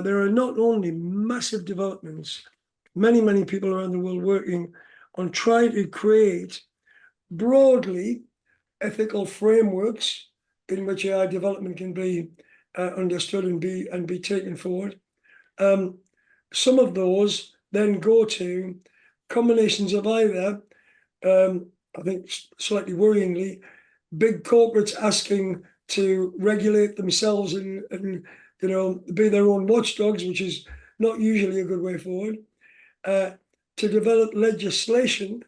there are not only massive developments, many people around the world working on trying to create broadly ethical frameworks in which AI development can be understood and be taken forward. Some of those then go to combinations of either, I think slightly worryingly, big corporates asking to regulate themselves and be their own watchdogs, which is not usually a good way forward, to develop legislation.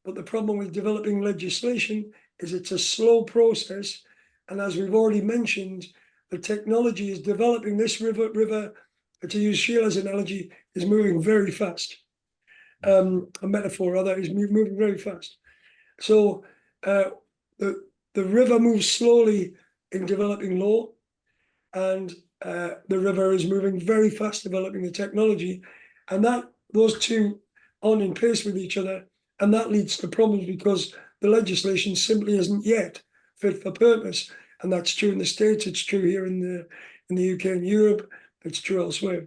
But the problem with developing legislation is it's a slow process. And as we've already mentioned, the technology is developing. This river, to use Sheila's analogy, is moving very fast. A metaphor rather, is moving very fast. So the river moves slowly in developing law, and the river is moving very fast developing the technology, and those two aren't in pace with each other, and that leads to problems because the legislation simply isn't yet fit for purpose. And that's true in the States, it's true here in the UK and Europe, it's true elsewhere.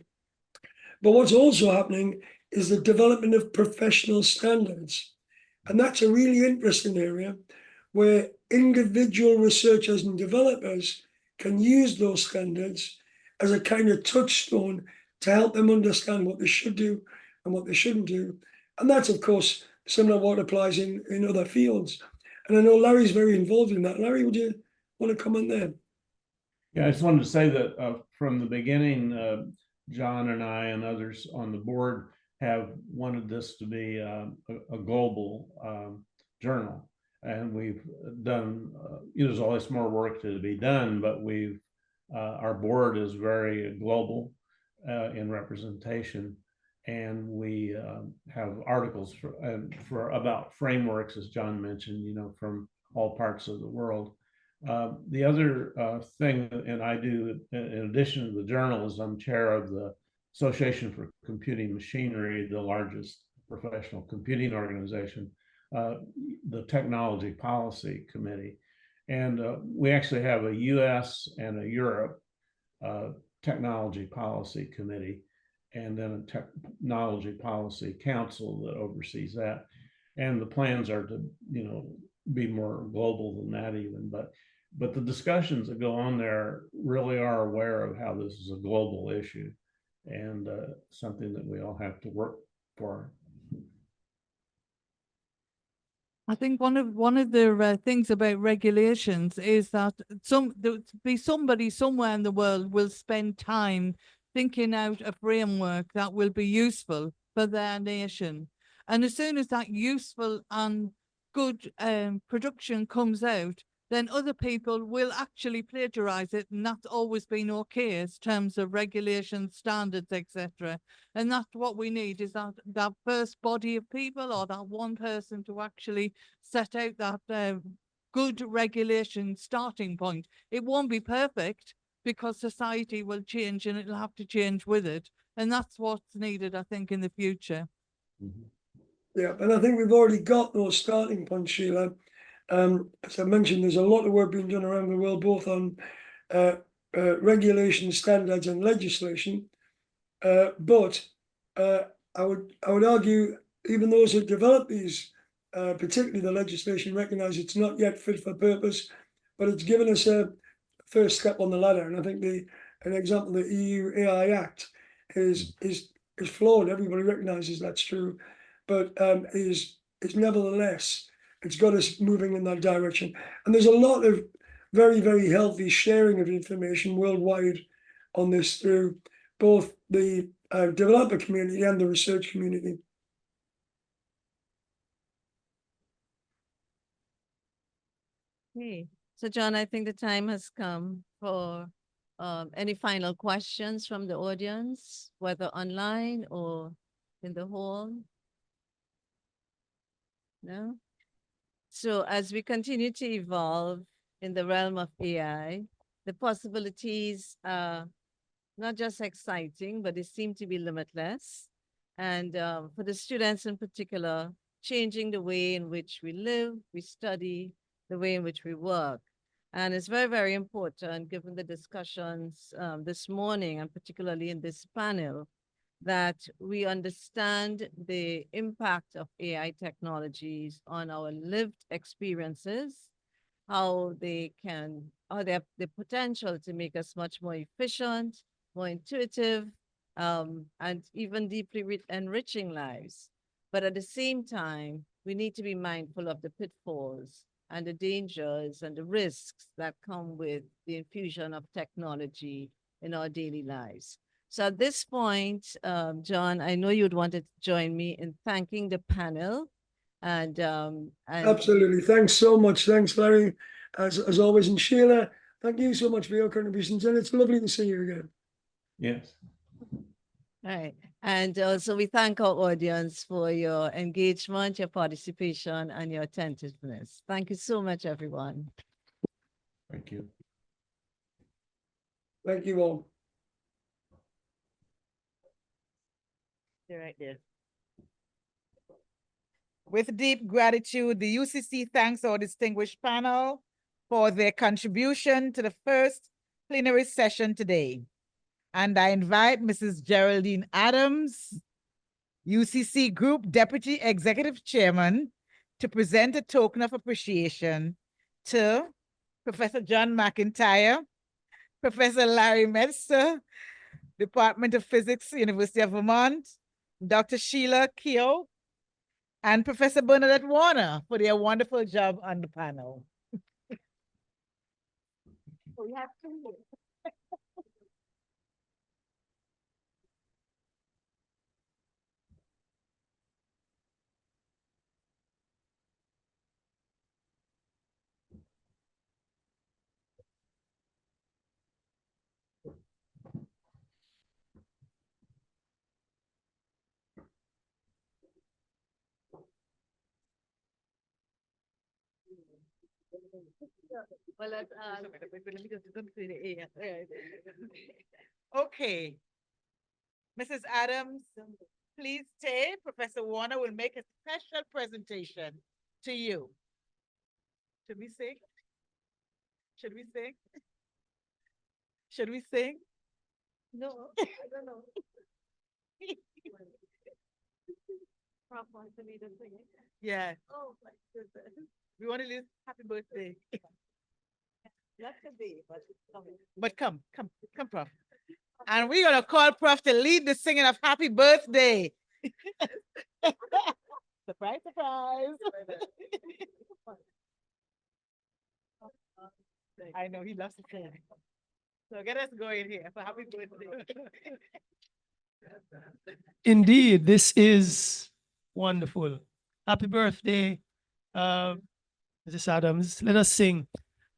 But what's also happening is the development of professional standards. And that's a really interesting area where individual researchers and developers can use those standards as a kind of touchstone to help them understand what they should do and what they shouldn't do. And that's, of course, similar to what applies in other fields. And I know Larry's very involved in that. Larry, would you want to comment there? Yeah, I just wanted to say that from the beginning, John and I and others on the board have wanted this to be a global journal. And we've done, there's always more work to be done, but our board is very global in representation. And we have articles for about frameworks, as John mentioned, from all parts of the world. The other thing, and I do, in addition to the journal, is I'm chair of the Association for Computing Machinery, the largest professional computing organization, the Technology Policy Committee. And we actually have a US and a Europe Technology Policy Committee, and then a Technology Policy Council that oversees that. And the plans are to, be more global than that even, but the discussions that go on there really are aware of how this is a global issue and something that we all have to work for. I think one of the things about regulations is that there'll be somebody somewhere in the world will spend time thinking out a framework that will be useful for their nation. And as soon as that useful and good production comes out, then other people will actually plagiarize it, and that's always been okay in terms of regulations, standards, etc. And that's what we need, is that first body of people, or that one person, to actually set out that good regulation starting point. It won't be perfect because society will change and it'll have to change with it. And that's what's needed, I think, in the future. Mm-hmm. Yeah, and I think we've already got those starting points, Sheila. As I mentioned, there's a lot of work being done around the world, both on regulation, standards, and legislation. But I would argue, even those who develop these, particularly the legislation, recognise it's not yet fit for purpose, but it's given us a first step on the ladder. And I think an example, the EU AI Act is flawed. Everybody recognises that's true, but is nevertheless, it's got us moving in that direction. And there's a lot of very, very healthy sharing of information worldwide on this through both the developer community and the research community. Okay, so John, I think the time has come for any final questions from the audience, whether online or in the hall? No? So as we continue to evolve in the realm of AI, the possibilities are not just exciting, but they seem to be limitless. And for the students in particular, changing the way in which we live, we study, the way in which we work. And it's very, very important, given the discussions this morning, and particularly in this panel, that we understand the impact of AI technologies on our lived experiences, how they have the potential to make us much more efficient, more intuitive, and even deeply enriching lives. But at the same time, we need to be mindful of the pitfalls and the dangers and the risks that come with the infusion of technology in our daily lives. So at this point, John, I know you'd want to join me in thanking the panel. And absolutely. Thanks so much. Thanks, Larry, as always. And Sheila, thank you so much for your contributions. And it's lovely to see you again. Yes. All right. And also we thank our audience for your engagement, your participation, and your attentiveness. Thank you so much, everyone. Thank you. Thank you all. You're right there. With deep gratitude, the UCC thanks our distinguished panel for their contribution to the first plenary session today. And I invite Mrs. Geraldine Adams, UCC Group Deputy Executive Chairman, to present a token of appreciation to Professor John McIntyre, Professor Larry Metzger, Department of Physics, University of Vermont, Dr. Sheila Keogh, and Professor Bernadette Warner for their wonderful job on the panel. We have to. Well, okay. Mrs. Adams, please stay. Professor Warner will make a special presentation to you. Should we sing? Should we sing? Should we sing? no, I don't know. Prof wants me to sing it. Yeah. Oh, my goodness. We want to live happy birthday. Not today, but it's coming. But come, Prof. And we're gonna call Prof to lead the singing of happy birthday. Surprise, surprise. I know he loves to sing. So get us going here for happy birthday. Indeed, this is wonderful. Happy birthday, Mrs. Adams. Let us sing.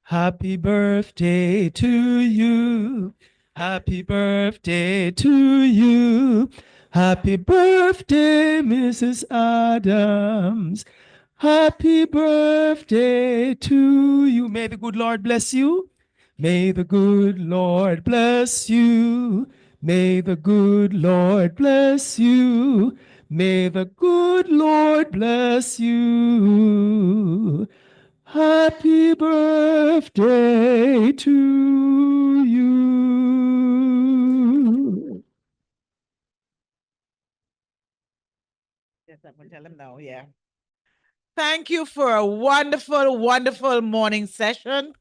Happy birthday to you. Happy birthday to you. Happy birthday, Mrs. Adams. Happy birthday to you. May the good Lord bless you. May the good Lord bless you. May the good Lord bless you. May the good Lord bless you. Happy birthday to you. Yes, I'm gonna tell him now, yeah. Thank you for a wonderful, wonderful morning session.